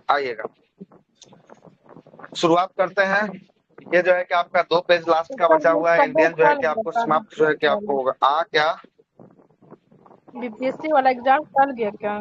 आइएगा, शुरुआत करते हैं। ये जो है कि आपका 2 पेज लास्ट का बचा हुआ है। इंडियन जो है कि आपको समाप्त जो है कि आपको होगा क्या बीपीएससी वाला एग्जाम कल गया क्या?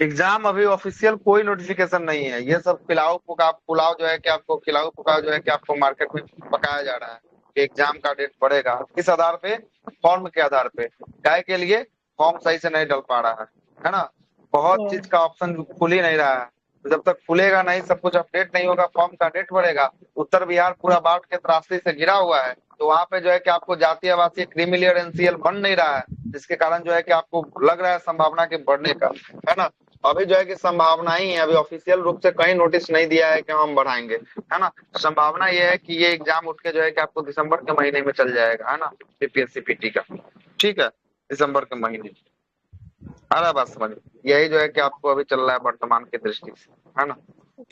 एग्जाम अभी ऑफिशियल कोई नोटिफिकेशन नहीं है। ये सब पिलाओ पुलाव जो है कि आपको खिलाओ पुकाओ जो है कि आपको मार्केट में पकाया जा रहा है कि एग्जाम का डेट बढ़ेगा। किस आधार पे? फॉर्म के आधार पे। काय के लिए? फॉर्म सही से नहीं डल पा रहा है ना। बहुत चीज का ऑप्शन खुल ही नहीं रहा है। तो जब तक खुलेगा नहीं, सब कुछ अपडेट नहीं होगा, फॉर्म का डेट बढ़ेगा। उत्तर बिहार पूरा बाढ़ के त्रासदी से घिरा हुआ है, तो वहां पे जो है कि आपको जातीय आवासीय क्रीमी लेयर एनसीएल बन नहीं रहा है, जिसके कारण जो है कि आपको लग रहा है संभावना के बढ़ने का, है ना। अभी जो है कि संभावना ही है, अभी ऑफिशियल रूप से कहीं नोटिस नहीं दिया है कि हम बढ़ाएंगे, है ना। संभावना ये है कि ये एग्जाम उठ के जो है कि आपको दिसंबर के महीने में चल जाएगा, है ना, बीपीएससी पीटी का। ठीक है, दिसंबर के महीने। आ रहा है बात समझ? यही जो है कि आपको अभी चल रहा है वर्तमान की दृष्टि से, है ना।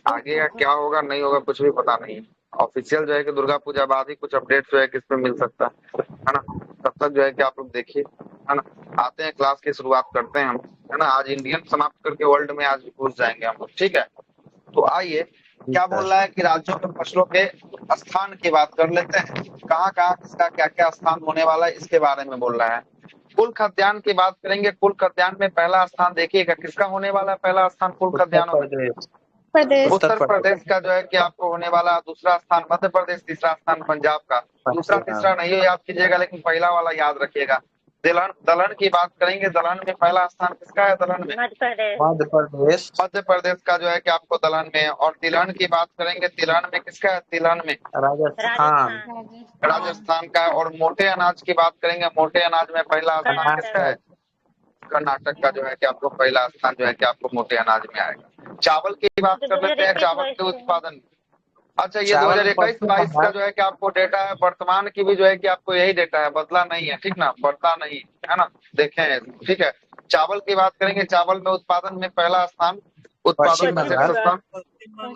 आगे का क्या होगा नहीं होगा कुछ भी पता नहीं है। ऑफिशियल जो है कि दुर्गा पूजा बाद ही कुछ अपडेट जो है कि इस पे मिल सकता है ना। तब तक जो है कि आप लोग देखिए, है ना। आते हैं, क्लास की शुरुआत करते हैं हम, है ना। आज इंडियन समाप्त करके वर्ल्ड में आज घुस जाएंगे हम लोग, ठीक है। तो आइए, क्या बोल रहा है कि राज्यों में फसलों के स्थान की बात कर लेते हैं। कहाँ कहाँ किसका क्या क्या स्थान होने वाला है, इसके बारे में बोल रहा है। कुल खाद्यान्न की बात करेंगे। कुल खाद्यान्न में पहला स्थान देखिएगा किसका होने वाला है। पहला स्थान कुल खाद्यान्नों में प्रदेश। उत्तर प्रदेश का जो है कि आपको होने वाला। दूसरा स्थान मध्य प्रदेश, तीसरा स्थान पंजाब का। दूसरा तीसरा नहीं याद कीजिएगा, लेकिन पहला वाला याद रखिएगा। दलहन दलहन की बात करेंगे। दलहन में पहला स्थान किसका है? दलहन में मध्य प्रदेश। मध्य प्रदेश का जो है कि आपको दलहन में है। और तिलहन की बात करेंगे। तिलहन में किसका है? तिलहन में राजस्थान। राजस्थान का है। और मोटे अनाज की बात करेंगे। मोटे अनाज में पहला स्थान किसका है? कर्नाटक का जो है कि आपको पहला स्थान जो है कि आपको मोटे अनाज में आएगा। चावल की बात कर लेते हैं। चावल के उत्पादन, अच्छा ये चावल 2021-22 का जो है कि आपको डेटा है। वर्तमान की भी जो है कि आपको यही डेटा है, बदला नहीं है, ठीक ना, बढ़ता नहीं है ना। देखें, ठीक है। चावल की बात करेंगे। चावल में उत्पादन में पहला स्थान, उत्पादन में शीर्ष स्थान,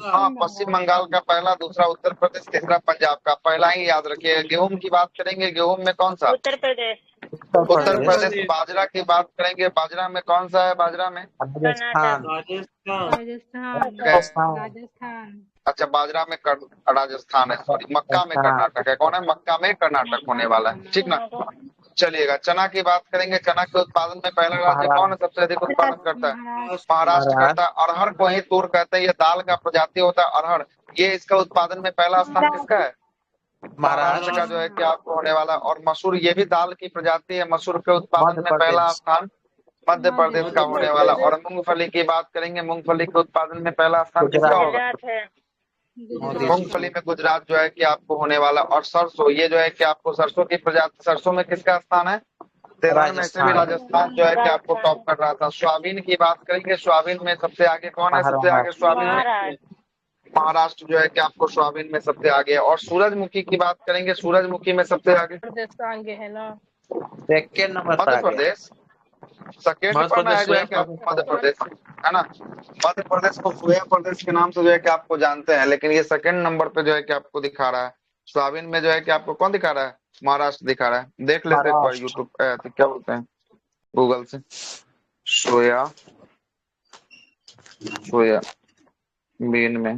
हाँ, पश्चिम बंगाल का पहला, दूसरा उत्तर प्रदेश, तीसरा पंजाब का। पहला ही याद रखिए। गेहूं की बात करेंगे। गेहूं में कौन सा? उत्तर प्रदेश। उत्तर प्रदेश। बाजरा की बात करेंगे। बाजरा में कौन सा है? बाजरा में राजस्थान। राजस्थान। अच्छा, बाजरा में राजस्थान है, सॉरी। मक्का में कर्नाटक है। कौन है? मक्का में कर्नाटक होने वाला है, ठीक ना। चलिएगा, चना की बात करेंगे। चना के उत्पादन में पहला राज्य कौन है? सबसे अधिक उत्पादन करता है महाराष्ट्र करता है। अरहर को ही तूर कहते हैं। ये दाल का प्रजाति होता है अरहर। ये इसका उत्पादन में पहला स्थान किसका है? महाराष्ट्र का जो है कि आपको होने वाला। और मसूर, ये भी दाल की प्रजाति है। मसूर के उत्पादन में पहला स्थान मध्य प्रदेश का होने वाला। और मूंगफली की बात करेंगे। मूंगफली के उत्पादन में पहला स्थान किसका होगा? मूंगफली में गुजरात जो है कि आपको होने वाला। और सरसों, ये जो है कि आपको सरसों की प्रजाति, सरसों में किसका स्थान है? तेलंगाना में से भी राजस्थान जो है कि आपको टॉप कर रहा था। सोयाबीन की बात करेंगे। सोयाबीन में सबसे आगे कौन है? सबसे आगे सोयाबीन में महाराष्ट्र जो है कि आपको सोयाबीन में सबसे आगे है। और सूरजमुखी की बात करेंगे। सूरजमुखी में सबसे आगे प्रदेश का आगे है ना। Second number Madhya Pradesh. Second पर है जो है कि मध्य प्रदेश, है ना। मध्य प्रदेश को सोया प्रदेश के नाम से जो है कि आपको जानते हैं, लेकिन ये सेकंड नंबर पे जो है कि आपको दिखा रहा है। सोयाबीन में जो है कि आपको कौन दिखा रहा है? महाराष्ट्र दिखा रहा है। देख लेते हैं एक बार यूट्यूब पे, क्या बोलते हैं, गूगल से। सोया बीन में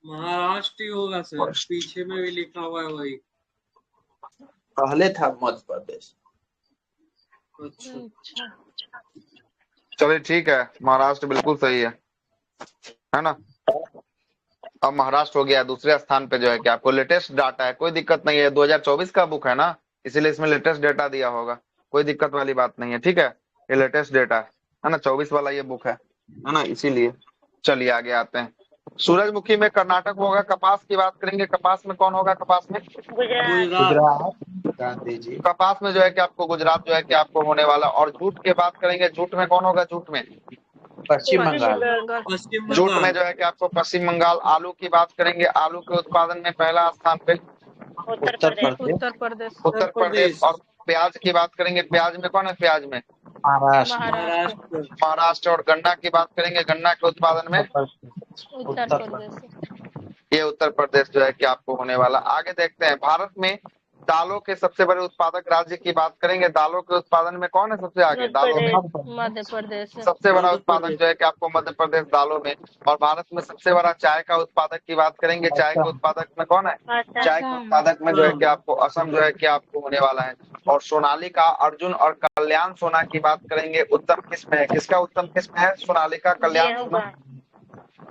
महाराष्ट्र ही होगा सर, पीछे में भी लिखा हुआ है वही। पहले था मध्य प्रदेश। अच्छा, चलिए ठीक है, महाराष्ट्र बिल्कुल सही है ना। अब महाराष्ट्र हो गया दूसरे स्थान पे जो है कि आपको लेटेस्ट डाटा है, कोई दिक्कत नहीं है। 2024 का बुक है ना, इसीलिए इसमें लेटेस्ट डेटा दिया होगा, कोई दिक्कत वाली बात नहीं है, ठीक है। ये लेटेस्ट डेटा है ना, 24 वाला ये बुक है ना, इसीलिए। चलिए आगे आते हैं। सूरजमुखी में कर्नाटक होगा। कपास की बात करेंगे। कपास में कौन होगा? कपास में गुजरात। गांधी जी। कपास में जो है कि आपको गुजरात जो है कि आपको होने वाला। और जूट की बात करेंगे। जूट में कौन होगा? जूट में पश्चिम बंगाल। जूट में जो है कि आपको पश्चिम बंगाल। आलू की बात करेंगे। आलू के उत्पादन में पहला स्थान पे उत्तर प्रदेश। उत्तर प्रदेश। और प्याज की बात करेंगे। प्याज में कौन है? प्याज में महाराष्ट्र। महाराष्ट्र। और गन्ना की बात करेंगे। गन्ना के उत्पादन में उत्तर प्रदेश। ये उत्तर प्रदेश जो है कि आपको होने वाला। आगे देखते हैं, भारत में दालों के सबसे बड़े उत्पादक राज्य की बात करेंगे, दालों के उत्पादन में कौन है सबसे आगे दालों में? मध्य प्रदेश। सबसे बड़ा मध्य उत्पादक प्रदेश। जो है कि आपको मध्य प्रदेश दालों में। और भारत में सबसे बड़ा चाय का उत्पादक की बात करेंगे, चाय के उत्पादक में कौन है? चाय के उत्पादक में जो है कि आपको असम जो है कि आपको होने वाला है। और सोनालिका, अर्जुन और कल्याण सोना की बात करेंगे, उत्तम किस्म है, किसका उत्तम किस्म है? सोनालिका, कल्याण सोना,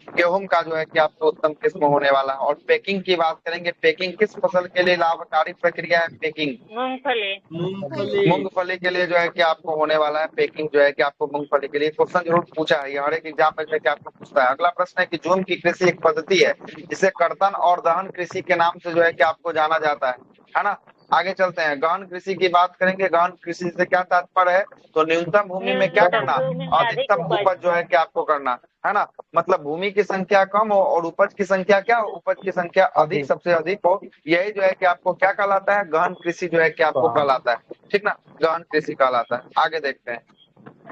गेहूं का जो है कि आपको उत्तम किस्म होने वाला है। और पैकिंग की बात करेंगे, पैकिंग किस फसल के लिए लाभकारी प्रक्रिया है? पैकिंग मूंगफली। मूंगफली के लिए जो है कि आपको होने वाला है पैकिंग, जो है कि आपको मूंगफली के लिए क्वेश्चन जरूर पूछा है, ये हर एक एग्जाम में जो है कि आपको पूछता है। अगला प्रश्न है कि जूम की कृषि एक पद्धति है जिसे कर्तन और दहन कृषि के नाम से जो है कि आपको जाना जाता है ना। आगे चलते हैं, गहन कृषि की बात करेंगे। गहन कृषि से क्या तात्पर्य है? तो न्यूनतम भूमि में क्या करना? अधिकतम उपज जो है कि आपको करना है ना। मतलब भूमि की संख्या कम हो और उपज की संख्या क्या हो? उपज की संख्या अधिक, सबसे अधिक हो। यही जो है कि आपको क्या कहलाता है? गहन कृषि जो है कि आपको कहलाता है, ठीक ना, गहन कृषि कहलाता है। आगे देखते हैं,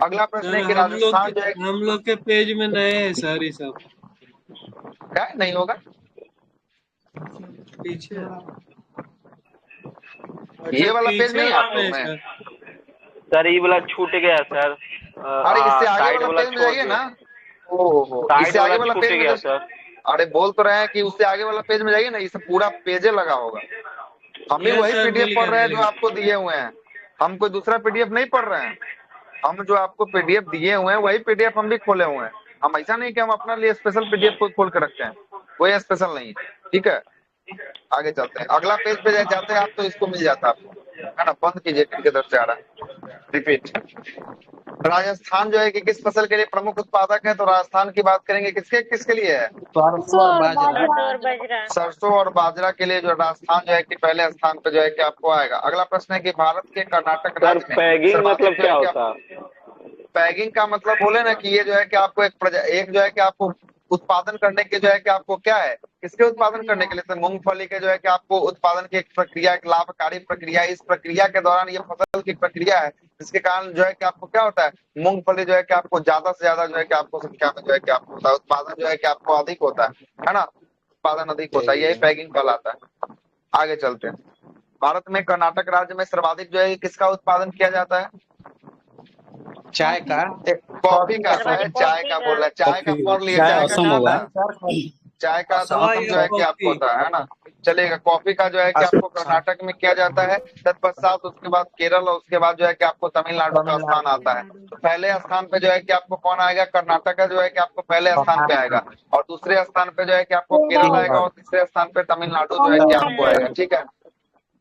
अगला प्रश्न सर है कि राजस्थान जो है हम लोग के पेज में नए है सर ये सब। क्या नहीं होगा, पीछे ये वाला पेज पीछे नहीं है आप वाला लोग है में? सर। सर ये वाला छूट गया सर। अरे इससे आगे साइड वाला वाला पेज में छोड़ जाइए दो। ना। ओहो, साइड इससे आगे वाला वाला छूट पेज में गया सर। अरे बोल तो रहे हैं कि उससे आगे वाला पेज में जाइए ना, इसे पूरा पेजे लगा होगा। हम भी यस वही सर, पीडीएफ मिल पढ़ गया रहे हैं मिल जो गया। आपको दिए हुए हैं, हम कोई दूसरा पीडीएफ नहीं पढ़ रहे हैं। हम जो आपको पीडीएफ दिए हुए हैं वही पीडीएफ हम भी खोले हुए हैं। हम ऐसा नहीं कि हम अपना लिए स्पेशल पीडीएफ को खोल के रखते हैं, कोई स्पेशल नहीं है, ठीक है। आगे चलते हैं, अगला पेज पे जाते हैं आप तो इसको मिल जाता आपको, है ना। बंद कीजिए किनके तरफ से आ रहा है, रिपीट। राजस्थान जो है कि किस फसल के लिए प्रमुख उत्पादक है? तो राजस्थान की बात करेंगे, किसके किसके लिए है? सरसों और बाजरा। सरसों और बाजरा के लिए जो राजस्थान जो है कि पहले स्थान पे जो है कि आपको आएगा। अगला प्रश्न है कि भारत के कर्नाटक सर राज्य में पैगिंग सर्वाधिक मतलब जो क्या है कि होता है? पैगिंग का मतलब बोले ना कि ये जो है कि आपको एक जो है कि आपको उत्पादन करने के जो है कि आपको क्या है, किसके उत्पादन करने के लिए? तो मूंगफली के जो है कि आपको उत्पादन की एक प्रक्रिया, एक लाभकारी प्रक्रिया है। इस प्रक्रिया के दौरान ये फसल की प्रक्रिया है जिसके कारण जो है कि आपको क्या होता है, मूंगफली जो है कि आपको ज्यादा से ज्यादा जो है कि आपको संख्या में जो है कि आपको होता है, उत्पादन जो है कि आपको अधिक होता है ना, उत्पादन अधिक होता है, यही पैगिंग कहलाता है। आगे चलते हैं, भारत में कर्नाटक राज्य में सर्वाधिक जो है किसका उत्पादन किया जाता है? चाय का। कॉफी का है, चाय का बोल रहा है, चाय का पढ़ लिए, चाय का असम कहाँ होगा। था? चाय का तो दवा असम या जो है कि आपको कॉफी। होता है ना। चलेगा, कॉफी का जो है कि आपको कर्नाटक में किया जाता है, तत्पश्चात उसके बाद केरल और उसके बाद जो है कि आपको तमिलनाडु का स्थान आता है। तो पहले स्थान पे जो है कि आपको कौन आएगा? कर्नाटक का जो है कि आपको पहले स्थान पे आएगा, और दूसरे स्थान पे जो है कि आपको केरल आएगा, और तीसरे स्थान पे तमिलनाडु जो है कि आपको आएगा, ठीक है।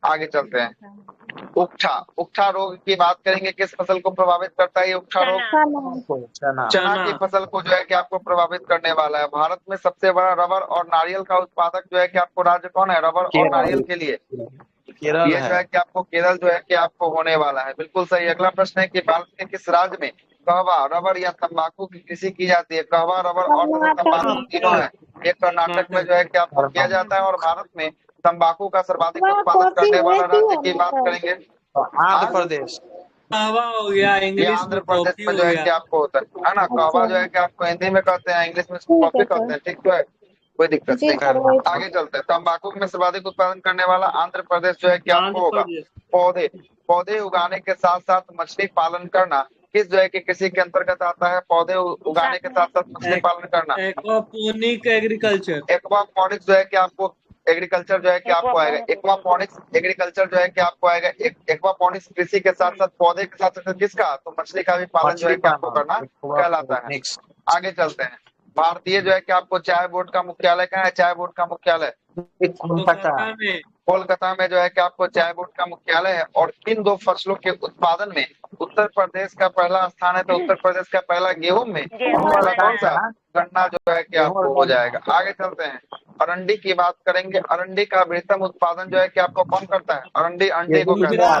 आगे चलते हैं, उकठा, उकठा रोग की बात करेंगे, किस फसल को प्रभावित करता है ये उकठा रोग? चना की फसल को जो है कि आपको प्रभावित करने वाला है। भारत में सबसे बड़ा रबर और नारियल का उत्पादक जो है कि आपको राज्य कौन है रबर और नारियल के लिए? केरल ये जो है कि आपको केरल जो है कि आपको होने वाला है, बिल्कुल सही। अगला प्रश्न है कि भारत के किस राज्य में कहवा, रबर या तंबाकू की कृषि की जाती है? कहवा, रबर और तथा तंबाकू तीनों है। ये कर्नाटक में जो है कि आपको किया जाता है। और भारत में तंबाकू का सर्वाधिक उत्पादन करने वाला राज्य की बात करेंगे, आंध्र प्रदेश। कहवा हो गया, ये इंग्लिश आंध्र में प्रदेश कॉफी में हो जो है गया। कि आपको होता है ना। कहवा जो है कि आपको हिंदी में कहते हैं, इंग्लिश में कॉफी कहते हैं, ठीक तो है, कोई दिक्कत नहीं। आगे चलते हैं, तंबाकू में सर्वाधिक उत्पादन करने वाला आंध्र प्रदेश जो है कि आपको आंध्र होगा। प्रदेश। पौधे, पौधे उगाने के साथ साथ मछली पालन करना किस जो है कि कृषि के अंतर्गत आता है? पौधे उगाने के साथ साथ मछली पालन करना, एक्वापोनिक एग्रीकल्चर। एक्वापॉनिक्स जो है कि आपको एग्रीकल्चर जो है कि आपको आएगा। एक्वापॉनिक्स एग्रीकल्चर जो है कि आपको आएगा। एक्वापॉनिक्स कृषि के साथ साथ पौधे के साथ साथ किसका? तो मछली का भी पालन जो है कि आपको करना कहलाता है। आगे चलते हैं, भारतीय जो है कि आपको चाय बोर्ड का मुख्यालय कहाँ है? चाय बोर्ड का मुख्यालय कोलकाता में। कोलकाता में जो है कि आपको चाय बोर्ड का मुख्यालय है। और किन दो फसलों के उत्पादन में उत्तर प्रदेश का पहला स्थान है? तो उत्तर प्रदेश का पहला गेहूं में, गेहूं वाला कौन सा? गन्ना जो है कि आपको हो जाएगा। आगे चलते हैं, अरंडी की बात करेंगे। अरंडी का बृहत्तम उत्पादन जो है कि आपको कौन करता है? अरंडी अंडे को करता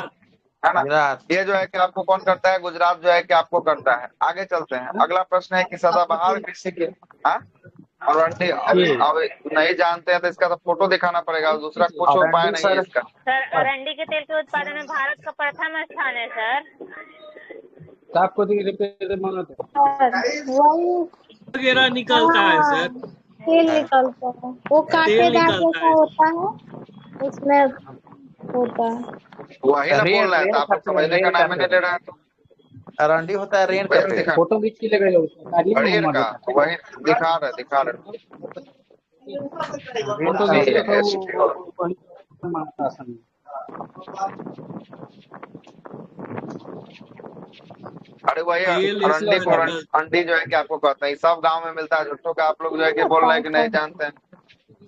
है ना। ये जो है कि आपको कौन करता है? गुजरात जो है कि आपको करता है। आगे चलते हैं, अगला प्रश्न है कि सदाबहार कृषि के और अंडे अब नहीं जानते हैं तो इसका तो फोटो दिखाना पड़ेगा, दूसरा कुछ उपाय नहीं है इसका। सर, अरंडी के तेल के उत्पादन में भारत का प्रथम स्थान है सर। आपको मांगा वगैरह निकलता है सर। तेल निकलता है, वो कांटेदार जैसा होता है, उसमें होता है। वही ना बोल रेड़ रहे हैं, तो रेड़ आप का लोग पेड़, समझने का रेड़ का नाम ही नहीं पेड़। ले रहे हैं तो अरंडी होता है रेड़ का वही हम पेड़। दिखा फोटो खींच के ले गए लोग काटिए ना अड़ेर हम का दिखा वही दिखा रहे रेड़ फोटो का खींच पेड़। के तो वही मानता आसन। अरे वही तेल अरंडी को हिस्टोरिकल अंडी जो है कि आपको कहते हैं, सब गांव में मिलता है। झुट्टो का आप लोग जो है कि बोल रहे हैं कि नहीं जानते हैं,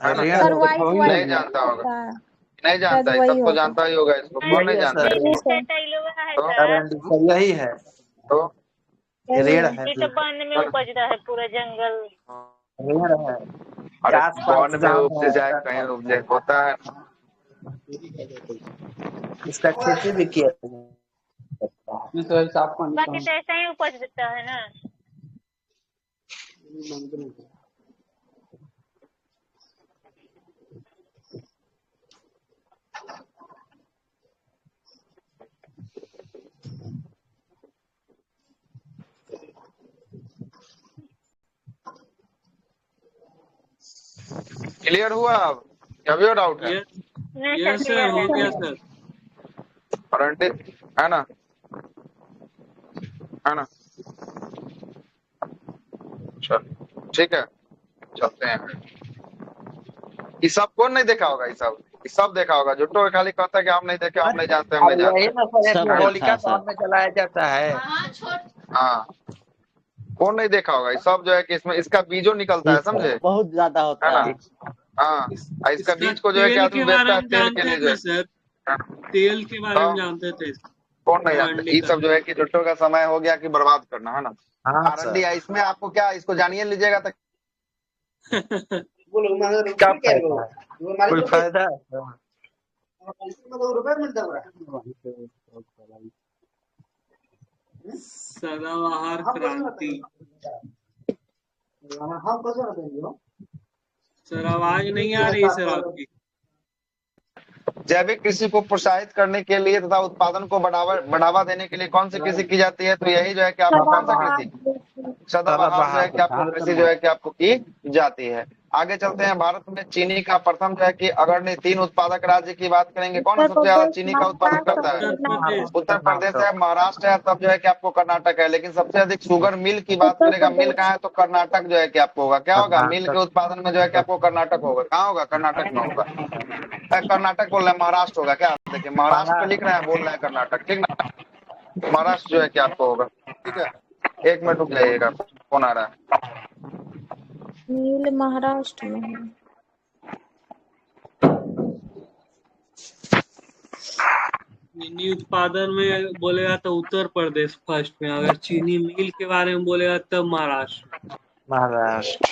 है ना? रेड़ सर तो वाइट वही नहीं वाइट जानता होगा, होता है, नहीं शायद जानता है, वही सब तो होगा। जानता ही होगा इसको, कौन नहीं यही है जानता सर, है? नहीं सर, टैटैलुआ है तो सर। अरंडी सर यही है, तो यही रेड़ है। है, ये तो वन में उपजता है पूरा जंगल। रेड़ है। अरे आसपास वन में गाँव उपजे चाहे कहीं उपजे होता है। इसका खेती भी किया जाता है। नहीं तो साफ पानी बाकी तो ऐसा ही उपज देता है ना। क्लियर हुआ अब, अभी और डाउट है? यस नहीं यस सर, सर, हो क्लियर गया है। सर। अरंडी है ना, है ना? चलो ठीक है, चलते हैं। ये सब कौन नहीं देखा होगा? ये सब देखा होगा। झुट्टो खाली कहता है कि हम नहीं देखे, हम नहीं जानते, हम अब नहीं यही जानते। ना सर, एक सब होलिका देखा दहन में जलाया जाता है। हाँ, कौन नहीं देखा होगा? ये सब जो है कि इसमें इसका बीजो निकलता है, समझे? बहुत ज्यादा है होता ना? है। हाँ, और इसका इसका बीज को जो है कि तेल आदमी के बेचता बारे है में तेल के जानते लिए जो थे है। सर, हाँ, तेल के बारे में जानते थे। कौन नहीं जानता? अरंडी ये का सब जो है कि झुट्टो का समय हो गया कि बर्बाद करना, है ना? हाँ अरंडी सर, है, इसमें आपको क्या, इसको जानिए लीजिएगा तो क्या फायदा है? कोई फायदा है? सदाबहार क्रांति। सर आवाज नहीं आ रही सर आपकी। जैविक कृषि को प्रोत्साहित करने के लिए तथा उत्पादन को बढ़ावा देने के लिए कौन सी कृषि की जाती है? तो यही जो है कि आपको कौन सा कृषि, सदाबहार जो है कि आपको कृषि जो है कि आपको की जाती है। आगे चलते हैं। भारत में चीनी का प्रथम जो है कि अग्रणी 3 उत्पादक राज्य की बात करेंगे, कौन उत्तर सबसे ज्यादा प्रदेश, चीनी का उत्पादन करता है? उत्तर प्रदेश। उत्तर प्रदेश है, महाराष्ट्र है, तब जो है कि आपको कर्नाटक है। लेकिन सबसे अधिक शुगर मिल की बात करेगा, मिल कहाँ है? तो कर्नाटक जो है कि आपको होगा, क्या होगा? मिल के उत्पादन में जो है कि आपको कर्नाटक होगा। कहाँ होगा? कर्नाटक में होगा। कर्नाटक बोल रहे हैं, महाराष्ट्र होगा क्या? देखिए महाराष्ट्र पे लिख रहे हैं, बोल रहे हैं कर्नाटक, ठीक ना? महाराष्ट्र जो है कि आपको होगा, ठीक है? 1 मिनट रुक जाइएगा, फोन आ रहा है। नील महाराष्ट्र में है। चीनी उत्पादन में बोलेगा तो उत्तर प्रदेश फर्स्ट में, अगर चीनी मिल के बारे में बोलेगा तब महाराष्ट्र। महाराष्ट्र।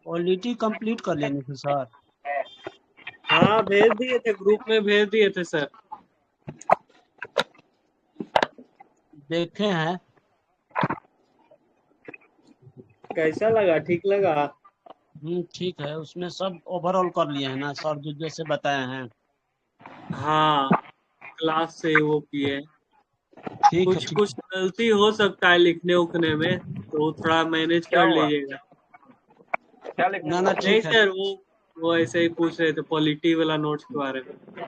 क्वालिटी कंप्लीट कर लेने थे सर। हाँ भेज दिए थे, ग्रुप में भेज दिए थे सर। देखे हैं। कैसा लगा? ठीक लगा? ठीक है, उसमें सब ओवरऑल कर लिए हैं ना सर, जो जैसे बताए हैं। हाँ, क्लास से वो किए। ठीक है, कुछ ठीक कुछ गलती हो सकता है लिखने उखने में, तो थोड़ा मैनेज कर लीजिएगा। क्या ना लिखना? ना नहीं ठीक है। सर, वो ऐसे ही पूछ रहे थे पॉलिटी वाला नोट्स के बारे में।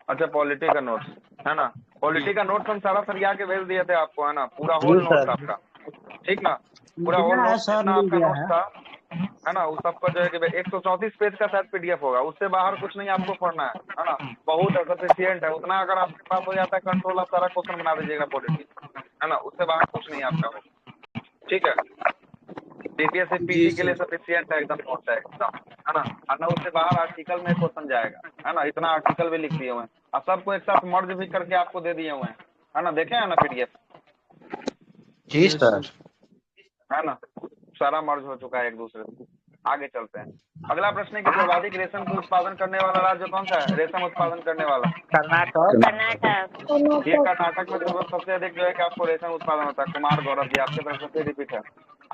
अच्छा, पॉलिटी का नोट्स है ना? पॉलिटी का नोट्स हम सारा सरिया के भेज दिए थे आपको, है ना? पूरा जी होल नोट्स सर। आपका, ठीक ना? पूरा होल मिला है नोट्स सर, जितना मिल आपका गया नोट्स है। था, है ना? उस सबका जो है कि 134 पेज का शायद पीडीएफ होगा, उससे बाहर कुछ नहीं आपको पढ़ना है ना? बहुत सफिशियंट है उतना। अगर आपके पास हो जाता है कंट्रोल, आप सारा क्वेश्चन बना दीजिएगा पॉलिटी, है ना? उससे बाहर कुछ नहीं आपका होगा, ठीक है? बीपीएससी जी पीजी के लिए सर। सफिशियंट है, एकदम नोट है एकदम, है ना? और ना उससे बाहर आर्टिकल में क्वेश्चन जाएगा, है ना? इतना आर्टिकल भी लिख दिए हुए हैं और सबको एक साथ मर्ज भी करके आपको दे दिए हुए हैं, है ना? देखे हैं ना पीडीएफ, जी यस सर। सर। है ना? सारा मर्ज हो चुका है एक दूसरे से। आगे चलते हैं। अगला प्रश्न है कि सर्वाधिक रेशम का उत्पादन करने वाला राज्य कौन सा है? रेशम उत्पादन करने वाला कर्नाटक। कर्नाटक। ये कर्नाटक में लगभग सबसे अधिक जो है कि आपको रेशम उत्पादन होता है। कुमार गौरव जी, आपके तरफ से फिर रिपीट है।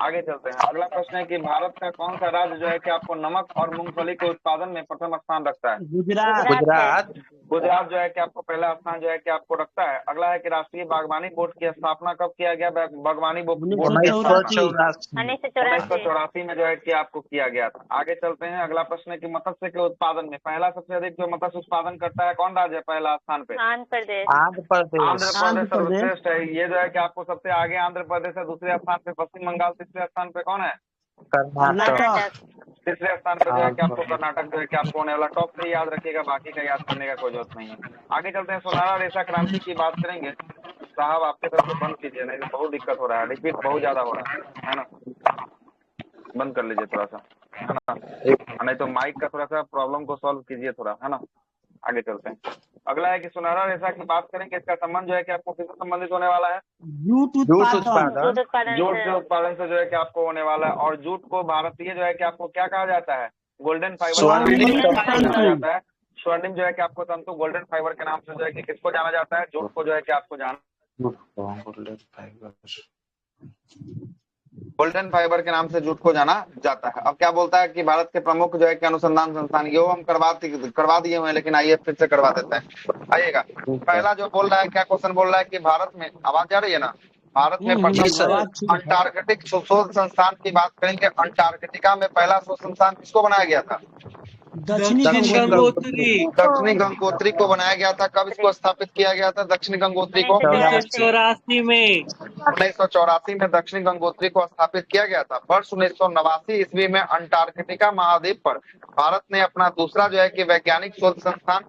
आगे चलते हैं। अगला प्रश्न है कि भारत का कौन सा राज्य जो है कि आपको नमक और मूंगफली के उत्पादन में प्रथम स्थान रखता है? गुजरात। गुजरात। गुजरात जो है कि आपको पहला स्थान जो है कि आपको रखता है। अगला है कि राष्ट्रीय बागवानी बोर्ड की स्थापना कब किया गया? बागवानी बोर्ड की स्थापना 1984। 1984 में जो है कि आपको किया गया था। आगे चलते हैं। अगला प्रश्न है कि मत्स्य के उत्पादन में पहला सबसे अधिक जो मत्स्य उत्पादन करता है कौन राज्य है पहला स्थान पे? आंध्र प्रदेश। आंध्र प्रदेश। आंध्र प्रदेश सर्वश्रेष्ठ है। ये जो है कि आपको सबसे आगे आंध्र प्रदेश है, दूसरे स्थान पे पश्चिम बंगाल, तीसरे स्थान पे कौन है? कर्नाटक। तीसरे स्थान पे जो है कि आपको कर्नाटक जो है कि आपको होने वाला। टॉप से याद रखिएगा, बाकी का याद करने का कोई जरूरत नहीं है। आगे चलते हैं। सुनहरा रेशा क्रांति की बात करेंगे। साहब आपके तरफ से बंद कीजिए, नहीं तो बहुत दिक्कत हो रहा है, रिपीट बहुत ज्यादा हो रहा है ना। बंद कर लीजिए थोड़ा सा, है ना, नहीं तो माइक का थोड़ा सा प्रॉब्लम को सॉल्व कीजिए थोड़ा, है ना। आगे चलते हैं। अगला है कि सुनहरा रेशा की बात करेंगे। इसका संबंध जो है कि आपको किससे संबंधित होने वाला है? जूट जूट उत्पादन। उत्पादन। जूट के उत्पादन से जो है कि आपको होने वाला है। और जूट को भारतीय जो है कि आपको क्या कहा जाता है? गोल्डन फाइबर स्वर्णिम कहा जाता है। स्वर्णिम जो है कि आपको तंतु गोल्डन फाइबर के नाम से जो है कि किसको जाना जाता है? जूट को जो है कि आपको गोल्डन फाइबर के नाम से जूट को जाना जाता है। अब क्या बोलता है कि भारत के प्रमुख जो है कि अनुसंधान संस्थान, ये हम करवा दिए हुए हैं, लेकिन आइए फिर से करवा देते हैं। आइएगा। पहला जो बोल रहा है, क्या क्वेश्चन बोल रहा है कि भारत में, आवाज जा रही है ना, भारत में प्रथम अंटार्कटिक शोध संस्थान की बात करेंगे। अंटार्कटिका में पहला शोध संस्थान किसको बनाया गया था? दक्षिणी गंगोत्री। दक्षिणी गंगोत्री को बनाया गया था। कब इसको स्थापित किया गया था दक्षिणी गंगोत्री को? 1984 में। 1984 में दक्षिणी गंगोत्री को स्थापित किया गया था। वर्ष 1989 ईस्वी में अंटार्कटिका महाद्वीप पर भारत ने अपना दूसरा जो है कि वैज्ञानिक शोध संस्थान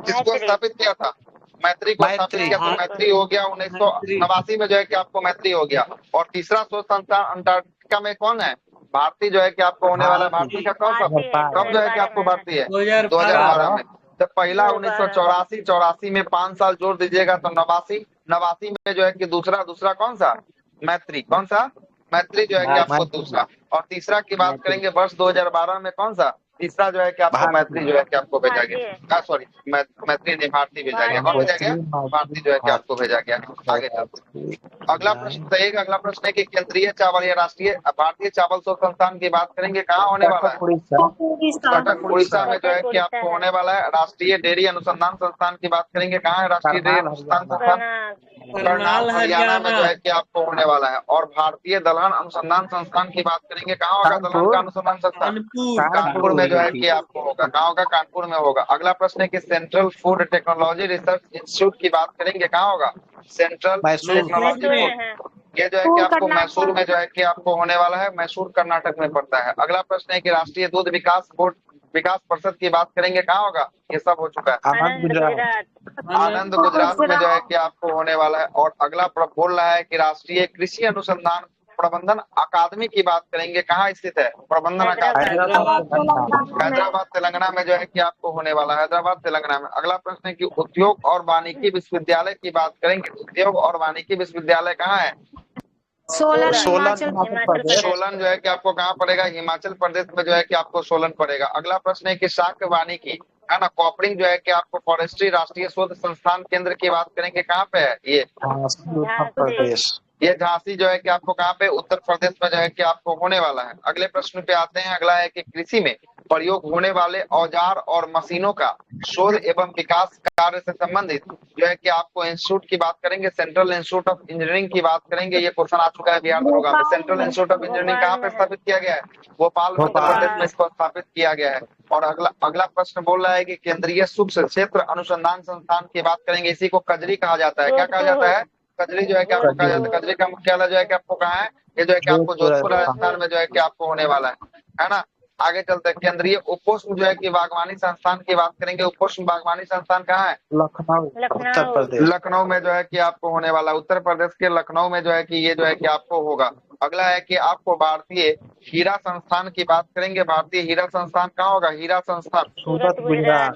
किसको स्थापित किया था? मैत्री को स्थापित किया था। मैत्री हो गया 1989 में जो है कि आपको मैत्री हो गया। और तीसरा शोध संस्थान अंटार्कटिका में कौन है? भारतीय जो है कि आपको होने वाला। भारतीय का कौन सा? कब जो है कि आपको भारतीय है? 2012 में। तो पहला 1984 में 5 साल जोड़ दीजिएगा तो 89 में जो है कि दूसरा कौन सा? मैत्री। कौन सा? मैत्री जो है कि आपको दूसरा। और तीसरा की बात करेंगे वर्ष 2012 में कौन सा? तीसरा जो है कि आपको मैत्री जो है कि आपको भेजा गया। सॉरी, मैत्री ने भारतीय भेजा गया। कौन भेजा गया? भारतीय जो है कि आपको भेजा गया। आगे चलते। अगला प्रश्न सही। अगला प्रश्न है कि केंद्रीय चावल या राष्ट्रीय भारतीय चावल शोध संस्थान की बात करेंगे। कहाँ होने वाला है? कटक उड़ीसा में जो है कि आपको होने वाला है। राष्ट्रीय डेयरी अनुसंधान संस्थान की बात करेंगे। कहाँ है राष्ट्रीय डेयरी अनुसंधान संस्थान? करनाल हरियाणा में जो है कि आपको होने वाला है। और भारतीय दलहन अनुसंधान संस्थान की बात करेंगे। कहाँ होगा दलहन का अनुसंधान संस्थान? कानपुर में जो है कि आपको होगा। कहाँ होगा? कानपुर में होगा। अगला प्रश्न है कि central food technology research institute की बात करेंगे। कहाँ होगा? Central technology. ये जो है कि आपको मैसूर में जो है कि आपको होने वाला है। मैसूर कर्नाटक में पड़ता है। अगला प्रश्न है कि राष्ट्रीय दूध विकास बोर्ड विकास परिषद की बात करेंगे। कहाँ होगा? ये सब हो चुका है। आनंद गुजरात में जो है कि आपको होने वाला है। और अगला बोल रहा है कि राष्ट्रीय कृषि अनुसंधान प्रबंधन अकादमी की बात करेंगे। कहाँ स्थित है प्रबंधन अकादमी? हैदराबाद तेलंगाना में जो है कि आपको होने वाला है। हैदराबाद तेलंगाना में। अगला प्रश्न है कि उद्योग और वानिकी विश्वविद्यालय की बात करेंगे। उद्योग और वानिकी विश्वविद्यालय कहाँ है? सोलन सोलन जो है कि आपको कहाँ पड़ेगा? हिमाचल प्रदेश में जो है कि आपको सोलन पड़ेगा। अगला प्रश्न है कि शाक्य वानिकी, है ना, कॉपरिंग जो है कि आपको फॉरेस्ट्री राष्ट्रीय शोध संस्थान केंद्र की बात करेंगे। कहाँ पे है ये? उत्तर प्रदेश। ये झांसी जो है कि आपको कहाँ पे? उत्तर प्रदेश में जो है कि आपको होने वाला है। अगले प्रश्न पे आते हैं। अगला है कि कृषि में प्रयोग होने वाले औजार और मशीनों का शोध एवं विकास कार्य से संबंधित जो है कि आपको इंस्टीट्यूट की बात करेंगे। सेंट्रल इंस्टीट्यूट ऑफ इंजीनियरिंग की बात करेंगे। ये क्वेश्चन आ चुका है बिहार दरोगा में। सेंट्रल इंस्टीट्यूट ऑफ इंजीनियरिंग कहाँ पे स्थापित किया गया है? भोपाल उत्तर प्रदेश में इसको स्थापित किया गया है। और अगला प्रश्न बोल रहा है कि केंद्रीय सूक्ष्म क्षेत्र अनुसंधान संस्थान की बात करेंगे। इसी को कजरी कहा जाता है। क्या कहा जाता है? कजरी जो है कि आपको कहा जाता है। कजरी का मुख्यालय जो है कि आपको कहाँ है? ये जो है कि आपको जोधपुर राजस्थान में जो है कि आपको होने वाला है ना। आगे चलते हैं। केंद्रीय उपोष्ण जो है कि बागवानी संस्थान की बात करेंगे। उपोष्ण बागवानी संस्थान कहाँ है? लखनऊ उत्तर प्रदेश। लखनऊ में जो है कि आपको होने वाला। उत्तर प्रदेश के लखनऊ में जो है कि ये जो है कि आपको होगा। अगला है कि आपको भारतीय हीरा संस्थान की बात करेंगे। भारतीय हीरा संस्थान कहाँ होगा? हीरा संस्थान सूरत गुजरात।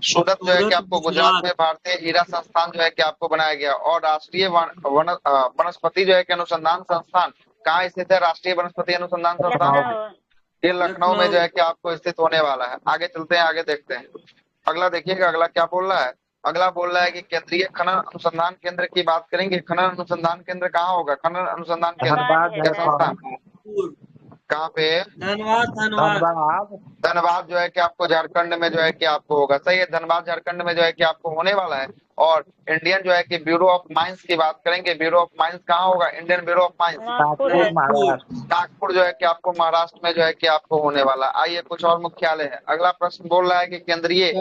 सूरत जो है कि आपको गुजरात में भारतीय हीरा संस्थान जो है कि आपको बनाया गया। और राष्ट्रीय वनस्पति जो है कि अनुसंधान संस्थान कहाँ स्थित है? राष्ट्रीय वनस्पति अनुसंधान संस्थान ये लखनऊ में जो है कि आपको स्थित होने वाला है। आगे चलते हैं, आगे देखते हैं। अगला देखिएगा, अगला क्या बोल रहा है अगला बोल रहा है कि केंद्रीय खनन अनुसंधान केंद्र की बात करेंगे। खनन अनुसंधान केंद्र कहाँ होगा? खनन अनुसंधान केंद्र धनबाद क्या संस्था? धनबाद कहाँ पे? धनबाद धनबाद धनबाद जो है कि आपको झारखंड में जो है कि आपको होगा। सही है, धनबाद झारखंड में जो है कि आपको होने वाला है। और इंडियन जो है कि ब्यूरो ऑफ माइंस की बात करेंगे। ब्यूरो ऑफ माइंस कहाँ होगा? Indian bureau of mines Nagpur है। महाराष्ट्र। नागपुर जो है कि आपको महाराष्ट्र में जो है कि आपको होने वाला। आइए कुछ और मुख्यालय है। अगला प्रश्न बोल रहा है कि केंद्रीय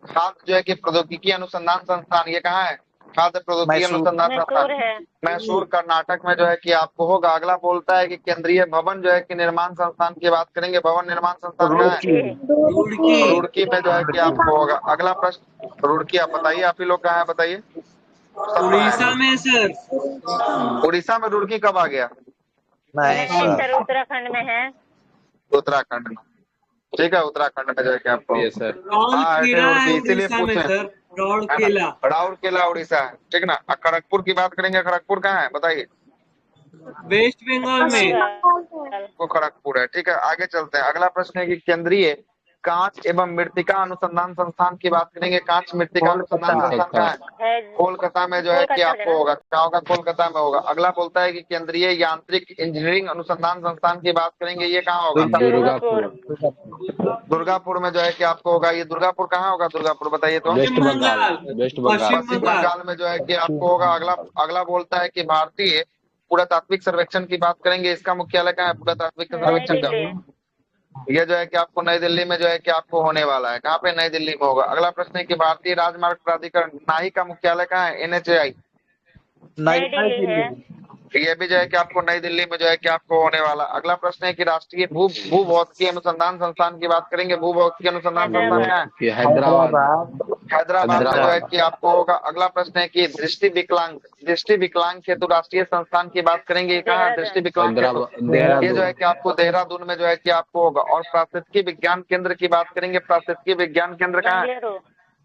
खाद्य जो है कि प्रौद्योगिकी अनुसंधान संस्थान, ये कहाँ है? खाद्य प्रौद्योगिकी मैसूर। अनुसंधान मैसूर संस्थान है। मैसूर कर्नाटक में जो है कि आपको होगा। अगला बोलता है कि केंद्रीय भवन जो है कि निर्माण संस्थान की बात करेंगे। भवन निर्माण संस्थान कहाँ है? रुड़की रुड़की में जो है कि आपको होगा। अगला प्रश्न रुड़की, आप बताइए, आप ही लोग कहाँ है बताइए। सब कहाँ उड़ीसा है? में सर। उड़ीसा में रुड़की कब आ गया? नहीं नहीं सर, सर, उत्तराखंड में है। उत्तराखंड में। ठीक है, उत्तराखंड में जो है कि आपको राउरकेला है रुड़की, इसीलिए उड़ीसा में पूछे सर। राउरकेला। राउरकेला उड़ीसा है, ठीक ना। खड़गपुर की बात करेंगे। खड़गपुर कहाँ है बताइए? वेस्ट बंगाल में। वो खड़गपुर है, ठीक है। आगे चलते हैं। अगला प्रश्न है कि केंद्रीय कांच एवं मृतिका अनुसंधान संस्थान की बात करेंगे। कांच मृतिका अनुसंधान संस्थान कहाँ है? है कोलकाता में जो है कि कोलकाता आपको होगा। क्या होगा? कोलकाता में होगा। अगला बोलता है कि केंद्रीय यांत्रिक इंजीनियरिंग अनुसंधान संस्थान की बात करेंगे। ये कहाँ होगा? दुर्गापुर। दुर्गापुर में जो है कि आपको होगा। ये दुर्गापुर कहाँ होगा? दुर्गापुर बताइए तो। पश्चिम बंगाल। पश्चिम पश्चिम बंगाल। बंगाल में जो है कि आपको होगा। अगला बोलता है कि भारतीय पुरातात्विक सर्वेक्षण की बात करेंगे। इसका मुख्यालय कहाँ है? पुरातात्विक नई सर्वेक्षण का दिल्ली। ये जो है कि आपको नई दिल्ली में जो है कि आपको होने वाला है। कहाँ पे? नई दिल्ली में होगा। अगला प्रश्न है कि भारतीय राजमार्ग प्राधिकरण नाई का मुख्यालय कहाँ है? NHAI। नई दिल्ली है। ये भी जो है कि आपको नई दिल्ली में जो है कि आपको होने वाला। अगला प्रश्न है कि राष्ट्रीय भूभौतिकी अनुसंधान संस्थान की बात करेंगे। भूभौतिकी अनुसंधान संस्थान कहाँ है? हैदराबाद में जो है कि आपको होगा। अगला प्रश्न है कि दृष्टि विकलांग हेतु राष्ट्रीय संस्थान की बात करेंगे। कहाँ है दृष्टि विकलांग हेतु? ये जो है कि आपको देहरादून में जो है कि आपको होगा। और पारिस्थितिकी विज्ञान केंद्र की बात करेंगे। पारिस्थितिकी विज्ञान केंद्र कहाँ है?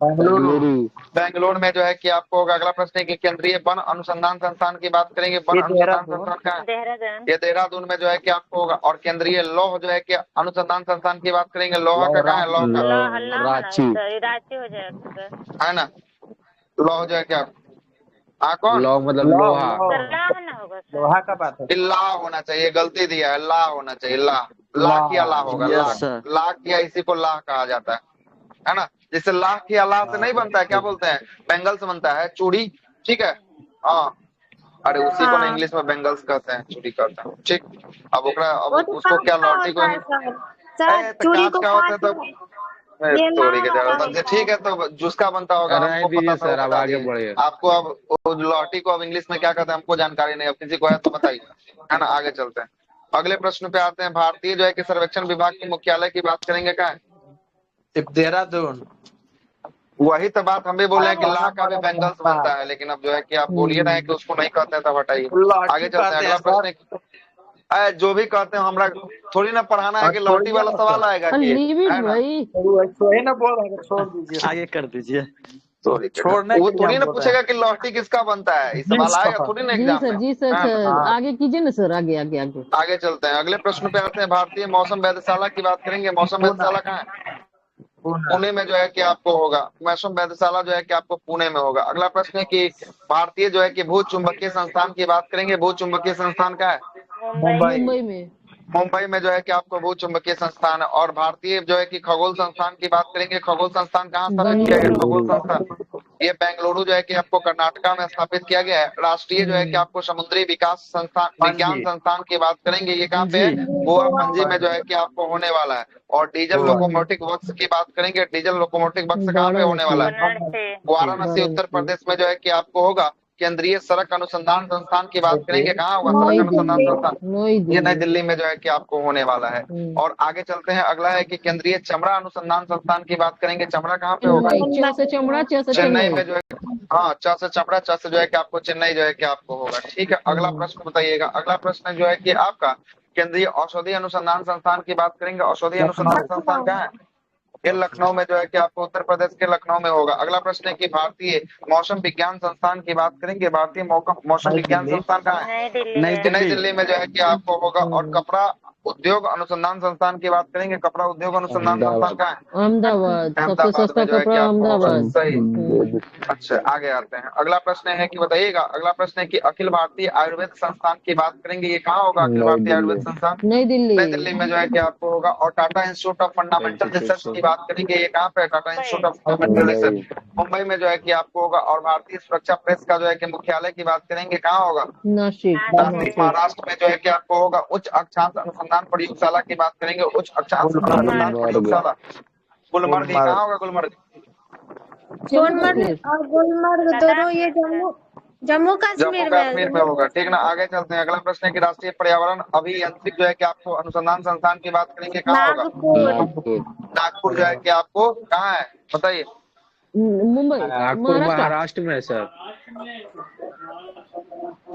बेंगलुरु में जो है कि आपको होगा। अगला प्रश्न है कि केंद्रीय वन अनुसंधान संस्थान की बात करेंगे। वन अनुसंधान संस्थान कहाँ है? देहरादून। ये देहरादून में जो है कि आपको होगा। और केंद्रीय लौह जो है कि अनुसंधान संस्थान की बात करेंगे। लौह का कहाँ है? लौह का रांची हो जाएगा सर। है ना। लौह जो है क्या? कौन? सरला ना होगा सर। लोहा का बात है। ला होना चाहिए, गलती दिया है। ला होना चाहिए। ला किया ला होगा। ला किया, इसी को ला कहा जाता है ना। जिससे ला किया ला से नहीं बनता है, क्या बोलते हैं? बैंगल से बनता है, चूड़ी। ठीक है, हाँ। अरे उसी को ना हाँ। इंग्लिश में बैंगल्स कहते हैं, चूड़ी कहते हैं। ठीक। अब वो तो उसको क्या कांच का लौटी को? होता है सर तो चूड़ी कांच को का होता है काट तो ये ला चोरी के वाला जरूरत होता ठीक है। तो जिसका बनता होगा हमको पता था, वो बता दिए। आपको अब वो लौटी को अब इंग्लिश में क्या कहते हैं हमको जानकारी नहीं। अब किसी को है तो बताइए, है ना। आगे चलते हैं, अगले प्रश्न पे आते हैं। भारतीय जो है कि सर्वेक्षण विभाग के मुख्यालय की बात करेंगे। क्या है? देहरादून। वही तो बात हम भी बोले हैं कि ला का भी बैंगल्स बनता है। लेकिन अब जो है कि आप बोलिए ना कि उसको नहीं कहते हैं, तब हटाइए। आगे चलते हैं। अगला प्रश्न जो भी कहते हैं, हमरा थोड़ी ना पढ़ाना है कि लौटी वाला सवाल आएगा कि वही ना बोल रहे, छोड़ दीजिए, आगे कर दीजिए। छोड़ने वो के लिए थोड़ी हम ना बोल रहे पूछेगा कि लौटी किसका बनता है। ये सवाल आएगा थोड़ी ना एग्जाम में। जी सर हाँ। आगे कीजिए ना सर। आगे आगे आगे आगे चलते हैं, अगले प्रश्न पे आते हैं। भारतीय मौसम वेधशाला की बात करेंगे। मौसम वेधशाला कहाँ है? पुणे में जो है कि आपको होगा। मौसम वेधशाला जो है कि आपको पुणे में होगा। अगला प्रश्न है कि भारतीय जो है कि भू चुंबकीय संस्थान की बात करेंगे। भू चुंबकीय संस्थान का है मुंबई में। मुंबई में जो है कि आपको भू चुंबकीय संस्थान है। और भारतीय जो है कि खगोल संस्थान की बात करेंगे। खगोल संस्थान कहाँ स्थापित किया गया? खगोल संस्थान ये बेंगलुरु जो है कि आपको कर्नाटका में स्थापित किया गया है। राष्ट्रीय जो है कि आपको समुद्री विकास संस्थान विज्ञान संस्थान की बात करेंगे। ये कहाँ पे? गोवा पणजी में जो है कि आपको होने वाला है। और डीजल लोकोमोटिव वर्क्स की बात करेंगे। डीजल लोकोमोटिव वर्क्स कहाँ पे होने वाला है? वाराणसी उत्तर प्रदेश में जो है कि आपको होगा। केंद्रीय सड़क अनुसंधान संस्थान की बात करेंगे। कहाँ होगा सड़क अनुसंधान संस्थान? ये नई दिल्ली में जो है कि आपको होने वाला है। और आगे चलते हैं, अगला है कि केंद्रीय चमड़ा अनुसंधान संस्थान की बात करेंगे। चमड़ा कहाँ पे होगा? चेन्नई में जो है। हाँ, च से चमड़ा, च से जो है कि आपको चेन्नई जो है कि आपको होगा। ठीक है, अगला प्रश्न बताइएगा। अगला प्रश्न जो है कि आपका केंद्रीय औषधि अनुसंधान संस्थान की बात करेंगे। औषधि अनुसंधान संस्थान कहाँ है? ये लखनऊ में जो है कि आपको उत्तर प्रदेश के लखनऊ में होगा। अगला प्रश्न है कि भारतीय मौसम विज्ञान संस्थान की बात करेंगे। भारतीय मौसम विज्ञान संस्थान कहाँ है? नई दिल्ली में जो है कि आपको होगा। और कपड़ा उद्योग अनुसंधान संस्थान की बात करेंगे, कपड़ा उद्योग अनुसंधान संस्थान कहाँ है? अहमदाबाद, सबसे अहमदाबाद सस्ता में जो है कि कपड़ा आपको होगा। अहमदाबाद। सही। अच्छा, आगे आते हैं। अगला प्रश्न है कि बताइएगा, अगला प्रश्न है कि अखिल भारतीय आयुर्वेद संस्थान की बात करेंगे, ये कहाँ होगा अखिल भारतीय आयुर्वेद संस्थान? नई दिल्ली। नई दिल्ली में जो है कि आपको होगा। और Tata institute of fundamental research की बात करेंगे, ये कहाँ पे है? Tata institute of fundamental research Mumbai में जो है कि आपको होगा। और भारतीय सुरक्षा प्रेस का जो है कि मुख्यालय की बात करेंगे, कहाँ होगा? नासिक। नासिक महाराष्ट्र में जो है कि आपको होगा। उच्च अक्षांश अनुसंधान प्रयोगशाला की बात करेंगे, उच्च अक्षांश अनुसंधान प्रयोगशाला गुलमर्ग, ये कहाँ होगा? गुलमर्ग। सोनमर्ग और गुलमर्ग दोनों ये जम्मू जम्मू कश्मीर कश्मीर में में होगा। ठीक ना, आगे चलते हैं। अगला प्रश्न है कि राष्ट्रीय पर्यावरण अभियांत्रिक जो है कि आपको अनुसंधान संस्थान की बात करेंगे, कहाँ होगा? नागपुर। नागपुर जो है कि आपको कहाँ है बताइए? मुंबई, नागपुर महाराष्ट्र में सर।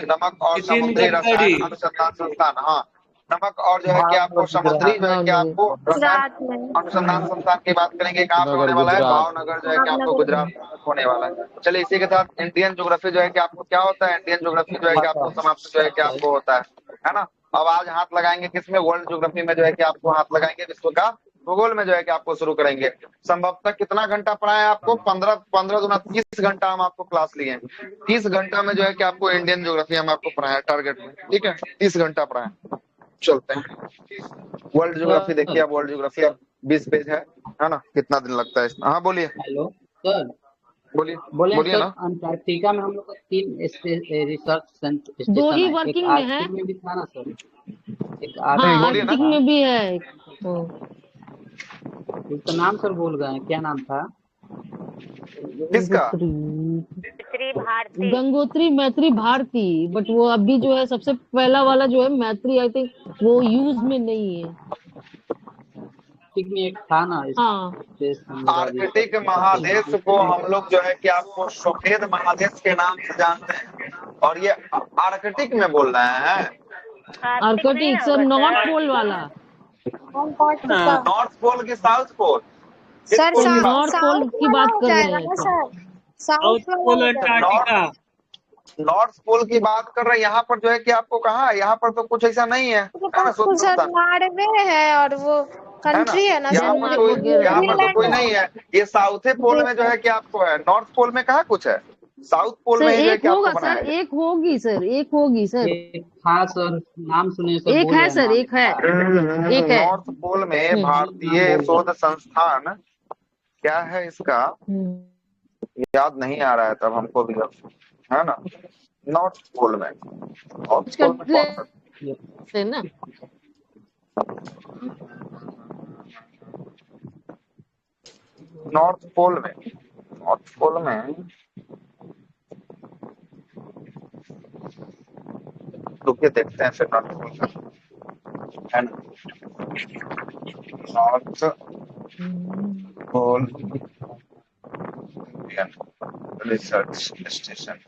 नमक और समुद्री रसायन अनुसंधान संस्थान, हाँ नमक और जो है कि आपको समुद्री जो है कि आपको गुजरात में। अनुसंधान संस्थान की बात करेंगे, कहाँ पे होने वाला है? भावनगर जो है कि आपको गुजरात में होने वाला है। चलिए इसी के साथ इंडियन ज्योग्राफी जो है कि आपको क्या होता है? इंडियन ज्योग्राफी जो है कि आपको समाप्त जो है कि आपको होता है ना। अब आज हाथ लगाएंगे किसमें? वर्ल्ड ज्योग्राफी में जो है कि आपको हाथ लगाएंगे, विश्व का भूगोल में जो है कि आपको शुरू करेंगे। संभवतः कितना घंटा पढ़ा है आपको? 15 गुना 30 घंटा हम आपको क्लास लिए हैं। 30 घंटा में जो है कि आपको इंडियन ज्योग्राफी हम आपको पढ़ाया टारगेट में, ठीक है? 30 घंटा पढ़ाया। चलते हैं वर्ल्ड ज्योग्राफी। देखिए अब वर्ल्ड ज्योग्राफी अब 20 पेज है ना। कितना दिन लगता है इसमें? हाँ बोलिए। हेलो सर, बोलिए ना। अंटार्कटिका में हम लोग का 3 रिसर्च स्टेशन 2 ही है। वर्किंग एक में है। आर्कटिक में भी था ना सर? एक हाँ, बोलिए ना। आर्कटिक में भी है। उसका नाम सर भूल गए, क्या नाम था? किसका? श्री भारती। गंगोत्री मैत्री भारती, बट वो अभी जो है सबसे पहला वाला जो है मैत्री, आई थिंक वो यूज में नहीं है। आर्कटिक में एक था ना। हाँ, आर्कटिक महादेश को हम लोग जो है कि आपको सफेद महादेश के नाम से जानते हैं, और ये आर्कटिक में बोल रहे हैं। आर्कटिक सर, नॉर्थ पोल वाला। नॉर्थ पोल की south pole? Sir north pole की बात कर रहे हैं sir. South pole Antarctica. North pole की बात कर रहे हैं। यहाँ पर जो है कि आपको कहाँ है? यहाँ पर तो कुछ ऐसा नहीं है ना। सर नॉर्वे है और वो कंट्री है ना। यहाँ पर तो कोई नहीं है। ये साउथ पोल में जो है कि आपको है। नॉर्थ पोल में कहाँ कुछ है? साउथ पोल में एक होगा सर, एक होगी सर, एक होगी सर। हाँ सर, नाम सुने सर। एक है सर, एक है, एक है। नॉर्थ पोल में भारतीय शोध संस्थान क्या है इसका याद नहीं आ रहा है तब हमको भी, है ना। नॉर्थ पोल में, नॉर्थ पोल में कौन सा ना? नॉर्थ पोल में, नॉर्थ पोल में रुकिए देखते हैं फिर नॉर्थ पोल का, है ना। North pole research station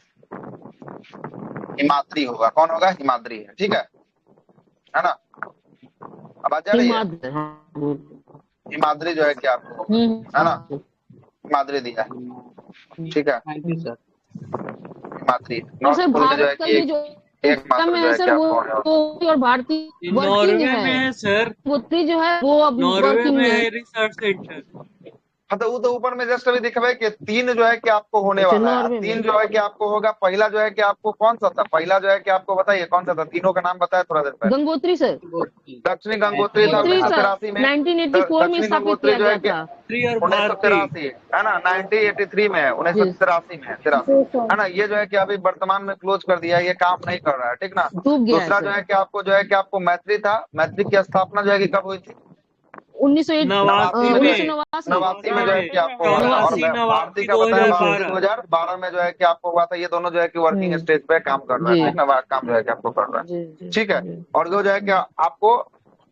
Himadri होगा। कौन होगा? हिमाद्री है, ठीक है ना। अब आ जा रही है। हिमाद्री जो है कि आपको, है ना, हिमाद्री दिया है, ठीक है। हिमाद्री नॉर्थ पोल में जो है कि एक मात्र जो है कि आपको, और भारतीय नॉर्वे में है सर। गोत्री जो है वो अब नॉर्वे में है रिसर्च सेंटर। हाँ तो वो तो ऊपर में जस्ट अभी दिखा है कि 3 जो है कि आपको होने वाला है। 3 जो है कि आपको होगा। पहला जो है कि आपको कौन सा था? पहला जो है कि आपको बताइए कौन सा था? तीनों का नाम बताया थोड़ा देर पहले। गंगोत्री सर। दक्षिणी गंगोत्री था 1983 में। 1984 में स्थापित किया गया था। 1983 है ना। 1983 में है, 1983 में है, 83 है ना। ये जो है कि अभी वर्तमान में क्लोज कर दिया है, ये काम नहीं कर रहा है, ठीक ना। दूसरा जो है कि आपको मैत्री था। मैत्री की स्थापना जो है कि कब हुई थी? 1989 में जो है कि आपको, और भारती का बताया 2012 में जो है कि आपको हुआ था। ये दोनों जो है कि वर्किंग स्टेज पे काम कर रहा है, ठीक ना। काम जो है कि आपको कर रहा है, ठीक है। और जो है कि आपको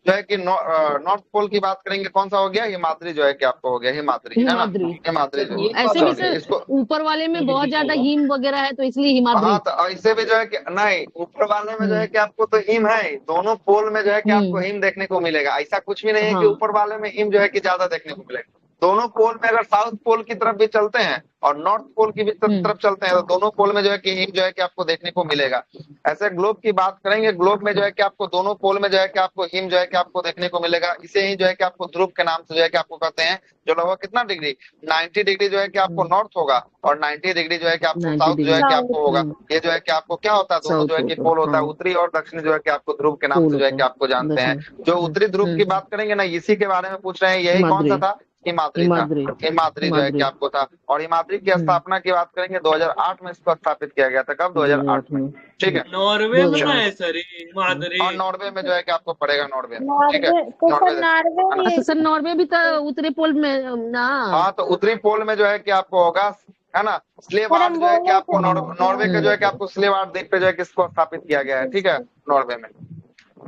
जो है कि नॉर्थ पोल की बात करेंगे, कौन सा हो गया? हिमाद्री जो है कि आपको हो गया, हिमाद्री, है ना। हिमाद्री जो ऐसे भी सर ऊपर वाले में बहुत ज्यादा हिम वगैरह है तो इसलिए हिमाद्री। हाँ तो ऐसे भी जो है कि नहीं, ऊपर वाले में जो है कि आपको तो हिम है। दोनों पोल में जो है कि आपको हिम देखने को मिलेगा। ऐसा कुछ भी नहीं है कि ऊपर वाले में हिम जो है कि ज्यादा देखने को मिलेगा। दोनों पोल में अगर साउथ पोल की तरफ भी चलते हैं और नॉर्थ पोल की भी तरफ चलते हैं तो दोनों पोल में जो है कि हिम जो है कि आपको देखने को मिलेगा। ऐसे ग्लोब की बात करेंगे, ग्लोब में जो है कि आपको दोनों पोल में जो है कि आपको हिम जो है कि आपको देखने को मिलेगा। इसे ही जो है कि आपको ध्रुव के नाम से जो है कि आपको कहते हैं, जो लगभग कितना डिग्री 90 डिग्री जो है कि आपको नॉर्थ होगा और 90 डिग्री जो है कि आपको 90 साउथ जो है कि आपको होगा। डिग्री। ये जो है कि आपको क्या होता है, दोनों जो है कि पोल होता है, उत्तरी और दक्षिणी जो है कि आपको ध्रुव के नाम से जो है कि आपको जानते हैं। जो उत्तरी ध्रुव की बात करेंगे ना, इसी के बारे में पूछ रहे हैं, यही कौन सा था, हिमाद्री था। हिमाद्री जो है कि आपको था। और हिमाद्री की स्थापना की बात करेंगे 2008 में इसको स्थापित किया गया था। कब? 2008 में। ठीक है, नॉर्वे में ना है सर ये हिमाद्री। और नॉर्वे में जो है कि आपको पड़ेगा, नॉर्वे। ठीक नॉर्वे है, तो सर नॉर्वे अच्छा में सर, नॉर्वे भी तो उत्तरी पोल में ना। हाँ, तो उत्तरी पोल में जो है कि आपको होगा, है ना, स्लेवार्ड जो है कि आपको नॉर्वे के जो है कि आपको स्लेवार्ड द्वीप पे जो है कि इसको स्थापित किया गया है। ठीक है, नॉर्वे में,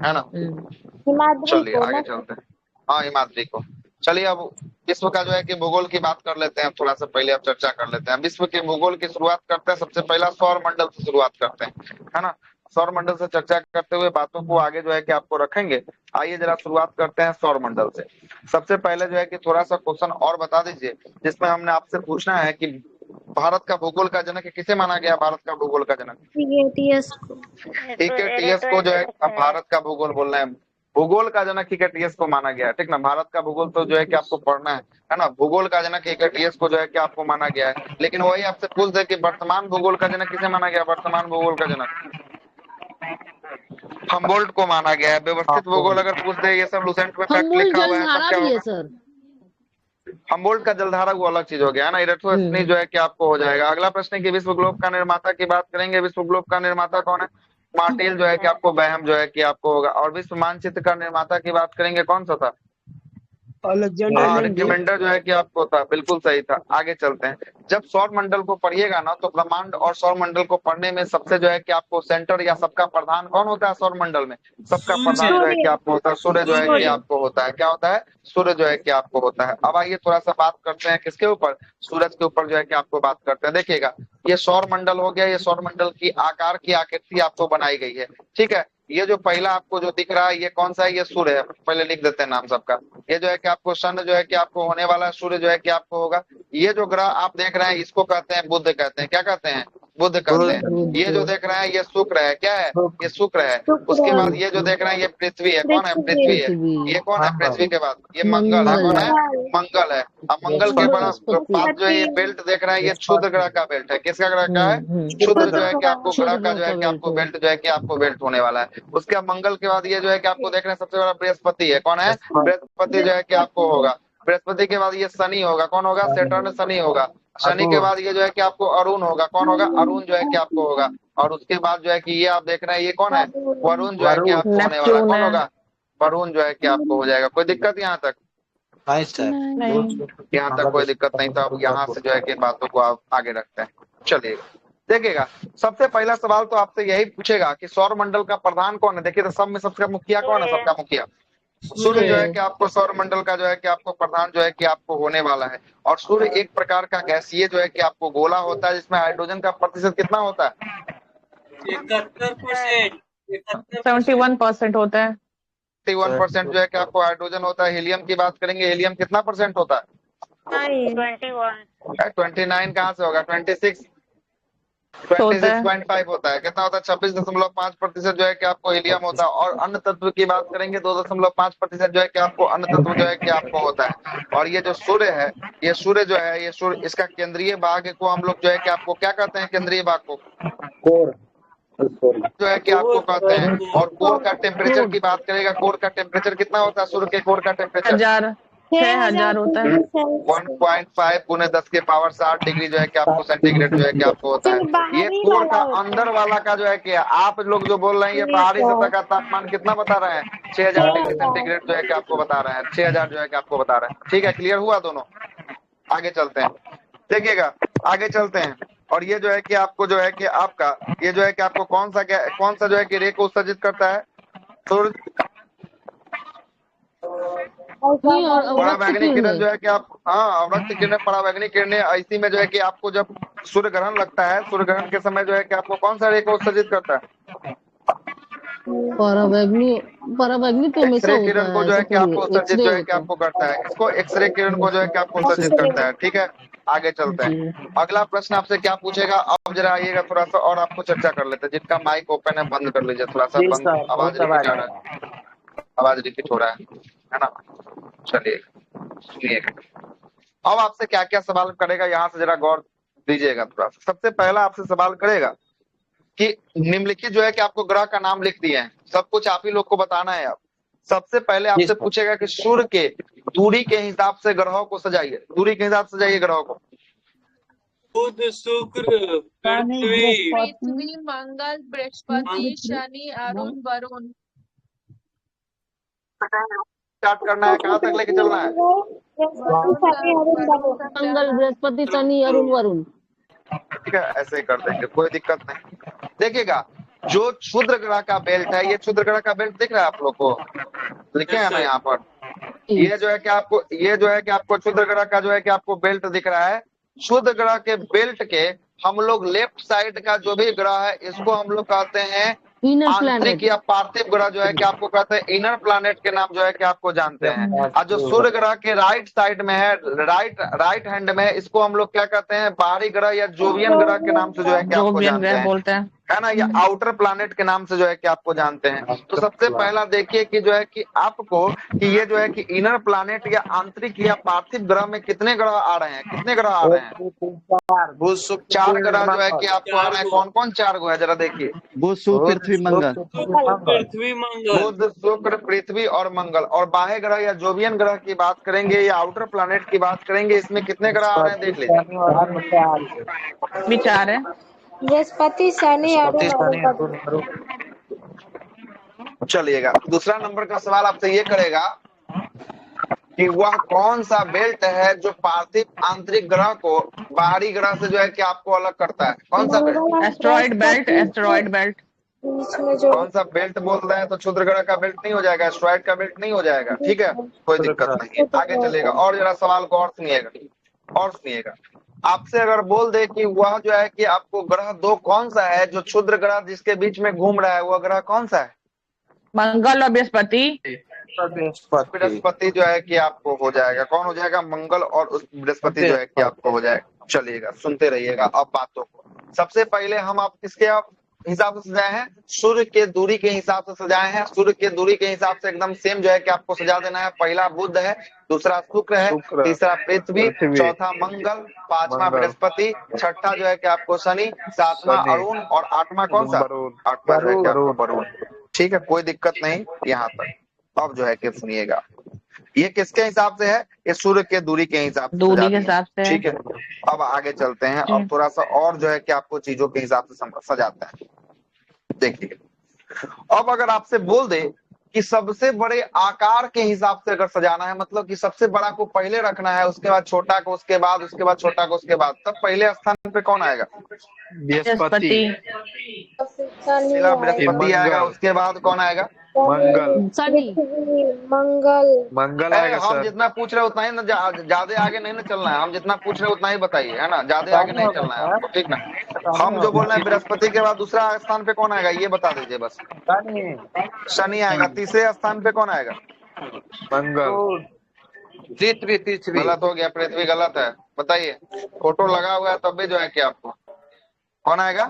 है ना। हिमाद्री चलिए को आगे ना। चलते हैं। हाँ, हिमाद्री को। चलिए अब विश्व का जो है कि भूगोल की बात कर लेते हैं, थोड़ा सा पहले अब चर्चा कर लेते हैं। विश्व के भूगोल की शुरुआत करते हैं, सबसे पहला सौर मंडल से शुरुआत करते हैं, है ना। सौर मंडल से चर्चा करते हुए बातों को आगे जो है कि आपको रखेंगे। आइए जरा शुरुआत करते हैं सौर मंडल से। सबसे पहले जो है कि थोड़ा सा क्वेश्चन और बता दीजिए, जिसमें हमने आपसे पूछना है कि भारत का भूगोल का जनक किसे माना गया? भारत का भूगोल का जनक टीएस को। ठीक है, टीएस को जो है अब भारत का भूगोल बोलना है। भूगोल का जनक ठीक है टीएस को माना गया है। ठीक ना, भारत का भूगोल तो जो है कि आपको पढ़ना है ना। भूगोल का जनक ठीक है टीएस को जो है कि आपको माना गया है। लेकिन वही आपसे पूछ दे कि वर्तमान भूगोल का जनक किसे माना गया? वर्तमान भूगोल का जनक हमबोल्ट को माना गया है। व्यवस्थित भूगोल अगर पूछ दे, ये सब लुसेंट में फैक्ट हमबोल्ट लिखा हुआ है, सब जलधारा क्या भी है होगा? सर। हमबोल्ट का जलधारा वो अलग चीज हो गया है ना। इरेथ्रोस्फीनी जो है कि आपको हो जाएगा। अगला प्रश्न है कि विश्व ग्लोब का निर्माता की बात करेंगे। विश्व ग्लोब का निर्माता कौन है? मार्टेल जो है कि आपको बैहम जो है कि आपको होगा। और विश्व मानचित्र का निर्माता की बात करेंगे, कौन सा था? अलेक्जेंडर जो है कि आपको था। बिल्कुल सही था। आगे चलते हैं। जब सौर मंडल को पढ़िएगा ना, तो ब्रह्मांड और सौर मंडल को पढ़ने में सबसे जो है कि आपको सेंटर या सबका प्रधान कौन होता है? सौर मंडल में सबका प्रधान जो है कि आपको होता है सूर्य जो है कि आपको होता है। क्या होता है? सूर्य जो है कि आपको होता है। अब आइए थोड़ा सा बात करते हैं किसके ऊपर? सूरज के ऊपर जो है कि आपको बात करते हैं। देखिएगा, ये सौर मंडल हो गया। ये सौर मंडल की आकार की आकृति आपको बनाई गई है। ठीक है, ये जो पहला आपको जो दिख रहा है, ये कौन सा है? ये सूर्य है। पहले लिख देते हैं नाम सबका। ये जो है कि आपको सन जो है कि आपको होने वाला है, सूर्य जो है कि आपको होगा। ये जो ग्रह आप देख रहे हैं, इसको कहते हैं बुध कहते हैं। क्या कहते हैं? बुध कहते हैं। ये जो देख रहे हैं, ये शुक्र है। क्या है? ये शुक्र है। उसके बाद ये जो देख रहे हैं, ये पृथ्वी है। कौन है? पृथ्वी है। ये कौन है? पृथ्वी के बाद ये मंगल है। कौन है? मंगल है। अब मंगल के बाद जो है ये बेल्ट देख रहे हैं, ये क्षुद्र ग्रह का बेल्ट है। किसका ग्रह का है? क्षुद्र जो है कि आपको ग्रह का जो है कि आपको बेल्ट जो है कि आपको बेल्ट होने वाला है। उसके बाद मंगल के बाद ये जो है कि आपको देख रहे हैं, सबसे बड़ा बृहस्पति है। कौन है? बृहस्पति जो है कि आपको होगा। बृहस्पति के बाद ये शनि होगा। कौन होगा? सैटर्न शनि होगा। शनि के बाद ये जो है कि आपको अरुण होगा। कौन होगा? अरुण जो है कि आपको होगा। और उसके बाद जो है कि ये आप देख रहे हैं, ये कौन है? वरुण जो है कि आपको होने वाला है। कौन होगा? वरुण जो है कि आपको हो जाएगा। कोई दिक्कत यहाँ तक? यहाँ तक कोई दिक्कत नहीं था। अब यहाँ से जो है कि बातों को आप आगे रखते हैं। चलिए देखिएगा, सबसे पहला सवाल तो आपसे यही पूछेगा कि सौर मंडल का प्रधान कौन है। देखिए, तो सब में सबका मुखिया कौन है? सबका मुखिया सूर्य जो है कि आपको सौर मंडल का जो है कि आपको प्रधान जो है कि आपको होने वाला है। और सूर्य एक प्रकार का गैसीय जो है कि आपको गोला होता है, जिसमें हाइड्रोजन का प्रतिशत कितना होता है? 71%। 71% होता है। 71% जो है कि आपको हाइड्रोजन होता है। हीलियम की बात करेंगे, हीलियम कितना परसेंट होता है? 21। 29 कहाँ से होगा? 26.5 होता है। कितना होता है? 26.5% जो है कि आपको हीलियम होता है। और अन्य तत्व की बात करेंगे, 2.5% जो है कि आपको अन्य तत्व जो है कि आपको होता है। और ये जो सूर्य है, ये सूर्य जो है, ये सूर्य, इसका केंद्रीय भाग को हम लोग जो है कि आपको क्या कहते हैं? केंद्रीय भाग को कोर जो है कि आपको कहते हैं। और कोर का टेम्परेचर की बात करेगा, कोर का टेम्परेचर कितना होता है? सूर्य के कोर का टेम्परेचर 6,000 होता है। 1.5 × 10⁻⁷ डिग्री जो है कि आपको सेंटीग्रेड जो है कि आपको होता है। ये कोर का अंदर वाला का जो है कि आप लोग जो बोल रहे हैं, ये बाहरी सतह का तापमान कितना बता रहे हैं? 6,000 डिग्री सेंटीग्रेड जो है कि आपको बता रहे हैं। 6,000 जो है कि आपको बता रहे हैं। ठीक है, क्लियर हुआ दोनों? आगे चलते हैं। देखिएगा, आगे चलते हैं। और ये जो है कि आपको जो है कि आपका ये जो है कि आपको कौन सा जो है कि रे को उत्सर्जित करता है? परावैंगनिक किरण जो है कि आप, हाँ, अवरक्त किरण, परावैंगनिक किरणें ऐसी में जो है कि आपको जब सूर्य ग्रहण लगता है, सूर्य ग्रहण के समय जो है कि आपको कौन सा रे को उत्सर्जित करता है? पराबैंगनी तो हमेशा एक्सरे होता किरण को है, जो है ऐसा कि थोड़ी आपको है, उत्सर्जित एक्सरे जो है कि होता है। आपको करता है, इसको एक्सरे किरण को जो है कि आपको उत्सर्जित करता है। ठीक है, आगे चलते हैं। अगला प्रश्न आपसे क्या पूछेगा, अब जरा आइएगा थोड़ा सा और आपको चर्चा कर लेते हैं। जिनका माइक ओपन है बंद कर लीजिए, थोड़ा सा जी बंद, सर, आवाज बहुत रिपीट आवाज आ आ रहा रहा है। है, आवाज रिपीट हो रहा है ना। चलिए सुनिएगा, अब आपसे क्या क्या सवाल करेगा यहाँ से जरा गौर दीजिएगा थोड़ा सा। सबसे पहला आपसे सवाल करेगा कि निम्नलिखित जो है कि आपको ग्रह का नाम लिख दिए हैं, सब कुछ आप ही लोग को बताना है। अब सबसे पहले जी आपसे सर। पूछेगा कि सूर्य के दूरी के हिसाब से ग्रहों को सजाइए, दूरी के हिसाब से सजाइए ग्रहों को। बुध, शुक्र, पृथ्वी, पृथ्वी, मंगल, बृहस्पति, शनि, अरुण, वरुण। स्टार्ट करना है, कहाँ तक लेके चलना है? मंगल, बृहस्पति, शनि, अरुण, वरुण। ठीक है, ऐसे ही कर देंगे, कोई दिक्कत नहीं। देखिएगा, जो क्षुद्र ग्रह का बेल्ट है, ये क्षुद्र ग्रह का बेल्ट दिख रहा है आप लोग को, लिखे हैं ना यहाँ पर। ये जो है कि आपको क्षुद्र ग्रह का जो है कि आपको बेल्ट दिख रहा है। क्षुद्र ग्रह के बेल्ट के हम लोग लेफ्ट साइड का जो भी ग्रह है, इसको हम लोग कहते हैं इनर आंतरिक प्लैनेट। या पार्थिव ग्रह जो है कि आपको कहते हैं इनर प्लैनेट के नाम जो है कि आपको जानते हैं। और जो सूर्य ग्रह के राइट साइड में है, राइट हैंड में, इसको हम लोग क्या कहते हैं, बाहरी ग्रह या जोवियन ग्रह के नाम से जो है कि आपको जोवियन जानते ग्रह हैं, बोलते हैं। है ना, या आउटर प्लैनेट के नाम से जो है कि आपको जानते हैं। तो सबसे पहला देखिए कि जो है कि आपको कि ये जो है कि इनर प्लैनेट या आंतरिक या पार्थिव ग्रह में कितने ग्रह आ रहे हैं, कितने ग्रह आ रहे हैं? बुध, शुक्र, 4 ग्रह जो है कि मंगल। आपको आ रहे हैं। कौन कौन 4 ग्रह है जरा देखिए? बुध, शुक्र, पृथ्वी, मंगल। पृथ्वी, मंगल। बुध, शुक्र, पृथ्वी और मंगल। और बाह्य ग्रह या जोवियन ग्रह की बात करेंगे या आउटर प्लैनेट की बात करेंगे, इसमें कितने ग्रह आ रहे हैं देख लीजिए। विचार है। बृहस्पति, शनि, अरुण, चलिएगा, दूसरा नंबर का सवाल आपसे ये करेगा कि वह कौन सा बेल्ट है जो पार्थिव आंतरिक ग्रह को बाहरी ग्रह से जो है कि आपको अलग करता है? कौन सा belt? Asteroid belt, asteroid belt. कौन सा बेल्ट बोल रहे हैं? तो क्षुद्र ग्रह का बेल्ट नहीं हो जाएगा, एस्टेरॉइड का बेल्ट नहीं हो जाएगा। ठीक है, कोई दिक्कत नहीं है, आगे चलेगा। और जरा सवाल को और सुनिएगा। आपसे अगर बोल दे कि वह जो है कि आपको ग्रह 2 कौन सा है जो क्षुद्र ग्रह जिसके बीच में घूम रहा है, वह ग्रह कौन सा है? मंगल और बृहस्पति। बृहस्पति जो है कि आपको हो जाएगा। कौन हो जाएगा? मंगल और उस बृहस्पति जो है कि आपको हो जाएगा। चलिएगा, सुनते रहिएगा अब बातों को। सबसे पहले हम आप किसके हिसाब से सजाए हैं? सूर्य के दूरी के हिसाब से सजाए हैं। सूर्य के दूरी के हिसाब से एकदम सेम जो है कि आपको सजा देना है। पहला बुध है, दूसरा शुक्र है, तीसरा पृथ्वी, चौथा मंगल, पांचवा बृहस्पति, छठा जो है कि आपको शनि, सातवां अरुण और आठवां कौन सा? आठवां जो है कि आपको वरुण। ठीक है, कोई दिक्कत नहीं यहाँ तक। अब जो है कि सुनिएगा, ये किसके हिसाब से है? ये सूर्य के दूरी के हिसाब से, दूरी के हिसाब से। ठीक है, अब आगे चलते हैं। अब थोड़ा सा और जो है कि आपको चीजों के हिसाब से सजाते हैं। देखिए, अब अगर आपसे बोल दे कि सबसे बड़े आकार के हिसाब से अगर सजाना है, मतलब कि सबसे बड़ा को पहले रखना है, उसके बाद छोटा को, उसके बाद छोटा को, उसके बाद, तब पहले स्थान पे कौन आएगा? बृहस्पति। पहला बृहस्पति आएगा, उसके बाद कौन आएगा? मंगल। शनि। मंगल आएगा हम सर। जितना पूछ रहे उतना ही ना, ज्यादा आगे नहीं ना चलना है। हम जितना पूछ रहे उतना ही बताइए, है ना, ज्यादा आगे नहीं चलना है आपको, ठीक ना। हम जो बोल रहे हैं बृहस्पति के बाद दूसरा स्थान पे कौन आएगा ये बता दीजिए बस। शनि आएगा। तीसरे स्थान पे कौन आएगा? मंगल। पृथ्वी। गलत हो गया, पृथ्वी गलत है। बताइए, फोटो लगा हुआ है तब भी जो है कि आपको कौन आएगा?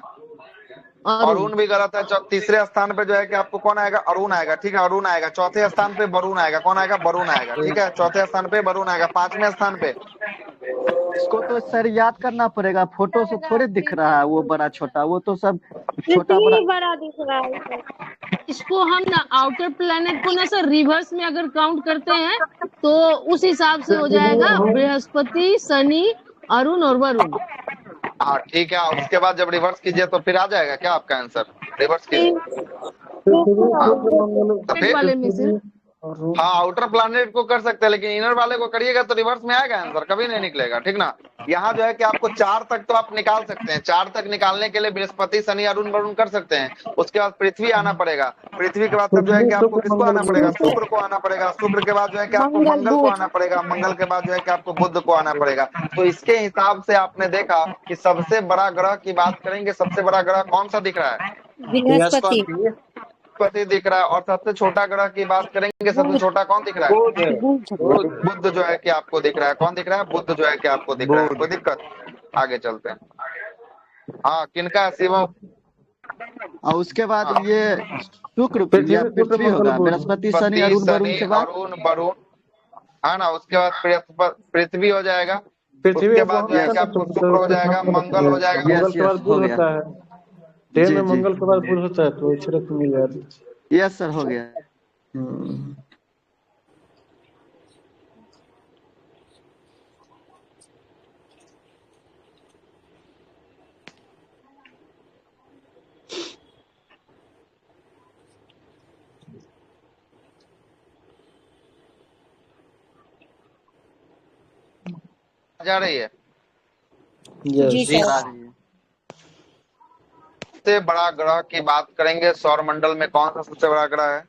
अरुण भी गलत है। तीसरे स्थान पे जो है कि आपको कौन आएगा? अरुण आएगा। ठीक है, अरुण आएगा। चौथे स्थान पे वरुण आएगा। कौन आएगा? वरुण आएगा। ठीक है, चौथे स्थान पे वरुण आएगा। पांचवें स्थान पे इसको तो सर याद करना पड़ेगा, फोटो से थोड़े दिख रहा है वो बड़ा छोटा, वो तो सब छोटा बड़ा दिख रहा है। इसको हम ना आउटर प्लैनेट को ना सर रिवर्स में अगर काउंट करते हैं तो उस हिसाब से हो जाएगा बृहस्पति, शनि, अरुण और वरुण। हाँ ठीक है, उसके बाद जब रिवर्स कीजिए तो फिर आ जाएगा क्या आपका आंसर? रिवर्स कीजिए वाले में से हाँ, आउटर प्लैनेट को कर सकते हैं, लेकिन इनर वाले को करिएगा तो रिवर्स में आएगा आंसर, कभी नहीं निकलेगा। ठीक ना, यहाँ जो है कि आपको 4 तक तो आप निकाल सकते हैं। 4 तक निकालने के लिए बृहस्पति, शनि, अरुण, वरुण कर सकते हैं। उसके बाद पृथ्वी आना पड़ेगा। पृथ्वी के बाद तब जो है कि आपको किसको आना पड़ेगा? शुक्र को आना पड़ेगा। शुक्र के बाद जो है कि आपको मंगल को आना पड़ेगा। मंगल के बाद जो है कि आपको बुध को आना पड़ेगा। तो इसके हिसाब से आपने देखा कि सबसे बड़ा ग्रह की बात करेंगे, सबसे बड़ा ग्रह कौन सा दिख रहा है? बृहस्पति। बृहस्पति दिख रहा है। और सबसे छोटा ग्रह की बात करेंगे, सबसे छोटा कौन दिख रहा है? बुध जो है कि आपको दिख रहा है। कौन दिख रहा है? बुध जो है कि आपको दिख रहा है। कोई दिक्कत? आगे चलते हैं। हाँ, किनका शिवम? और उसके बाद हाँ। ये शुक्र या पृथ्वी होगा, बृहस्पति शनि अरुण वरुण के बाद अरुण वरुण, है ना। उसके बाद पृथ्वी हो जाएगा। उसके बाद जो है कि आपको शुक्र हो जाएगा, मंगल हो जाएगा। यस यस हो गया। ट्रेन जी में जी मंगल के बाद बुध होता है, तो अक्षरक मिल जाती है। यस सर, हो गया। जा रही है? जी जी सर। आ रही है। सबसे बड़ा ग्रह की बात करेंगे, सौर मंडल में कौन सा सबसे बड़ा ग्रह है?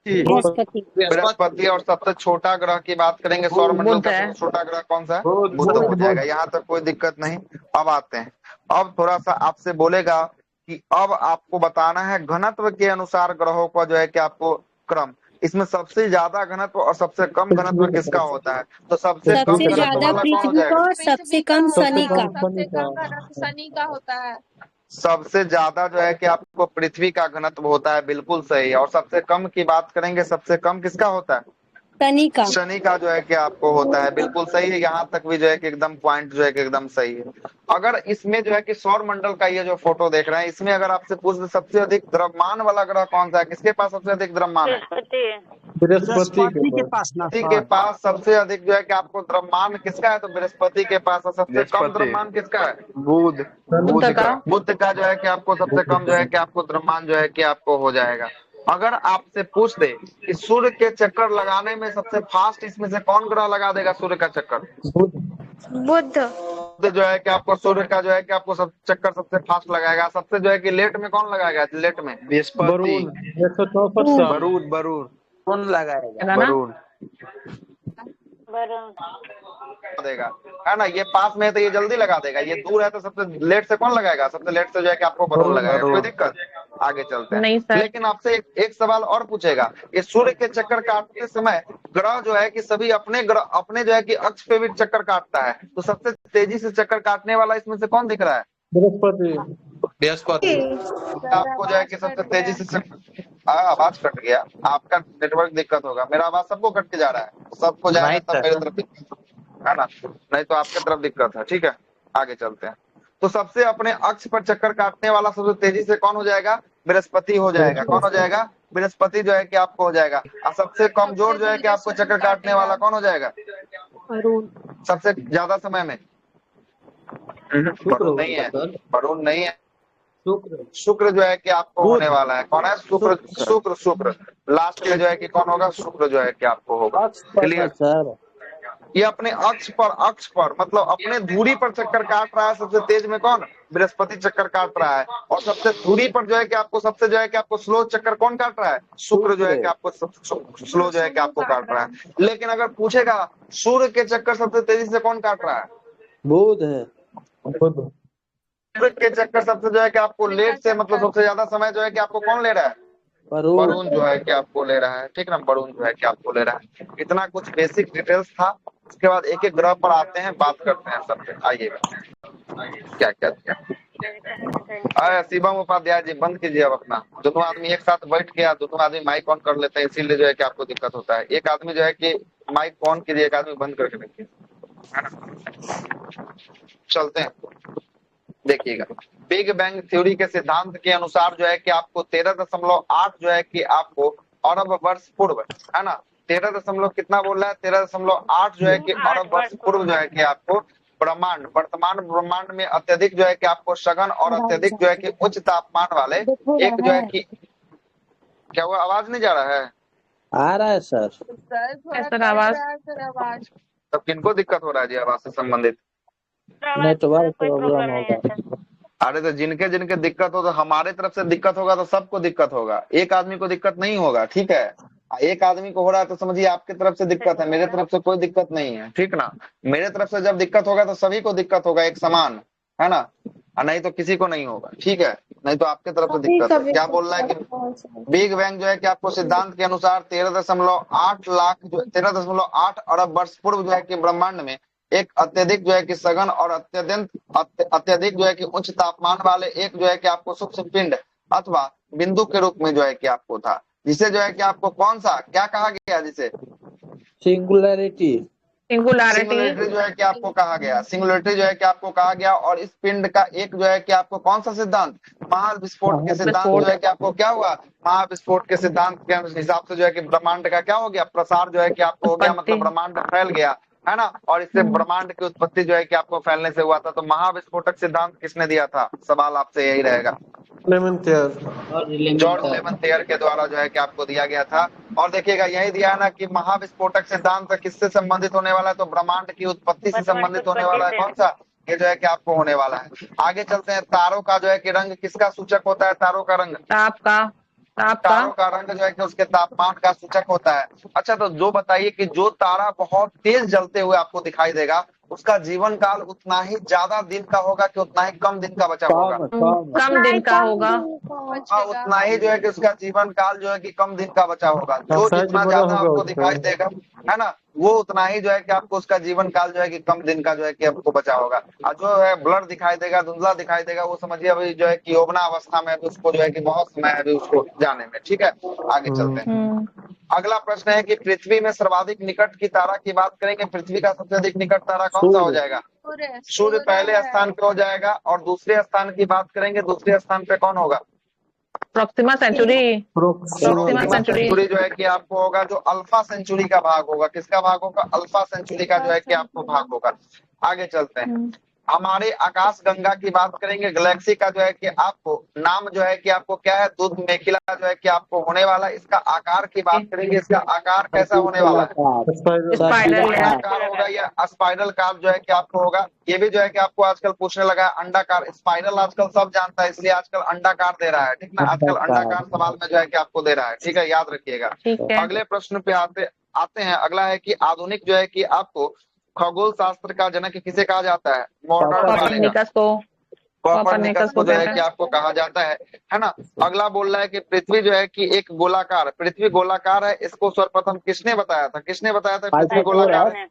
बृहस्पति। बृहस्पति। और सबसे छोटा ग्रह की बात करेंगे, सौर मंडल का सबसे छोटा ग्रह कौन सा है? बुध हो जाएगा। यहाँ तक कोई दिक्कत नहीं। अब आते हैं, अब थोड़ा सा आपसे बोलेगा कि अब आपको बताना है घनत्व के अनुसार ग्रहों का जो है कि आपको क्रम, इसमें सबसे ज्यादा घनत्व और सबसे कम घनत्व किसका होता है? तो सबसे कम सबसे घनत्व ज्यादा वाला कौन हो पृथ्वी का जाएगा? और सबसे कम शनि का। सबसे कम घनत्व शनि का होता है। सबसे ज्यादा जो है कि आपको पृथ्वी का घनत्व होता है, बिल्कुल सही। और सबसे कम की बात करेंगे, सबसे कम किसका होता है? शनि का। शनि का जो है कि आपको होता है, बिल्कुल सही है। यहाँ तक भी जो है कि एकदम पॉइंट जो है कि एकदम सही है। अगर इसमें जो है कि सौर मंडल का ये जो फोटो देख रहे हैं, इसमें अगर आपसे पूछ दे सबसे अधिक द्रव्यमान वाला ग्रह कौन सा है, किसके पास सबसे अधिक द्रव्यमान है? बृहस्पति के पास ना बृहस्पति के पास सबसे अधिक जो है कि आपको द्रव्यमान किसका है? तो बृहस्पति के पास। और सबसे कम द्रव्यमान किसका है? बुध। बुध का जो है कि आपको सबसे कम जो है कि आपको द्रव्यमान जो है कि आपको हो जाएगा। अगर आपसे पूछ दे कि सूर्य के चक्कर लगाने में सबसे फास्ट इसमें से कौन ग्रह लगा देगा सूर्य का चक्कर? बुध। बुध जो है कि आपको सूर्य का जो है कि आपको सब चक्कर सबसे फास्ट लगाएगा। सबसे जो है कि लेट में कौन लगाएगा? लेट में बरुण 164 साल। वरुण कौन लगाएगा? वरुण देगा, है ना। ये पास में है तो ये जल्दी लगा देगा, ये दूर है तो सबसे लेट से कौन लगाएगा? सबसे लेट से जो है कि आपको वरुण लगाएगा। कोई दिक्कत? आगे चलते हैं। नहीं सर। लेकिन आपसे एक सवाल और पूछेगा, ये सूर्य के चक्कर काटते समय ग्रह जो है कि सभी अपने जो है कि अक्ष पे भी चक्कर काटता है, तो सबसे तेजी से चक्कर काटने वाला इसमें से कौन दिख रहा है? बृहस्पति। आपको जो है कि सबसे तेजी से आवाज कट गया, आपका नेटवर्क दिक्कत होगा। मेरा आवाज सबको कट के जा रहा है, सबको जा रहा है, सब मेरी तरफ दिक्कत है ना, नहीं तो आपके तरफ दिक्कत है। ठीक है, आगे चलते हैं। तो सबसे अपने अक्ष पर चक्कर काटने वाला सबसे तेजी से कौन हो जाएगा? बृहस्पति हो जाएगा। कौन हो जाएगा? बृहस्पति जो है कि आपको हो जाएगा। और सबसे कमजोर जो है कि आपको चक्कर काटने वाला कौन हो जाएगा? अरुण। सबसे ज्यादा समय में वरुण नहीं है, वरुण नहीं है, शुक्र जो है कि आपको होने वाला है। कौन है? शुक्र। शुक्र शुक्र लास्ट में जो है कि कौन होगा? शुक्र जो है कि आपको होगा। Clear sir? ये अपने अक्ष पर मतलब अपने धुरी पर चक्कर काट रहा है। सबसे तेज में कौन? बृहस्पति चक्कर काट रहा है। और सबसे दूरी पर जो है कि आपको सबसे जो है कि आपको स्लो चक्कर कौन काट रहा है? शुक्र जो है कि आपको स्लो जो है कि आपको काट रहा है। लेकिन अगर पूछेगा सूर्य के चक्कर सबसे तेजी से कौन काट रहा है? बुध है। सूर्य के चक्कर सबसे जो है कि आपको लेट से मतलब सबसे ज्यादा समय जो है कि आपको कौन ले रहा है? वरुण जो है कि आपको ले रहा है। ठीक ना, वरुण जो है कि आपको ले रहा है। इतना कुछ बेसिक डिटेल्स था। उसके बाद एक एक ग्रह पर आते हैं, बात करते हैं सबसे। आइएगा क्या क्या क्या। शिवम उपाध्याय जी बंद कीजिए अब अपना। दोनों आदमी एक साथ बैठ गया, दोनों आदमी माइक ऑन कर लेते हैं, इसीलिए जो है कि आपको दिक्कत होता है। एक आदमी जो है कि माइक ऑन कीजिए, एक आदमी बंद करके रखिए, है ना। चलते हैं, देखिएगा। बिग बैंग थ्योरी के सिद्धांत के अनुसार जो है कि आपको 13.8 जो है कि आपको अरब वर्ष पूर्व, है ना, 13 कितना बोल रहा है? 13.8 जो है कि अरब वर्ष पूर्व जो है कि आपको ब्रह्मांड, वर्तमान ब्रह्मांड में अत्यधिक जो है कि आपको सघन और अत्यधिक जो है कि उच्च तापमान वाले एक जो है कि, क्या हुआ? आवाज नहीं जा रहा है? आ रहा है सर। सर आवाज। तब किनको दिक्कत हो रहा है जी आवाज से संबंधित? नेटवर्क प्रॉब्लम होगा। अरे तो जिनके जिनके दिक्कत हो, तो हमारे तरफ से दिक्कत होगा तो सबको दिक्कत होगा, एक आदमी को दिक्कत नहीं होगा। ठीक है, एक आदमी को हो रहा है तो समझिए आपके तरफ से दिक्कत है, मेरे तरफ से कोई दिक्कत नहीं है। ठीक ना, मेरे तरफ से जब दिक्कत होगा तो सभी को दिक्कत होगा, एक समान, है ना। और नहीं तो किसी को नहीं होगा, ठीक है, नहीं तो आपके तरफ से दिक्कत है। क्या बोल रहा है कि बिग बैंग जो है कि आपको सिद्धांत के अनुसार 13.8 अरब वर्ष पूर्व जो है कि ब्रह्मांड में एक अत्यधिक जो है कि सघन और अत्यधिक जो है कि उच्च तापमान वाले एक जो है कि आपको सूक्ष्म पिंड अथवा बिंदु के रूप में जो है कि आपको था, जिसे जो है कि आपको कौन सा क्या कहा गया, जिसे सिंगुलरिटी जो है कि आपको कहा गया, सिंगुलरिटी जो है कि आपको कहा गया। और इस पिंड का एक जो है कि आपको कौन सा सिद्धांत, महाविस्फोट के सिद्धांत जो है कि आपको क्या हुआ, महाविस्फोट के सिद्धांत के हिसाब से जो है कि ब्रह्मांड का क्या हो गया, प्रसार जो है कि आपको हो गया, मतलब ब्रह्मांड फैल गया, है ना। और इससे ब्रह्मांड की उत्पत्ति जो है कि आपको फैलने से हुआ था। तो महाविस्फोटक सिद्धांत किसने दिया था, सवाल आपसे यही रहेगा। जॉर्ज लेमनथेयर के द्वारा जो है कि आपको दिया गया था। और देखिएगा यही दिया है ना कि महाविस्फोटक सिद्धांत किससे संबंधित होने वाला है, तो ब्रह्मांड की उत्पत्ति से संबंधित होने वाला है। कौन सा, ये जो है कि आपको होने वाला है। आगे चलते हैं, तारों का जो है कि रंग किसका सूचक होता है, तारों का रंग, तारों का रंग जो है कि उसके तापमान का सूचक होता है। अच्छा, तो जो बताइए कि जो तारा बहुत तेज जलते हुए आपको दिखाई देगा उसका जीवन काल उतना ही ज्यादा दिन का होगा कि उतना ही कम दिन का बचा होगा, कम दिन का होगा। हाँ, उतना ही जो है कि उसका जीवन काल जो है कि कम दिन का बचा होगा। जो जितना ज्यादा आपको दिखाई देगा, है ना, वो उतना ही जो है कि आपको उसका जीवन काल जो है कि कम दिन का जो है कि आपको बचा होगा। और जो है ब्लर दिखाई देगा, धुंधला दिखाई देगा, वो समझिए अभी जो है कि यौवना अवस्था में, तो उसको जो है कि बहुत समय है अभी उसको जाने में, ठीक है। आगे चलते हैं, अगला प्रश्न है कि पृथ्वी में सर्वाधिक निकट की तारा की बात करेंगे, पृथ्वी का सबसे अधिक निकट तारा कौन सा हो जाएगा, सूर्य पहले स्थान पे हो जाएगा। और दूसरे स्थान की बात करेंगे, दूसरे स्थान पे कौन होगा, प्रोक्सिमा सेंचुरी जो है कि आपको होगा, जो अल्फा सेंचुरी का भाग होगा। किसका भाग होगा, अल्फा सेंचुरी का जो है कि आपको भाग होगा। आगे चलते हैं, हमारे आकाश गंगा की बात करेंगे, गैलेक्सी का जो है कि आपको नाम जो है कि आपको क्या है, दूध मेखिला जो है कि आपको होने वाला है। इसका आकार की बात करेंगे, इसका आकार कैसा होने वाला है, स्पाइरल आकार होगा या स्पाइरल कार जो है कि आपको होगा। ये भी जो है कि आपको आजकल पूछने लगा है, अंडाकार, स्पाइरल आजकल सब जानता है, इसलिए आजकल अंडाकार दे रहा है, ठीक ना, आजकल अंडाकार सवाल में जो है कि आपको दे रहा है, ठीक है, याद रखिएगा। अगले प्रश्न पे आते हैं। अगला है कि आधुनिक जो है कि आपको खगोल शास्त्र का जनक किसे कहा जाता है, कोपरनिकस को जो है कि आपको कहा जाता है ना। अगला बोल रहा है कि पृथ्वी जो है कि एक गोलाकार, पृथ्वी गोलाकार है, इसको सर्वप्रथम किसने बताया था, किसने बताया था पृथ्वी गोलाकार है,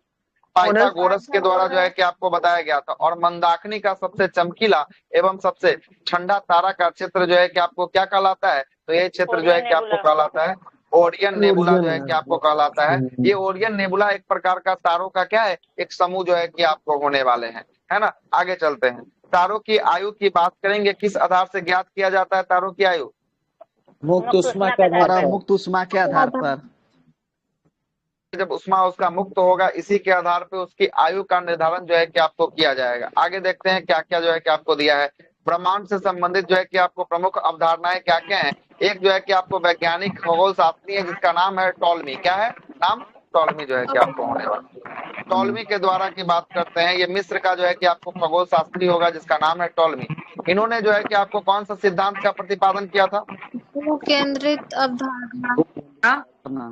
पाइथागोरस के द्वारा जो है कि आपको बताया गया था। और मंदाकिनी का सबसे चमकीला एवं सबसे ठंडा तारा का क्षेत्र जो है कि आपको क्या कहलाता है, तो ये क्षेत्र जो है कि आपको कहलाता है ओरियन नेबुला जो है कि आपको कहलाता है। ये ओरियन नेबुला एक प्रकार का तारों का क्या है, एक समूह जो है कि आपको होने वाले हैं, है ना। आगे चलते हैं, तारों की आयु की बात करेंगे, किस आधार से ज्ञात किया जाता है तारों की आयु, मुक्त उष्मा के आधार पर, मुक्त उष्मा के आधार पर। जब उष्मा उसका मुक्त होगा, इसी के आधार पे उसकी आयु का निर्धारण जो है कि आपको किया जाएगा। आगे देखते हैं क्या क्या जो है कि आपको दिया है। ब्रह्मांड से संबंधित जो है कि आपको प्रमुख अवधारणाएं क्या क्या हैं। एक जो है कि आपको वैज्ञानिक खगोल शास्त्री है जिसका नाम है टॉलमी, क्या है नाम, टॉलमी जो है कि आपको होने वाला। टॉलमी के द्वारा की बात करते हैं, ये मिस्र का जो है कि आपको खगोल शास्त्री होगा जिसका नाम है टॉलमी। इन्होंने जो है कि आपको कौन सा सिद्धांत का प्रतिपादन किया था, केंद्रित अवधारणा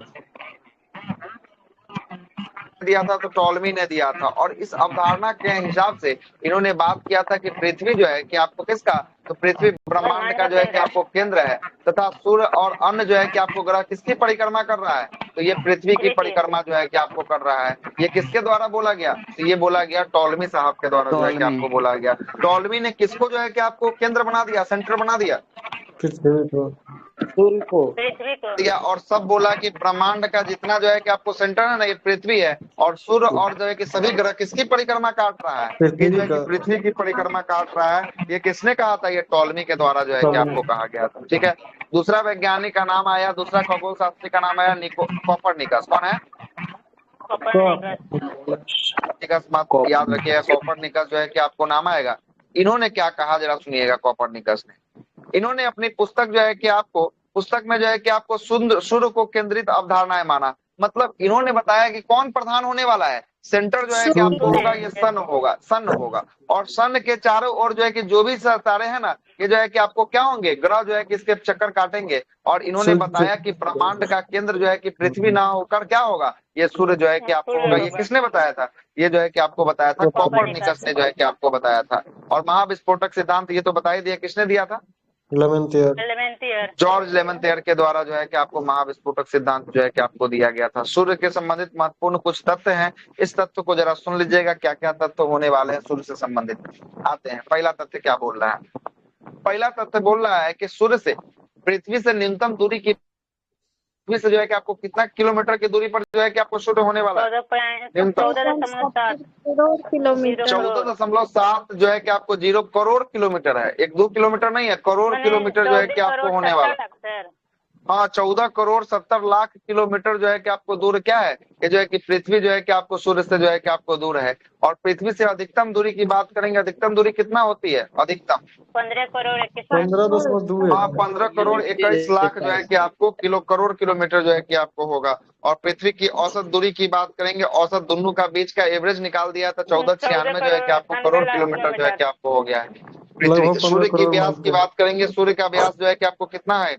दिया था, तो टॉलमी ने दिया था। और इस अवधारणा के हिसाब से इन्होंने बात किया था कि पृथ्वी जो है कि आपको किसका, तो पृथ्वी ब्रह्मांड का जो है कि आपको केंद्र है, तथा सूर्य और अन्य जो है कि आपको ग्रह किसकी परिक्रमा कर रहा है, तो ये पृथ्वी की परिक्रमा जो है कि आपको कर रहा है। ये किसके द्वारा बोला गया, तो ये बोला गया टॉलमी साहब के द्वारा जो है कि आपको बोला गया। टॉलमी ने किसको जो है कि आपको केंद्र बना दिया, सेंटर बना दिया, सूर्य को दिया। और सब बोला कि ब्रह्मांड का जितना जो है कि आपको सेंटर है ना, ये पृथ्वी है, और सूर्य और जो है कि सभी ग्रह किसकी परिक्रमा काट रहा है, ये जो है कि पृथ्वी की परिक्रमा काट रहा है। ये किसने कहा था, ये टॉलमी के द्वारा जो है कि आपको कहा गया था, ठीक है। दूसरा वैज्ञानिक का नाम आया, दूसरा खगोल शास्त्री का नाम आया कोपरनिकस। कौन है, कोपरनिकस, मत याद रखिएगा, कोपरनिकस जो है कि आपको नाम आएगा। इन्होंने क्या कहा जरा सुनिएगा, कोपरनिकस ने, इन्होंने अपनी पुस्तक जो है कि आपको, पुस्तक में जो है कि आपको सूर्य को केंद्रित अवधारणाएं माना। मतलब इन्होंने बताया कि कौन प्रधान होने वाला है, सेंटर जो है कि आपको होगा ये सन होगा। और सन के चारों ओर जो है कि जो भी तारे हैं ना, ये जो है कि आपको क्या होंगे, ग्रह जो है कि इसके चक्कर काटेंगे। और इन्होंने बताया कि ब्रह्मांड का केंद्र जो है कि पृथ्वी ना होकर क्या होगा, ये सूर्य जो है कि आपको होगा। ये किसने बताया था, ये जो है कि आपको बताया था कोपरनिकस ने जो है कि आपको बताया था। और महाविस्फोटक सिद्धांत ये तो बता ही दिया, किसने दिया था, जॉर्ज लेमैत्रे के द्वारा जो है कि आपको महाविस्फोटक सिद्धांत जो है कि आपको दिया गया था। सूर्य के संबंधित महत्वपूर्ण कुछ तथ्य हैं, इस तथ्य को जरा सुन लीजिएगा, क्या क्या तथ्य होने वाले हैं सूर्य से संबंधित। आते हैं, पहला तथ्य क्या बोल रहा है, पहला तथ्य बोल रहा है कि सूर्य से पृथ्वी से न्यूनतम दूरी की, पृथ्वी से जो है कि आपको कितना किलोमीटर की दूरी पर जो है कि आपको सूर्य होने वाला है, 14.7 जो है कि आपको 0 करोड़ किलोमीटर है, 1-2 किलोमीटर नहीं है, करोड़ किलोमीटर जो है कि आपको होने वाला है। हाँ, 14,70,00,000 किलोमीटर जो है कि आपको दूर क्या है, ये जो है कि पृथ्वी जो है कि आपको सूर्य से जो है कि आपको दूर है। और पृथ्वी से अधिकतम दूरी की बात करेंगे, अधिकतम दूरी कितना होती है, अधिकतम 15 करोड़ 15.2 हाँ 15 करोड़ 21 लाख जो है कि आपको करोड़ किलोमीटर जो है कि आपको होगा। और पृथ्वी की औसत दूरी की बात करेंगे, औसत दोनों का बीच का एवरेज निकाल दिया था 1496 जो है कि आपको करोड़ किलोमीटर जो है कि आपको हो गया है। पृथ्वी सूर्य की व्यास की बात करेंगे, सूर्य का व्यास जो है कि आपको कितना है,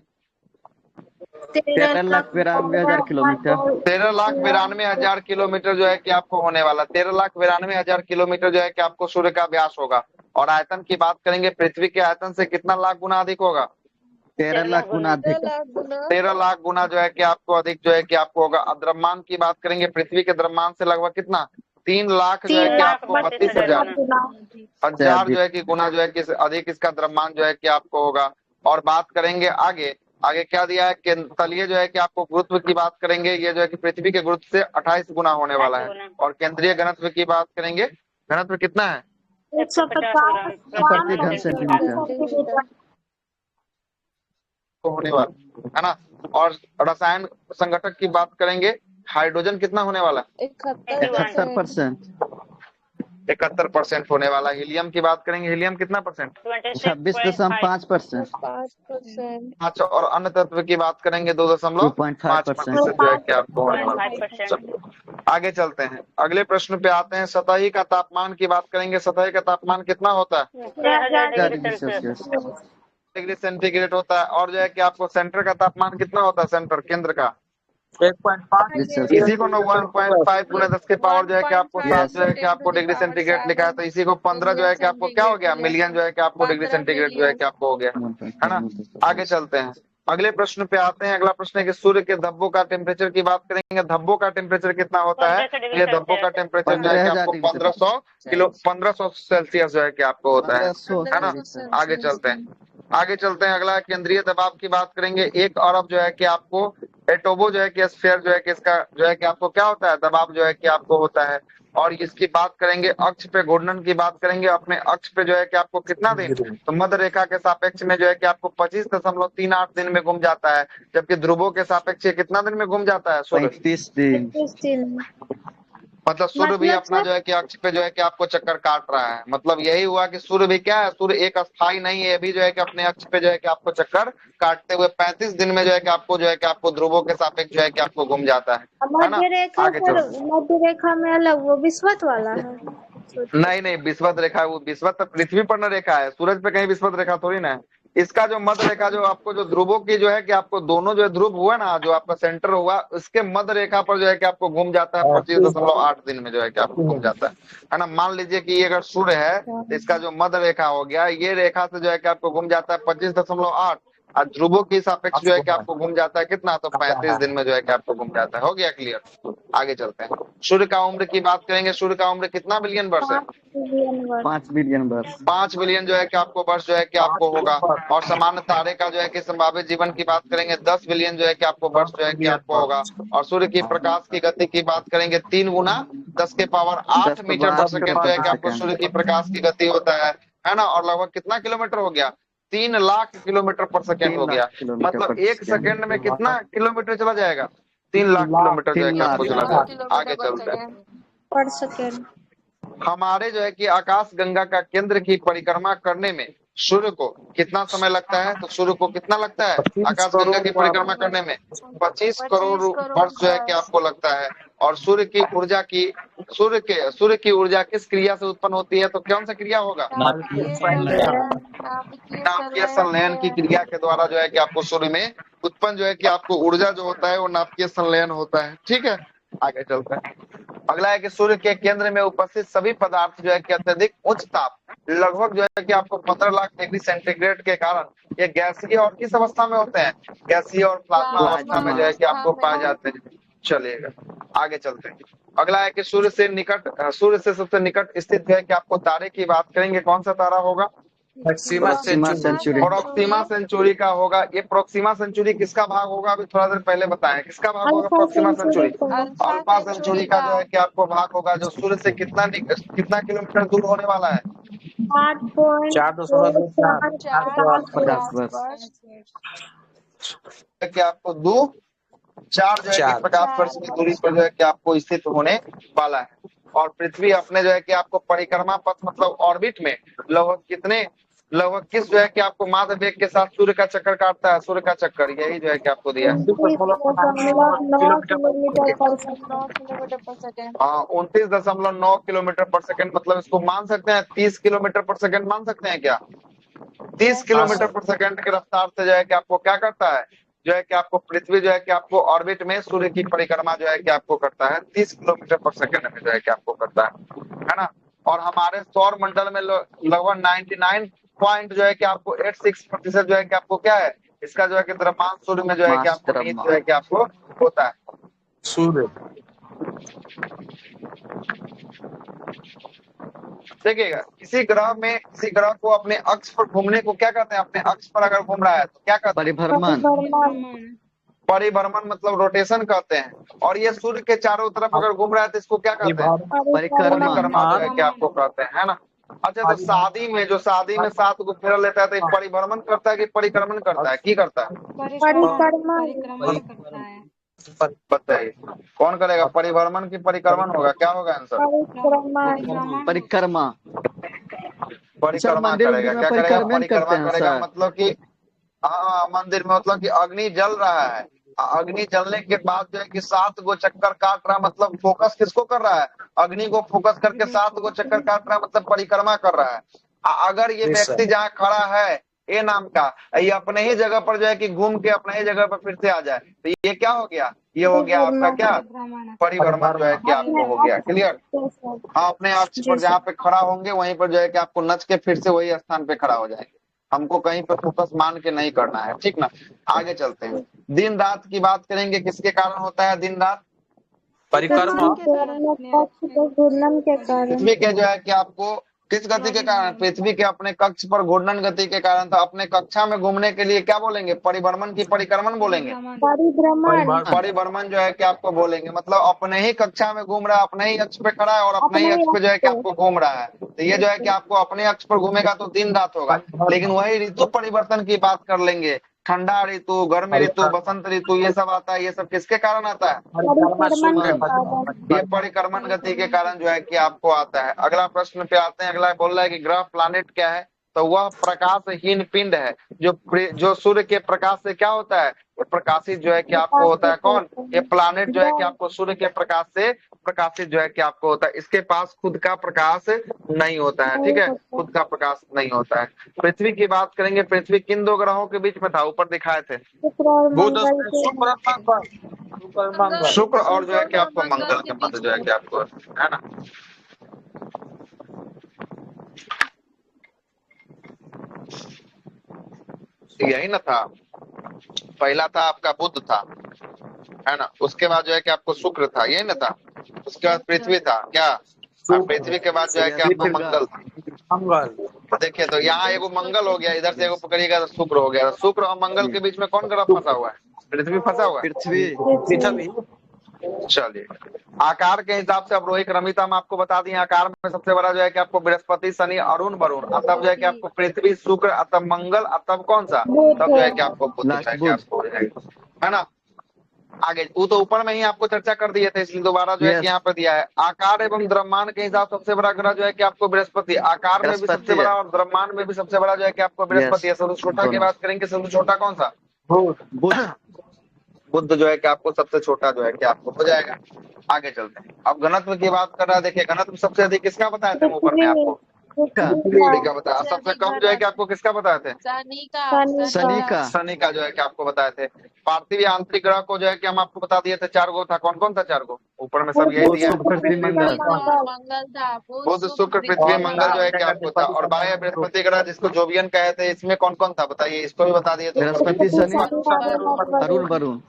13,92,000 किलोमीटर, 13,92,000 किलोमीटर जो है कि आपको होने वाला, 13,92,000 किलोमीटर जो है कि आपको सूर्य का व्यास होगा। और आयतन की बात करेंगे, पृथ्वी के आयतन से कितना लाख गुना अधिक होगा, 13 लाख गुना अधिक, 13 लाख गुना जो है कि आपको अधिक जो है कि आपको होगा। द्रव्यमान की बात करेंगे, पृथ्वी के द्रव्यमान से लगभग कितना, 3 लाख जो है कि आपको 32,000 जो है कि गुना जो है कि अधिक इसका द्रव्यमान जो है कि आपको होगा। और बात करेंगे आगे, आगे क्या दिया है कि तलीय जो है कि आपको गुरुत्व की बात करेंगे, ये जो है कि पृथ्वी के गुरुत्व से 28 गुना होने वाला है। और केंद्रीय घनत्व की बात करेंगे, घनत्व कितना है, 150 प्रति घन सेंटीमीटर होने वाला है ना। और रसायन संगठक की बात करेंगे, हाइड्रोजन कितना होने वाला, 71% होने वाला। हीलियम की बात करेंगे, हीलियम कितना परसेंट, 26.5%। अच्छा, और अन्य तत्व की बात करेंगे 2.5% जो है कि आपको होने वाला। आगे चलते हैं, अगले प्रश्न पे आते हैं। सतही का तापमान की बात करेंगे, सतही का तापमान कितना होता है, डिग्री सेंटीग्रेड होता है। और जो है कि आपको सेंटर का तापमान कितना होता है, सेंटर केंद्र का 1.5, इसी को 1.5 गुना 10 के पावर जो है कि आपको 7 जो है कि आपको डिग्री सेंटीग्रेड लिखा है, तो इसी को 15 जो है कि आपको क्या हो गया, मिलियन जो है कि आपको डिग्री सेंटीग्रेड जो है कि आपको हो गया, है ना। आगे चलते हैं, अगले प्रश्न पे आते हैं। अगला प्रश्न है कि सूर्य के धब्बों का टेम्परेचर की बात करेंगे, धब्बों का टेम्परेचर कितना होता है, ये धब्बों का टेम्परेचर जो है कि आपको 1500 सेल्सियस जो है कि आपको होता है ना। आगे चलते हैं, अगला केंद्रीय दबाव की बात करेंगे। 1 अरब जो है कि आपको एटोबो जो है कि स्फीयर जो है कि इसका जो है कि आपको क्या होता है, दबाव जो है कि आपको होता है। और इसकी बात करेंगे, अक्ष पे घूर्णन की बात करेंगे, अपने अक्ष पे जो है कि आपको कितना दिन, तो मध्य रेखा के सापेक्ष में जो है कि आपको 25.38 दिन में घूम जाता है, जबकि ध्रुवों के सापेक्ष कितना दिन में घूम जाता है, 35 दिन। मतलब सूर्य भी अपना जो है कि अक्ष पे जो है कि आपको चक्कर काट रहा है। मतलब यही हुआ कि सूर्य भी क्या है, सूर्य एक अस्थाई नहीं है, अभी जो है कि अपने अक्ष पे जो है कि आपको चक्कर काटते हुए 35 दिन में जो है कि आपको ध्रुवों के सापेक्ष जो है कि आपको घूम जाता है ना। मध्य रेखा में अलग वो विषुवत वाला है, नहीं विषुवत रेखा, वो विषुवत पृथ्वी पर न रेखा है, सूरज पे कहीं विषुवत रेखा थोड़ी ना है। इसका जो मध्य रेखा जो आपको जो ध्रुवों की जो है कि आपको दोनों जो ध्रुव हुआ ना, जो आपका सेंटर हुआ, उसके मध्य रेखा पर जो है कि आपको घूम जाता है 25.8 दिन में जो है कि आपको घूम जाता है ना। मान लीजिए कि ये अगर सूर्य है, तो इसका जो मध्य रेखा हो गया, ये रेखा से जो है कि आपको घूम जाता है 25.8, और ध्रुवों की सापेक्ष जो है कि आपको घूम जाता है कितना, तो 35 दिन में जो है कि आपको घूम जाता है। हो गया क्लियर। आगे चलते हैं, सूर्य का उम्र की बात करेंगे। सूर्य का उम्र कितना बिलियन वर्ष है, 5 बिलियन वर्ष, 5 बिलियन जो है कि आपको वर्ष जो है कि आपको होगा। और सामान्य तारे का जो है कि संभावित जीवन की बात करेंगे, 10 बिलियन जो है कि आपको वर्ष जो है कि आपको होगा। और सूर्य की प्रकाश की गति की बात करेंगे, 3 गुना 10 के पावर 8 मीटर पर सेकेंड जो है कि आपको सूर्य की प्रकाश की गति होता है ना। और लगभग कितना किलोमीटर हो गया, 3 लाख किलोमीटर पर सेकेंड हो गया। मतलब 1 सेकेंड में कितना किलोमीटर चला जाएगा, 3 लाख किलोमीटर जो है कि आपको चला जाएगा। आगे चलते हैं, पर सेकेंड। हमारे जो है कि आकाश गंगा का केंद्र की परिक्रमा करने में सूर्य को कितना समय लगता है? तो सूर्य को कितना लगता है आकाशगंगा की परिक्रमा करने में? 25 करोड़ वर्ष जो है कि आपको लगता है। और सूर्य की ऊर्जा किस क्रिया से उत्पन्न होती है? तो कौन सा क्रिया होगा? नाभिकीय संलयन की क्रिया के द्वारा जो है कि आपको सूर्य में उत्पन्न जो है कि आपको ऊर्जा जो होता है वो नाभिकीय संलयन होता है। ठीक है, आगे चलते हैं। अगला है कि सूर्य के केंद्र में उपस्थित सभी पदार्थ जो है कि अत्यधिक उच्च ताप लगभग जो है कि आपको 15 लाख डिग्री सेंटीग्रेड के कारण ये गैसीय और किस अवस्था में होते हैं? गैसीय और प्लाज्मा अवस्था में जो है कि आपको पाए जाते हैं। चलिएगा आगे चलते हैं। अगला है कि सूर्य से सबसे निकट स्थित जो है कि आपको तारे की बात करेंगे, कौन सा तारा होगा? Proxima Centauri. प्रोक्सिमा सेंचुरी का होगा। ये प्रोक्सिमा सेंचुरी किसका भाग होगा? अभी थोड़ा देर पहले बताएं, किसका भाग होगा प्रोक्सिमा सेंचुरी? अल्फा सेंचुरी का जो है कि आपको भाग होगा, जो सूर्य से कितना किलोमीटर दूर होने वाला है? 4.50 कि आपको 4 जो है कि प्रकाश वर्ष की दूरी पर जो है कि आपको स्थित होने वाला है। और पृथ्वी अपने जो है कि आपको परिक्रमा पथ मतलब ऑर्बिट में लगभग किस जो है कि आपको माध्य वेग के साथ सूर्य का चक्कर काटता है? सूर्य का चक्कर यही जो है कि आपको दिया है 29.9 किलोमीटर पर सेकंड। मतलब इसको मान सकते हैं 30 किलोमीटर पर सेकंड मान सकते हैं क्या? 30 किलोमीटर पर सेकंड की रफ्तार से जो है कि आपको क्या करता है, जो है कि आपको पृथ्वी जो है कि आपको ऑर्बिट में सूर्य की परिक्रमा जो है कि आपको करता है 30 किलोमीटर पर सेकंड में जो है कि आपको करता है ना। और हमारे सौर मंडल में लगभग 99 पॉइंट जो है कि आपको 86% जो है कि आपको क्या है, इसका जो है कि द्रव्यमान सूर्य में जो है कि आपको निहित जो है कि आपको होता है। सूर्य देखिएगा, किसी ग्रह को अपने अक्ष पर घूमने को क्या कहते हैं? अपने अक्ष पर अगर घूम रहा है तो क्या कहते हैं? परिभ्रमण मतलब रोटेशन कहते हैं। और ये सूर्य के चारों तरफ अगर घूम रहा है तो इसको क्या कहते हैं? परिक्रमा जो है कि आपको कहते हैं, है ना। अच्छा, तो शादी में 7 को फेरा लेता है तो परिभ्रमण करता है कि परिक्रमण करता है? की करता है? बताइए कौन करेगा? परिभ्रमण की परिक्रमण होगा? क्या होगा आंसर? परिक्रमा करेगा। क्या करेगा? परिक्रमा करेगा मतलब कि मंदिर में मतलब कि अग्नि जल रहा है, अग्नि जलने के बाद जो है कि 7 गो चक्कर काट रहा है, मतलब फोकस किसको कर रहा है? अग्नि को फोकस करके 7 गो चक्कर काट रहा है, मतलब परिक्रमा कर रहा है। अगर ये व्यक्ति जहाँ खड़ा है ए नाम का, ये अपने ही जगह पर जो है कि घूम के अपने ही जगह पर फिर से आ जाए तो ये क्या हो गया? ये हो गया आपका क्या? परिभ्रमण जो है कि आपको हो गया। क्लियर? हाँ, अपने अक्ष पर जहाँ पे खड़ा होंगे वहीं पर जो है कि आपको नच के फिर से वही स्थान पे खड़ा हो जाएंगे। हमको कहीं पर फोकस मान के नहीं करना है, ठीक ना। आगे चलते हैं। दिन रात की बात करेंगे, किसके कारण होता है दिन रात? परिक्रमा पृथ्वी के जो है कि आपको किस गति के कारण? पृथ्वी के अपने कक्ष पर घूर्णन गति के कारण। तो अपने कक्षा में घूमने के लिए क्या बोलेंगे? परिभ्रमण की परिक्रमण बोलेंगे? परिभ्रमण जो है कि आपको बोलेंगे, मतलब अपने ही कक्षा में घूम रहा है, अपने ही अक्ष पे खड़ा है और अपने ही अक्ष पे जो है कि आपको घूम रहा है। तो ये जो है कि आपको अपने अक्ष पर घूमेगा तो दिन रात होगा। लेकिन वही ऋतु परिवर्तन की बात कर लेंगे, ठंडा ऋतु, गर्मी ऋतु, बसंत ऋतु, ये सब आता है। ये सब किसके कारण आता है? ये परिक्रमण गति के कारण जो है कि आपको आता है। अगला प्रश्न पे आते हैं। अगला बोल रहा है कि ग्रह प्लैनेट क्या है? तो वह प्रकाशहीन पिंड है जो सूर्य के प्रकाश से क्या होता है? प्रकाशित जो है कि आपको होता है। कौन? ये प्लैनेट जो है कि आपको सूर्य के प्रकाश से प्रकाशित जो है कि आपको होता है। इसके पास खुद का प्रकाश नहीं होता है, ठीक है, खुद का प्रकाश नहीं होता है। पृथ्वी की बात करेंगे। पृथ्वी किन 2 ग्रहों के बीच में था? ऊपर दिखाए थे शुक्र और जो है कि आपको मंगल के मध्य जो है कि आपको, है ना। यही ना था, पहला था आपका बुध था, है ना। उसके बाद जो है कि आपको शुक्र था, यही ना था। उसके बाद पृथ्वी था, क्या? पृथ्वी के बाद जो है कि आपको मंगल था। देखिए, तो यहाँ एगो मंगल हो गया, इधर से एगो पकड़िएगा तो शुक्र हो गया। शुक्र और मंगल के बीच में कौन ग्रह फंसा हुआ है? पृथ्वी फंसा हुआ है। पृथ्वी। चलिए, आकार के हिसाब से अब रोहित रमिता हम आपको बता दिए। आकार में सबसे बड़ा जो है कि आपको बृहस्पति, शनि, अरुण, वरुण, तब जो है कि आपको पृथ्वी, शुक्र, तब मंगल, तब कौन सा? तब जो है कि आपको बुध, है ना। आगे वो तो ऊपर में ही आपको चर्चा कर दिए थे, इसलिए दोबारा जो है Yes. कि यहाँ पे दिया है। आकार एवं द्रव्यमान के हिसाब सबसे बड़ा ग्रह जो है कि आपको बृहस्पति, आकार में भी बृहस्पति सबसे है। बड़ा और द्रव्यमान में भी सबसे बड़ा जो है कि आपको बृहस्पति है। सबसे छोटा की दोनों। बात करेंगे, सबसे छोटा कौन सा? बुध। बुध जो है कि आपको सबसे छोटा जो है कि आपको हो जाएगा। आगे चलते हैं, अब घनत्व की बात कर रहा है। देखिए घनत्व सबसे अधिक किसका बताए थे हम ऊपर में आपको? पृथ्वी का बताया। सबसे कम जो है कि आपको किसका बताए थे? शनि का शनि का जो है कि आपको बताए थे। पार्थिव आंतरिक ग्रह को जो है कि हम आपको बता दिए थे 4 गो था। कौन कौन था 4 गो? ऊपर में सब यही दिया है। पृथ्वी मंगल। मंगल था बुध शुक्र पृथ्वी मंगल जो है कि आपको था। और बाह्य बृहस्पति ग्रह जिसको जोवियन कहे थे, इसमें कौन कौन था बताइए? इसको भी बता दिए थे। बृहस्पति, शनि, अरुण, वरुण।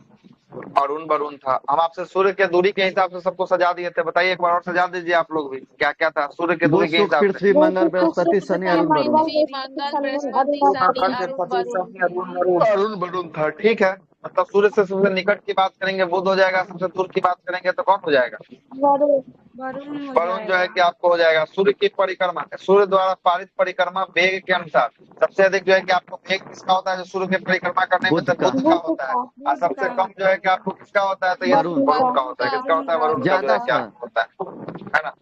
अरुण वरुण था। हम आपसे सूर्य के दूरी के हिसाब से सबको सजा दिए थे। बताइए एक बार और सजा दीजिए आप लोग भी, क्या क्या था सूर्य के दूरी बुध, के शुक्र, हिसाब से? पृथ्वी, मंगल, बृहस्पति, शनि, अरुण, वरुण। मंगल बृहस्पति शनि अरुण वरुण था। ठीक है, मतलब सूर्य से सबसे निकट की बात करेंगे बुध हो जाएगा, सबसे दूर की बात करेंगे तो कौन हो जाएगा? वरुण जो है कि आपको हो जाएगा। सूर्य की परिक्रमा, सूर्य द्वारा पारित परिक्रमा वेग के अनुसार सबसे अधिक जो है कि आपको वेग किसका होता है? जो सूर्य की परिक्रमा करने में तो बुध का होता है। और सबसे कम जो है कि आपको किसका होता है? तो ये वरुण। वरुण का होता है। किसका होता है? वरुण का जो है कि आपको होता है ना।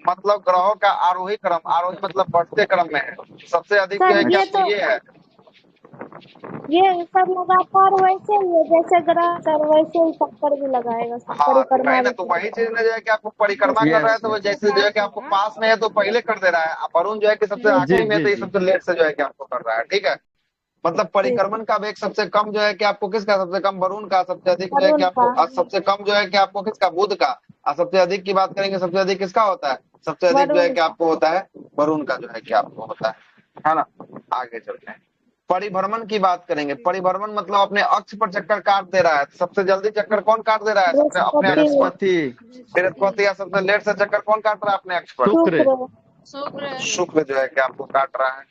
मतलब ग्रहों का आरोही क्रम, आरोही मतलब बढ़ते क्रम में है। सबसे अधिक जो है कि आपको ये है, ये सब लगातार वैसे ही है जैसे ग्रह सर, वैसे ही चक्कर भी लगाएगा सब हाँ परिक्रमा ना, तो वही चीज में जो है कि आपको परिक्रमा कर रहा है तो वो जैसे जो है कि आपको पास में है तो पहले कर दे रहा है। वरुण जो है कि सबसे आखिरी में है तो ये सबसे लेट से जो है कि आपको कर रहा है। ठीक है, मतलब परिक्रमण का वेग सबसे कम जो है कि आपको किसका? सबसे कम वरुण का। सबसे अधिक जो है कि आपको, सबसे कम जो है कि आपको किसका? बुध का। और सबसे अधिक की बात करेंगे, सबसे अधिक किसका होता है? सबसे अधिक जो है कि आपको होता है वरुण का जो है कि आपको होता है ना। आगे चलते हैं, परिभ्रमण की बात करेंगे। परिभ्रमण मतलब अपने अक्ष पर चक्कर काट दे रहा है। सबसे जल्दी चक्कर कौन काट दे रहा है? सबसे अपने बृहस्पति। या सबसे लेट से चक्कर कौन काट रहा है अपने अक्ष पर? शुक्र जो है कि आपको काट रहा है।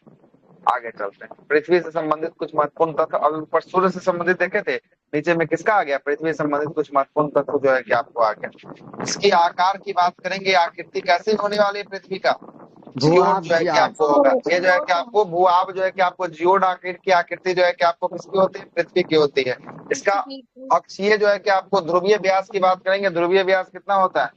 आगे चलते हैं, पृथ्वी से संबंधित कुछ महत्वपूर्ण तथ्य। अभी ऊपर सूर्य से संबंधित देखे थे, नीचे में किसका आ गया? पृथ्वी से संबंधित कुछ महत्वपूर्ण तथ्य जो है कि आपको आ गया। इसकी आकार की बात करेंगे, आकृति कैसी होने वाली है पृथ्वी का? जियोड जो है कि आपको होगा। ये जो है कि आपको भूआब जो है कि आपको जियोड आकृति की आकृति जो है कि आपको किसकी होती है? पृथ्वी की होती है। इसका अक्षीय जो है कि आपको ध्रुवीय व्यास की बात करेंगे। ध्रुवीय व्यास कितना होता है?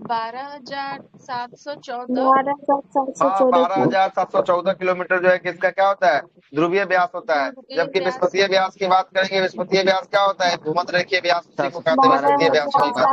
12,714 किलोमीटर जो है कि इसका क्या होता है? ध्रुवीय व्यास होता है। जबकि विस्फीतीय व्यास की बात करेंगे, विस्फीतीय व्यास क्या होता है? भूमध्य रेखीय व्यास को कहते हैं, विस्फीतीय व्यास को कहते हैं।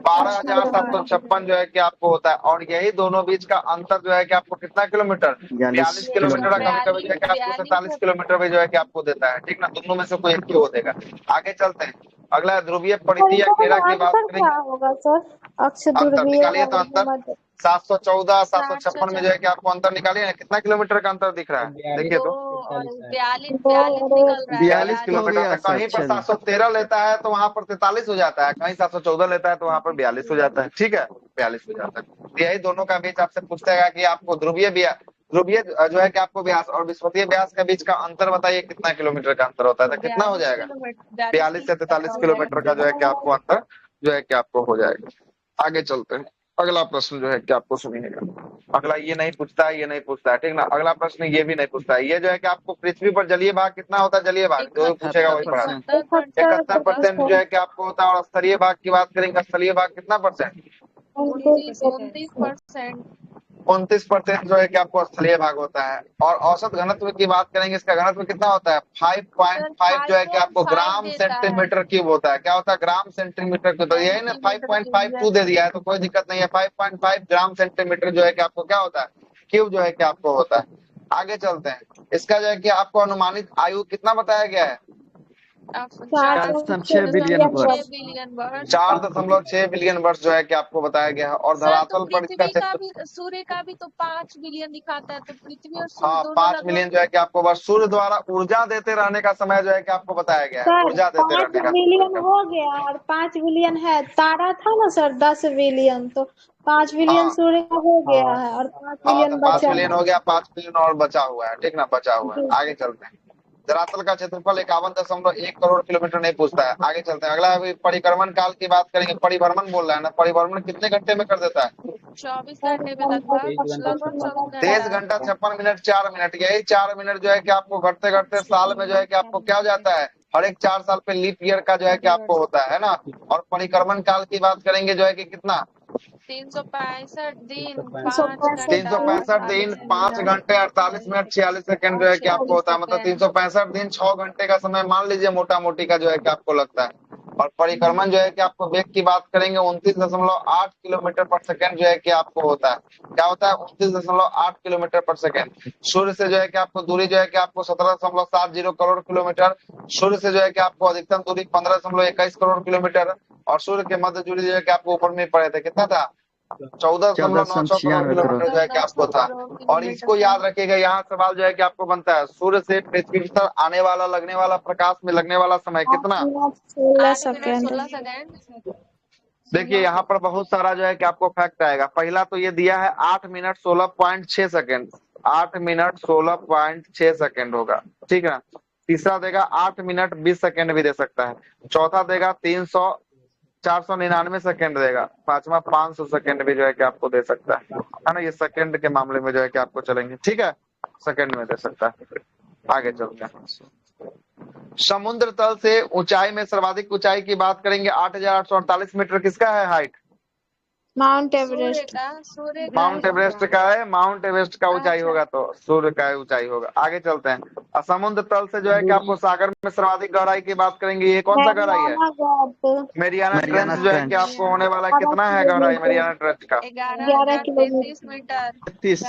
12,756 जो है कि आपको होता है। और यही दोनों बीच का अंतर जो है कि आपको कितना किलोमीटर? 42 किलोमीटर। कभी कभी जो है कि आपको 47 किलोमीटर भी जो है कि आपको देता है। ठीक ना, दोनों में से कोई एक ही हो देगा। आगे चलते हैं, अगला ध्रुवीय परिधि या घेरा की बात करेंगे। होगा सर अक्ष अंतर निकालिए तो अंतर 714 756 में जो है कि आपको अंतर निकालिए ना, कितना किलोमीटर का अंतर दिख रहा है? देखिए तो 42 किलोमीटर। कहीं पर 713 लेता है तो वहां पर 43 हो जाता है, कहीं 714 लेता है तो वहां पर 42 हो जाता है। ठीक है, 42 हो जाता है। यही दोनों का बीच आपसे पूछता है कि आपको ध्रुवीय जो है कि आपको व्यास और विस्फीतीय व्यास के बीच का अंतर बताइए, कितना किलोमीटर का अंतर होता है? तो कितना हो जाएगा? 42 से 43 किलोमीटर का जो है कि आपको अंतर जो है कि आपको हो जाएगा। आगे चलते हैं, अगला प्रश्न जो है कि आपको सुनिएगा। अगला ये नहीं पूछता है, ये नहीं पूछता है। ठीक ना, अगला प्रश्न ये भी नहीं पूछता है। ये जो है कि आपको पृथ्वी पर जलीय भाग कितना होता है? जलीय भाग जो पूछेगा वही पढ़ा। 71% जो है कि आपको होता है। और स्थलीय भाग की बात करेंगे, स्थलीय भाग कितना परसेंट? 29% जो है कि आपको स्थलीय भाग होता है। और औसत घनत्व की बात करेंगे, इसका घनत्व कितना होता है? 5.5 जो है कि आपको ग्राम सेंटीमीटर क्यूब होता है। क्या होता है? Gram centimetre cube. तो यही ना 5.52 दे दिया है तो कोई दिक्कत नहीं है। 5.5 ग्राम सेंटीमीटर जो है कि आपको क्या होता है? क्यूब जो है कि आपको होता है। आगे चलते हैं, इसका जो है कि आपको अनुमानित आयु कितना बताया गया है? 4.6 बिलियन वर्ष। 4.6 बिलियन वर्ष जो है कि आपको बताया गया है। और धरातल पर इसका क्षेत्र, सूर्य का भी तो 5 बिलियन दिखाता है, तो पृथ्वी और हाँ 5 मिलियन जो है कि आपको वर्ष। सूर्य द्वारा ऊर्जा देते रहने का समय जो है कि आपको बताया गया है, ऊर्जा देते रहने का। 5 बिलियन हो गया और 5 बिलियन है। तारा था ना सर 10 बिलियन, तो 5 बिलियन सूर्य का हो गया है और 5 बिलियन 5 बचा मिलियन हो गया, 5 मिलियन और बचा हुआ है। ठीक ना, बचा हुआ है। आगे चलते हैं, धरातल का क्षेत्रफल 51.1 करोड़ किलोमीटर नहीं पूछता है। आगे चलते हैं, अगला अभी परिक्रमण काल की बात करेंगे। परिभ्रमण बोल रहा है ना, परिभ्रमण कितने घंटे में कर देता है? 24 घंटे में लगभग 23 घंटा 56 मिनट 4 मिनट। यही 4 मिनट जो है कि आपको घटते घटते साल में जो है कि आपको क्या हो जाता है? हर एक 4 साल पे लीप ईयर का जो है कि आपको होता है ना। और परिक्रमण काल की बात करेंगे जो है कि कितना 365 दिन 365 दिन 5 घंटे 48 मिनट 46 सेकंड जो है कि आपको होता है। मतलब 365 दिन 6 घंटे का समय मान लीजिए मोटा मोटी का जो है कि आपको लगता है। और परिक्रमण जो है कि आपको वेग की बात करेंगे 29.8 किलोमीटर पर सेकंड जो है कि आपको होता है। क्या होता है 29.8 किलोमीटर पर सेकंड। सूर्य से जो है कि आपको दूरी जो है कि आपको 17.70 करोड़ किलोमीटर। सूर्य से जो है कि आपको अधिकतम दूरी 15.21 करोड़ किलोमीटर। और सूर्य के मध्य दूरी जो है कि आपको ऊपर में पड़े थे कितना था 14.96 करोड़ किलोमीटर जो है कि आपको था। और इसको याद रखिएगा, यहाँ सवाल जो है कि आपको बनता है सूर्य से पृथ्वी पर आने वाला लगने वाला प्रकाश में लगने वाला समय कितना। 16 सेकंड। देखिए यहाँ पर बहुत सारा जो है कि आपको फैक्ट आएगा। पहला तो ये दिया है 8 मिनट 16.6 सेकंड। 8 मिनट 16.6 सेकंड होगा, ठीक है। तीसरा देगा 8 मिनट 20 सेकंड भी दे सकता है। चौथा देगा 499 सेकंड देगा। पांचवा 500 सेकंड भी जो है कि आपको दे सकता है ना। ये सेकंड के मामले में जो है कि आपको चलेंगे, ठीक है, सेकंड में दे सकता है। आगे चलते हैं। समुद्र तल से ऊंचाई में सर्वाधिक ऊंचाई की बात करेंगे 8,848 मीटर किसका है height. Mount Everest. Mount Everest का है। माउंट एवरेस्ट का ऊंचाई होगा तो सूर्य का ऊंचाई होगा। आगे चलते हैं। और समुद्र तल से जो है कि आपको सागर में सर्वाधिक गहराई की बात करेंगे। ये कौन सा गहराई है। मेरियाना ट्रेंच जो है कि आपको होने वाला कितना है गहराई मेरियाना ट्रेंच का 11 किलोमीटर 30।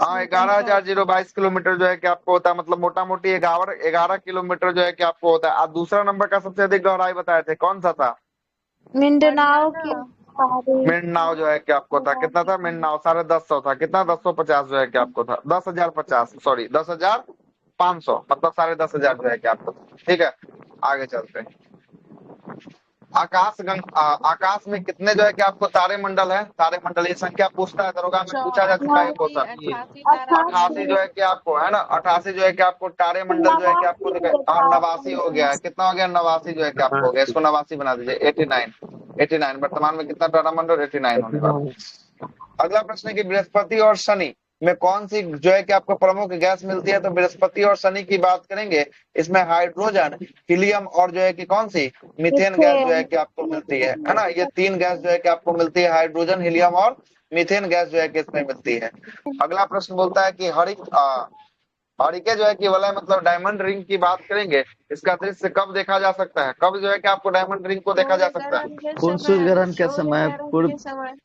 हाँ 11,022 किलोमीटर जो है कि आपको होता है। मतलब मोटा मोटी 11 किलोमीटर जो है कि आपको होता है। और दूसरा नंबर का सबसे अधिक गहराई बताए थे कौन सा था। मिंडनाओ की मिंडनाओ जो है कि आपको था कितना था। मिंडनाओ 1050 था कितना 1050 जो है कि आपको था 10,050 सॉरी 10,500 मतलब 10,500 जो है कि आपको था, ठीक है। आगे चलते हैं। आकाश में कितने जो है कि आपको तारे मंडल है। तारे मंडल ये संख्या पूछता है दरोगा में पूछा जा चुका है क्वेश्चन। 88 जो है कि आपको है ना 88 जो है कि आपको तारे मंडल जो है कि आपको 89 हो गया है। कितना हो गया 89 जो है कि आपको हो गया। इसको 89 बना दीजिए 89 वर्तमान में कितना तारामंडल 89 होने वाला। अगला प्रश्न है कि बृहस्पति और शनि में कौन सी जो है कि आपको प्रमुख गैस मिलती है। तो बृहस्पति और शनि की बात करेंगे इसमें हाइड्रोजन हीलियम और जो है कि कौन सी मीथेन गैस जो है कि आपको मिलती है ना। ये 3 गैस जो है कि आपको मिलती है हाइड्रोजन हीलियम और मीथेन गैस जो है कि इसमें मिलती है। अगला प्रश्न बोलता है कि हरिके जो है कि वलय मतलब डायमंड रिंग की बात करेंगे। इसका दृश्य कब देखा जा सकता है। कब जो है कि आपको डायमंड रिंग को देखा जा सकता है। सूर्य ग्रहण के समय पूर्व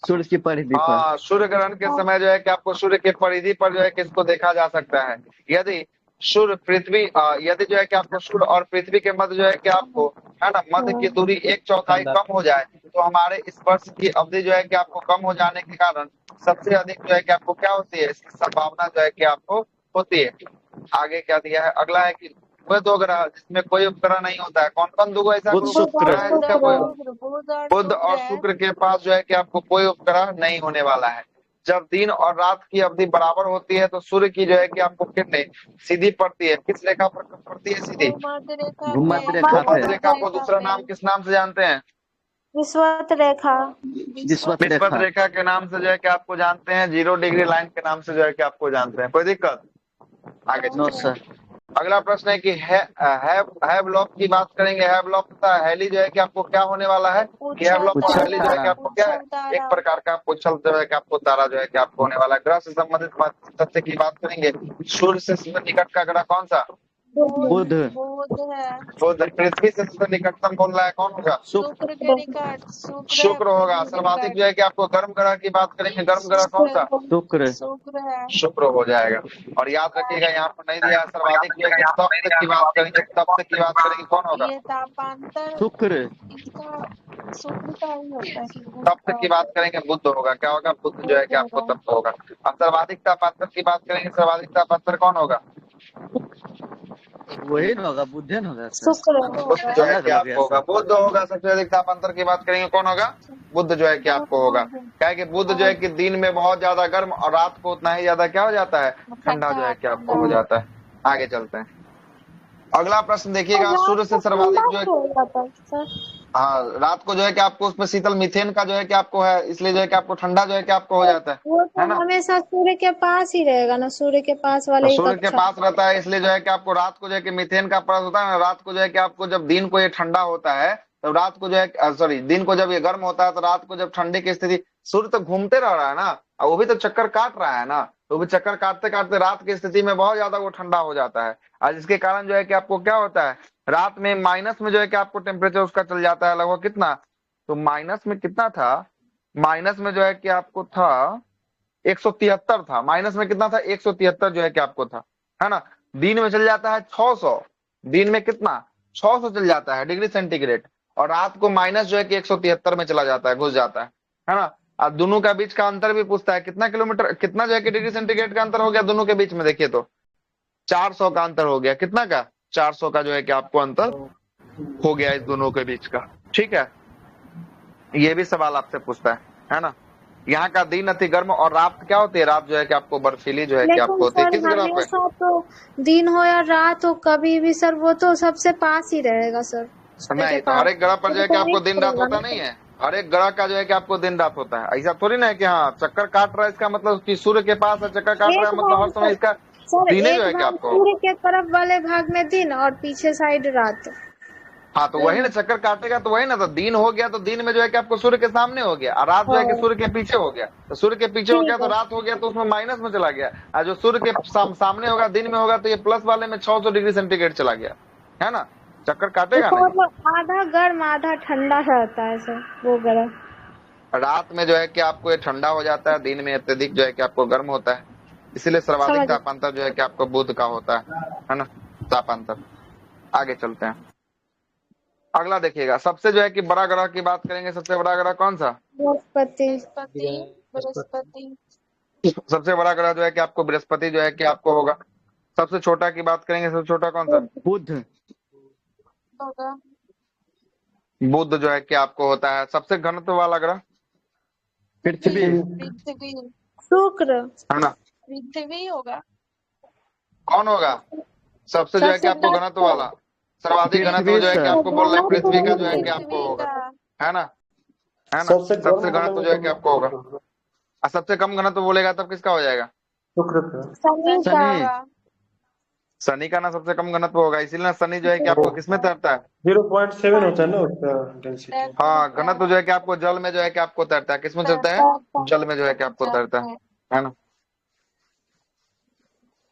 सूर्य की परिधि पर। सूर्य ग्रहण के समय जो है कि आपको सूर्य की परिधि पर जो है कि इसको देखा जा सकता है। यदि सूर्य पृथ्वी यदि जो है कि आपको सूर्य और पृथ्वी के मध्य जो है कि आपको है ना मध्य की दूरी 1/4 कम हो जाए तो हमारे स्पर्श की अवधि जो है कि आपको कम हो जाने के कारण सबसे अधिक जो है कि आपको क्या होती है इसकी संभावना जो है कि आपको होती है। आगे क्या दिया है। अगला है कि वह 2 ग्रह जिसमें कोई उपग्रह नहीं होता है। कौन कौन 2 ऐसा उपग्रह है जिसका कोई बुध और शुक्र के पास जो है कि आपको कोई उपग्रह नहीं होने वाला है। जब दिन और रात की अवधि बराबर होती है तो सूर्य की जो है कि आपको किरणें सीधी पड़ती है। किस रेखा पर पड़ती है सीधी भूमध्य रेखा को दूसरा नाम किस नाम से जानते हैं। विषुवत रेखा। विषुवत रेखा के नाम से जो है कि आपको जानते हैं। 0 डिग्री लाइन के नाम से जो है कि आपको जानते हैं। कोई दिक्कत आगे सर। अगला प्रश्न है कि हैवलॉक की बात करेंगे। हैवलॉक तथा हैली जो है कि आपको क्या होने वाला है। हैवलॉक और हैली जो है कि आपको क्या है एक प्रकार का पुच्छल जो है कि आपको तारा जो है कि आपको होने वाला है। ग्रह से संबंधित तथ्य की बात करेंगे। सूर्य से निकट का ग्रह कौन सा बुध। पृथ्वी से निकटतम कौन है कौन होगा शुक्र के निकट शुक्र होगा। सर्वाधिक जो है कि आपको गर्म ग्रह की बात करेंगे। गर्म ग्रह कौन सा शुक्र हो जाएगा। और याद रखिएगा यहाँ पर नहीं दिया सर्वाधिक जो है कि तप्त की बात करेंगे। तप्त की बात करेंगे कौन होगा शुक्र। तप्त की बात करेंगे बुध होगा। क्या होगा बुध जो है कि आपको तप्त होगा। अब सर्वाधिक तापमात्रा की बात करेंगे। सर्वाधिक तापमात्रा कौन होगा वही न होगा बुधन होगा बुध जो है कि आपको होगा। बुध होगा। सबसे अधिक तापांतर की बात करेंगे कौन होगा बुध जो है कि आपको होगा। क्या है कि बुध जो है कि दिन में बहुत ज्यादा गर्म और रात को उतना ही ज्यादा क्या हो जाता है ठंडा जो है कि आपको हो जाता है। आगे चलते हैं। अगला प्रश्न देखिएगा। सूर्य से सर्वाधिक जो है हाँ, रात को जो है कि आपको उसमें शीतल मीथेन का जो है कि आपको है, इसलिए जो है कि आपको ठंडा जो है कि आपको हो जाता वो तो है ना। हमेशा सूर्य के पास ही रहेगा ना, सूर्य के पास तो वाले ही सूर्य के कक्षा। पास रहता है, इसलिए जो है कि आपको रात को जो है कि मीथेन का परत होता है ना, रात को जो है कि आपको जब दिन को ये ठंडा होता है तो रात को जो है सॉरी दिन को जब ये गर्म होता है तो रात को जब ठंडी की स्थिति, सूर्य तो घूमते रह रहा है ना, और वो भी तो चक्कर काट रहा है ना, तो वो भी चक्कर काटते काटते रात की स्थिति में बहुत ज्यादा वो ठंडा हो जाता है। और जिसके कारण जो है कि आपको क्या होता है, रात में माइनस में जो है कि आपको टेम्परेचर उसका चल जाता है लगभग कितना, तो माइनस में कितना था, माइनस में जो है कि आपको था 173 था, माइनस में कितना था 173 जो है कि आपको था, है ना। दिन में चल जाता है 600, दिन में कितना 600 चल जाता है डिग्री सेंटीग्रेड, और रात को माइनस जो है कि 173 में चला जाता है, घुस जाता है ना। अब दोनों का बीच का अंतर भी पूछता है कितना किलोमीटर, कितना जो है कि डिग्री सेंटीग्रेड का अंतर हो गया दोनों के बीच में, देखिए तो 400 का अंतर हो गया, कितना का 400 का जो है कि आपको अंतर हो गया इस दोनों के बीच का। ठीक है, ये भी सवाल आपसे पूछता है ना। यहाँ का दिन अति गर्म और रात क्या होती है, रात जो है कि आपको बर्फीली जो है कि आपको होती है। किस ग्रह पे, हमेशा तो दिन हो या रात हो कभी भी सर वो तो सबसे पास ही रहेगा सर। नहीं, तो हर एक ग्रह पर जो है कि आपको दिन रात होता नहीं है, हर एक ग्रह का जो है कि आपको दिन रात होता है। ऐसा थोड़ी ना है कि हाँ चक्कर काट रहा है इसका मतलब कि सूर्य के पास है, चक्कर काट रहा है मतलब हर समय इसका दिन जो है कि आपको सूर्य के तरफ वाले भाग में दिन और पीछे साइड रात। हाँ, तो वही ना चक्कर काटेगा, तो वही ना, तो दिन हो गया तो दिन में जो है कि आपको सूर्य के सामने हो गया, और रात जो है कि सूर्य के पीछे हो गया, तो सूर्य के पीछे हो गया तो रात हो गया, तो उसमें माइनस में चला गया। और जो सूर्य के सामने होगा दिन में होगा तो ये प्लस वाले में 600 डिग्री सेंटीग्रेड चला गया, है ना, चक्कर काटेगा नहीं। आधा गर्म आधा ठंडा रहता है सर वो ग्रह। रात में जो है कि आपको ये ठंडा हो जाता है, दिन में अत्यधिक जो है कि आपको गर्म होता है, इसीलिए सर्वाधिक तापांतर जो है कि आपको बुध का होता है ना, तापांतर। आगे चलते हैं, अगला देखिएगा, सबसे जो है कि बड़ा ग्रह की बात करेंगे, सबसे बड़ा ग्रह कौन सा, बृहस्पति। सबसे बड़ा ग्रह जो है कि आपको बृहस्पति जो है कि आपको होगा। सबसे छोटा की बात करेंगे, सबसे छोटा कौन सा, बुध होगा। बुध जो है कि आपको होता है। सबसे घनत्व वाला ग्रह पृथ्वी शुक्र है ना, पृथ्वी होगा। कौन होगा सबसे जो है कि आपको घनत्व वाला, सर्वाधिक घनत्व जो है कि आपको बोल रहे हैं पृथ्वी का जो है कि आपको होगा, है ना, है ना। सबसे घनत्व जो है कि आपको होगा, और सबसे कम घनत्व बोलेगा तब किसका हो जाएगा, शनि का ना सबसे कम घनत्व होगा, इसीलिए शनि जो है कि आपको किसमें तैरता है, 0.7 होता है ना उसका डेंसिटी। हाँ, घनत्व जो है कि आपको जल में जो है कि आपको तैरता है, किसमें चलता है, जल में जो है कि आपको तैरता है ना।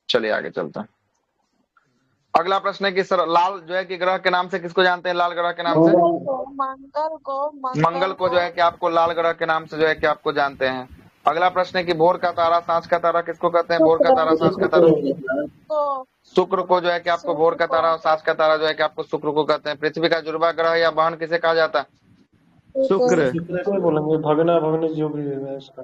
चलिए आगे चलते हैं। अगला प्रश्न है कि सर लाल जो है कि ग्रह के नाम से किसको जानते हैं, लाल ग्रह के नाम से, मंगल को जो है कि आपको लाल ग्रह के नाम से जो है कि आपको जानते हैं। अगला प्रश्न है कि भोर का तारा सांझ का तारा किसको कहते हैं, भोर का तारा सांझ का तारा, शुक्र को जो है कि आपको भोर का तारा और सांझ का तारा जो है कि आपको शुक्र को कहते हैं। पृथ्वी का जुड़वा ग्रह या बहन किसे कहा जाता है, शुक्र बोलेंगे, भगना भगनी जो भी है इसका,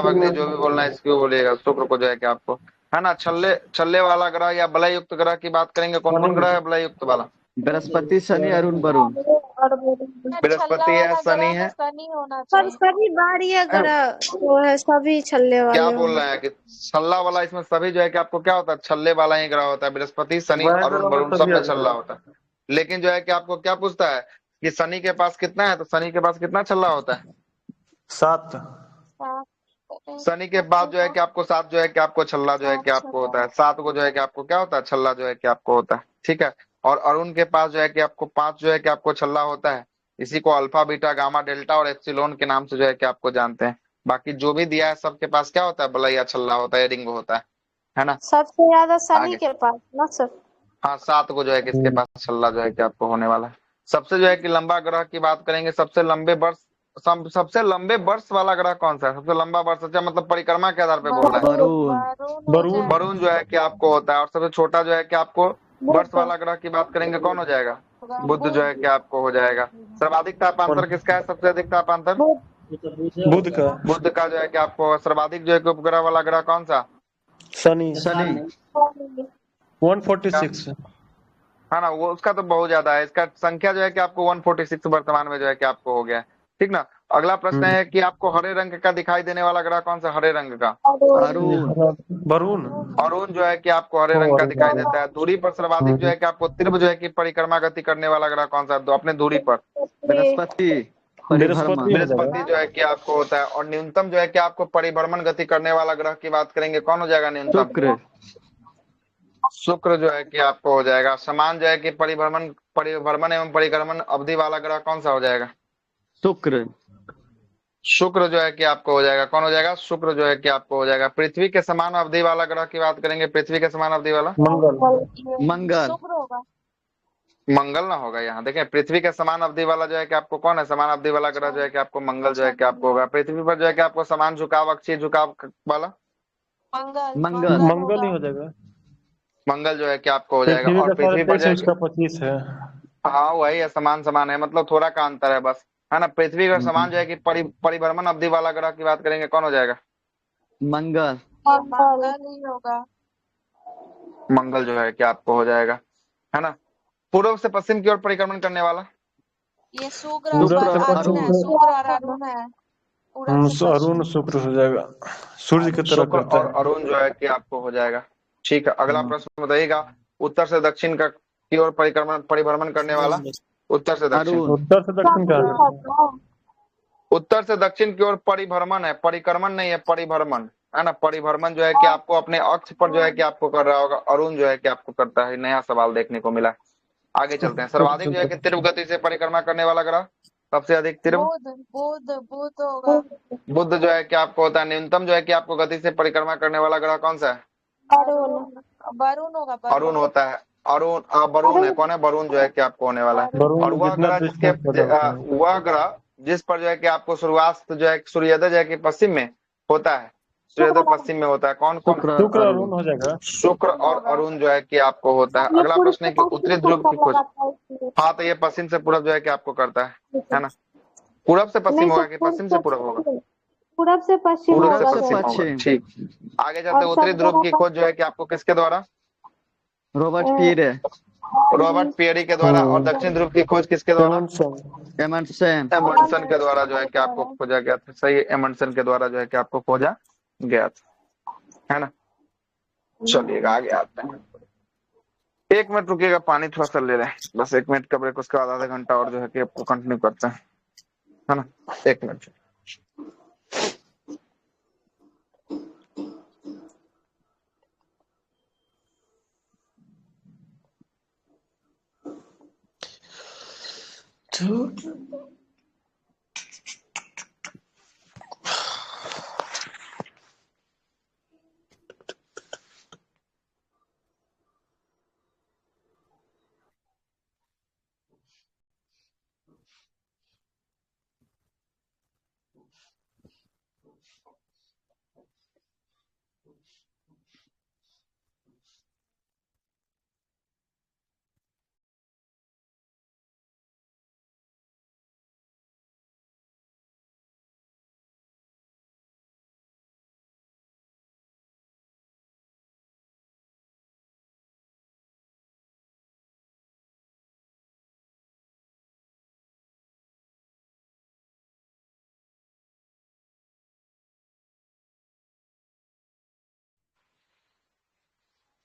भगनी जो भी बोलना है इसको बोलिएगा, शुक्र को जो है कि आपको, है ना। छल्ले वाला ग्रह या बलय युक्त ग्रह की बात करेंगे, कौन कौन ग्रह है बलय युक्त वाला, बृहस्पति शनि अरुण वरुण। बृहस्पति है, शनि है, पर सभी बारीय ग्रह जो है सभी छल्ले वाले। क्या बोल रहे हैं कि छल्ला वाला, इसमें सभी जो है कि आपको क्या होता है, छल्ले वाला ही ग्रह होता है, बृहस्पति शनि अरुण वरुण सब में छल्ला होता है। लेकिन जो है कि आपको क्या पूछता है कि शनि के पास कितना है, तो शनि के पास कितना छल्ला होता है, 7। शनि के बाद जो है कि आपको 7 जो है कि आपको छल्ला जो है कि आपको होता है, 7 को जो है कि आपको क्या होता है, छल्ला जो है कि आपको होता है, ठीक है। और अरुण के पास जो है कि आपको 5 जो है कि आपको छल्ला होता है, इसी को अल्फा बीटा गामा डेल्टा और एप्सिलॉन के नाम से जो है कि आपको जानते हैं। बाकी जो भी दिया है सबके पास क्या होता है, बलैया छल्ला होता है, रिंग होता है ना। सबसे ज्यादा शनि के पास ना सर, हाँ 7 को जो है कि इसके पास छल्ला जो है कि आपको होने वाला है। सबसे जो है कि लंबा ग्रह की बात करेंगे, सबसे लंबे वर्ष वाला ग्रह कौन सा है, सबसे लंबा वर्ष, अच्छा मतलब परिक्रमा के आधार पे बोल रहा है, वरुण जो है कि आपको होता है। और सबसे छोटा जो है कि आपको वर्ष वाला ग्रह की बात करेंगे, कौन हो जाएगा, बुध जो है कि आपको हो जाएगा। सर्वाधिक तापांतर किसका है, सबसे अधिक तापांतर बुध का जो है कि आपको। सर्वाधिक जो है कि उपग्रह वाला ग्रह कौन सा, शनि 146 है ना, वो उसका तो बहुत ज्यादा है, इसका संख्या जो है कि आपको 146 वर्तमान में जो है कि आपको हो गया है। ठीक ना। अगला प्रश्न है कि आपको हरे रंग का दिखाई देने वाला ग्रह कौन सा, हरे रंग का? अरुण। वरुण। अरुण जो है कि आपको हरे रंग का दिखाई देता है। दूरी पर सर्वाधिक जो है कि आपको तीव्र जो है कि परिक्रमा गति करने वाला ग्रह कौन सा है? तो अपने दूरी पर बृहस्पति। परिभ्रमण। बृहस्पति जो है कि आपको होता है। और न्यूनतम जो है कि आपको परिभ्रमण गति करने वाला ग्रह की बात करेंगे, कौन हो जाएगा न्यूनतम? शुक्र। शुक्र जो है कि आपको हो जाएगा। समान जो है कि परिभ्रमण एवं परिक्रमण अवधि वाला ग्रह कौन सा हो जाएगा? शुक्र। शुक्र जो है कि आपको हो जाएगा। कौन हो जाएगा? शुक्र जो है कि आपको हो जाएगा। पृथ्वी के समान अवधि वाला ग्रह की बात करेंगे, पृथ्वी के समान अवधि वाला मंगल। शुक्र होगा। मंगल ना होगा। यहाँ देखें, पृथ्वी के समान अवधि वाला जो है कि आपको कौन है? समान अवधि वाला ग्रह जो है कि आपको मंगल जो है कि आपको होगा। पृथ्वी पर जो है कि आपको समान झुकाव, अक्षीय झुकाव वाला मंगल मंगल ही हो जाएगा। मंगल जो है कि आपको हो जाएगा। पृथ्वी और का पृथ्वी पर 23 जो है उसका 25 है। हाँ वही है, समान समान है, मतलब थोड़ा का अंतर है बस, है ना। पृथ्वी का समान जो है कि परिभ्रमण अवधि वाला ग्रह की बात करेंगे, कौन हो जाएगा? मंगल। मंगल ही होगा। मंगल जो है कि आपको हो जाएगा, है ना। पूर्व से पश्चिम की ओर परिक्रमण करने वाला ये शुक्र अरुण है। शुक्र और अरुण है। अरुण शुक्र हो जाएगा, सूर्य की तरह शुक्र करता और है। अरुण जो है कि आपको हो जाएगा। ठीक है, अगला प्रश्न बताइएगा। उत्तर से दक्षिण की ओर परिभ्रमण करने वाला, उत्तर से दक्षिण। उत्तर से दक्षिण कहाँ करता है? उत्तर से दक्षिण की ओर परिभ्रमण है, परिक्रमण नहीं है, परिभ्रमण, है ना। परिभ्रमण जो है कि आपको अपने अक्ष पर जो है कि आपको कर रहा होगा, अरुण जो है कि आपको करता है। नया सवाल देखने को मिला। आगे चलते हैं। सर्वाधिक जो है कि तीव्र गति से परिक्रमा करने वाला ग्रह, सबसे अधिक तीव्र बुध होगा। बुध जो है कि आपको होता है। न्यूनतम जो है कि आपको गति से परिक्रमा करने वाला ग्रह कौन सा है? वरुण होगा। अरुण होता है। अरुण वरुण है। कौन है? वरुण जो है कि आपको होने वाला है। और वह ग्रह जिस पर जो है कि आपको शुरुआत जो है सूर्योदय जो है कि पश्चिम में होता है, सूर्योदय पश्चिम में होता है। कौन कौन? शुक्र अरुण हो जाएगा। शुक्र और अरुण जो है कि आपको होता है। अगला प्रश्न है कि उत्तरी ध्रुव की खोज। हाँ, तो ये पश्चिम से पूरब जो है कि आपको करता है ना। पूरब से पश्चिम होगा कि पश्चिम से पूरब होगा? पूरब से पश्चिम पूरब से होगा पश्चिम सर। होगा। ठीक, आगे चलते। उत्तरी ध्रुव की खोज जो है कि आपको किसके द्वारा? Robert Pierre. रॉबर्ट पियरी के द्वारा। और दक्षिण ध्रुव की खोज किसके द्वारा? एमंडसन के द्वारा जो है कि आपको खोजा गया था। सही है, एमंडसन के द्वारा जो है कि आपको खोजा गया था, है ना। चलिएगा आगे आते हैं। 1 मिनट रुकिएगा, पानी थोड़ा सा ले रहे हैं, बस 1 मिनट का ब्रेक। उसके बाद आधा घंटा और जो है कि आपको कंटिन्यू करते हैं, है ना। 1 मिनट।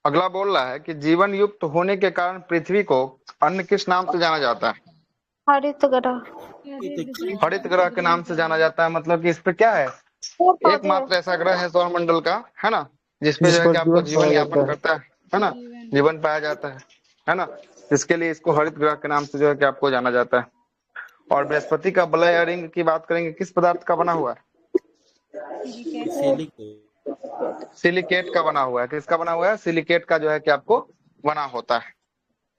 अगला बोल रहा है कि जीवन युक्त होने के कारण पृथ्वी को अन्य किस नाम से जाना जाता है? हरित ग्रह। हरित ग्रह के नाम से जाना जाता है। मतलब कि इस पे क्या है, एकमात्र ऐसा ग्रह है सौरमंडल का, है ना, जिसपे जो है कि आपको जीवन यापन करता है ना, जीवन पाया जाता है ना। इसके लिए इसको हरित ग्रह के नाम से जो है कि आपको जाना जाता है। और बृहस्पति का वलय रिंग की बात करेंगे, किस पदार्थ का बना हुआ है? सिलिकेट का बना हुआ है। किसका बना हुआ है? सिलिकेट का जो है कि आपको बना होता है।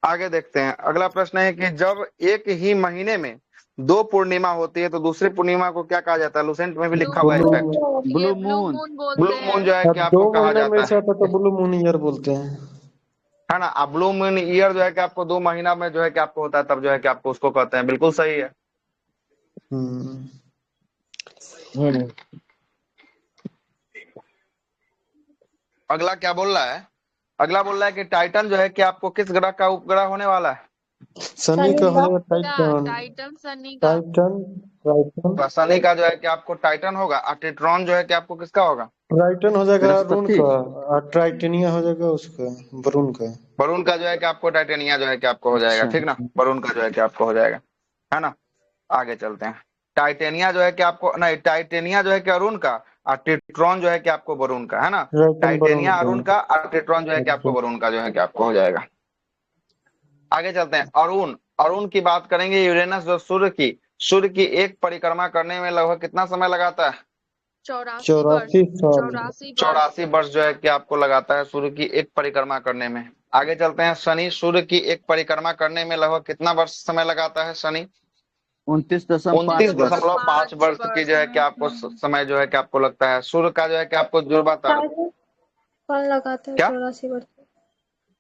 आगे देखते हैं। अगला प्रश्न है कि जब एक ही महीने में 2 पूर्णिमा होती है तो दूसरी पूर्णिमा को क्या कहा जाता है? लुसेंट में भी लिखा हुआ है in fact. Blue moon. Blue moon जो है कि आपको कहा जाता है, तो ब्लू मून ईयर बोलते हैं, है ना। ब्लू मून ईयर जो है कि आपको 2 महीना में जो है कि आपको होता है, तब जो है कि आपको उसको कहते हैं। बिल्कुल सही है। अगला क्या बोल रहा है? अगला बोल रहा है कि टाइटन जो है कि आपको किस ग्रह का उपग्रह होने वाला है? सनी का हो जाएगा टाइटन। टाइटन सनी का। टाइटन सनी का जो है कि आपको टाइटन होगा, और टेट्रॉन जो है कि आपको किसका होगा? टाइटन हो जाएगा अरुण बृहस्पति। का, और टाइटेनिया हो जाएगा उसका, वरुण का। वरुण का जो है कि आपको टाइटेनिया जो है कि आपको हो जाएगा, अच्छा ठीक ना? वरुण का जो है कि आपको हो जाएगा, है ना? आगे चलते हैं। टाइटेनिया जो है कि आपको नहीं, टाइटेनिया जो है कि अरुण का, और टेट्रॉन जो है कि आपको वरुण का, है ना? टाइटेनिया अरुण का, और टेट्रॉन जो है कि आपको वरुण का जो है कि आपको हो जाएगा। आगे चलते हैं। अरुण, अरुण की बात करेंगे। यूरेनस जो सूर्य की एक परिक्रमा करने में लगभग कितना समय लगाता है? 84 साल। 84 वर्ष जो है कि आपको लगाता है सूर्य की एक परिक्रमा करने में। आगे चलते हैं। शनि, सूर्य की एक परिक्रमा करने में लगभग कितना वर्ष समय लगाता है शनि? 29.5 वर्ष की जो है कि आपको समय जो है कि आपको लगता है। सूर्य का जो है कि आपको जुड़वा तारा कौन लगाता है क्या? 84 वर्ष?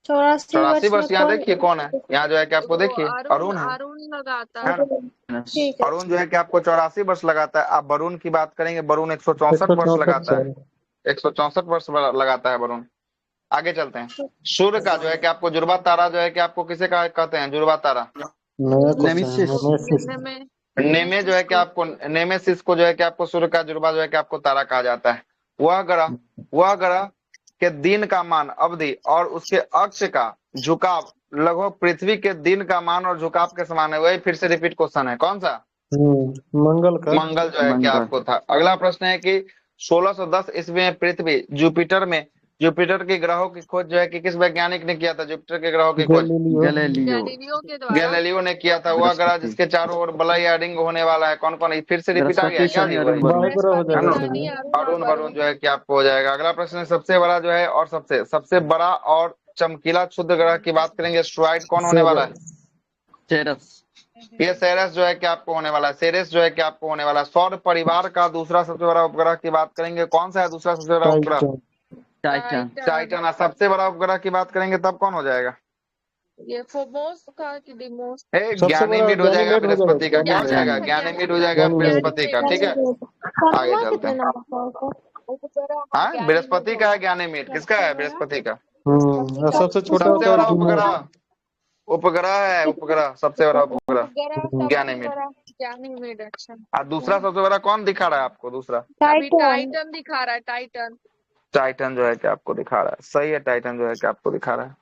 84 84 वर्ष में यहाँ कौन? देखिए कौन है, यहाँ जो है कि आपको देखिए अरुण है। अरुण लगाता है। ठीक है। अरुण जो है कि आपको 84 वर्ष लगाता है। आप वरुण की बात करेंगे, वरुण 164 वर्ष लगाता है। 164 वर्ष लगाता है वरुण। आगे चलते हैं। सूर्य का जो है कि आपको जुड़वा तारा जो है कि आपको किसे कहते हैं? जुड़वा तारा नेमे जो है कि आपको, नेमेसिस को जो है कि आपको सूर्य का जुड़वा जो है कि आपको तारा कहा जाता है। वह ग्रह के दिन का मान, अवधि और उसके अक्ष का झुकाव लगभग पृथ्वी के दिन का मान और झुकाव के समान है। वही फिर से रिपीट क्वेश्चन है, कौन सा? मंगल का। मंगल जो है कि आपको था। अगला प्रश्न है कि 1610 ईस्वी में पृथ्वी जुपिटर के ग्रहों की खोज जो है कि किस वैज्ञानिक ने किया था? जुपिटर के ग्रहों की खोज गैलीलियो ने किया था। वह ग्रह जिसके चारों ओर वलय रिंग होने वाला है, कौन कौन? फिर से रिपीट आ गया क्या जी? अरुण वरुण जो है कि आपको हो जाएगा। अगला प्रश्न है सबसे बड़ा जो है और सबसे बड़ा और चमकीला क्षुद्र ग्रह की बात करेंगे। एस्टेरॉइड कौन होने वाला है? ये सेरेस जो है कि आपको होने वाला है। सेरेस जो है कि आपको होने वाला है। सौर परिवार का दूसरा सबसे बड़ा उपग्रह की बात करेंगे, कौन सा है दूसरा सबसे बड़ा उपग्रह? टाइटन। सबसे बड़ा उपग्रह की बात करेंगे तब कौन हो जाएगा? ये फोबोस का कि डिमोस? गैनीमेड हो जाएगा बृहस्पति का। क्या हो जाएगा? गैनीमेड हो जाएगा बृहस्पति का, ठीक है? आगे चलते हैं। हाँ, बृहस्पति का है गैनीमेड। किसका है? बृहस्पति का। सबसे छोटा बड़ा उपग्रह है, उपग्रह सबसे बड़ा उपग्रह गैनीमेड। अच्छा, दूसरा सबसे बड़ा कौन दिखा रहा है आपको? दूसरा टाइटन दिखा रहा है। टाइटन जो है कि आपको दिखा रहा है। सही है, टाइटन जो है कि आपको दिखा रहा है।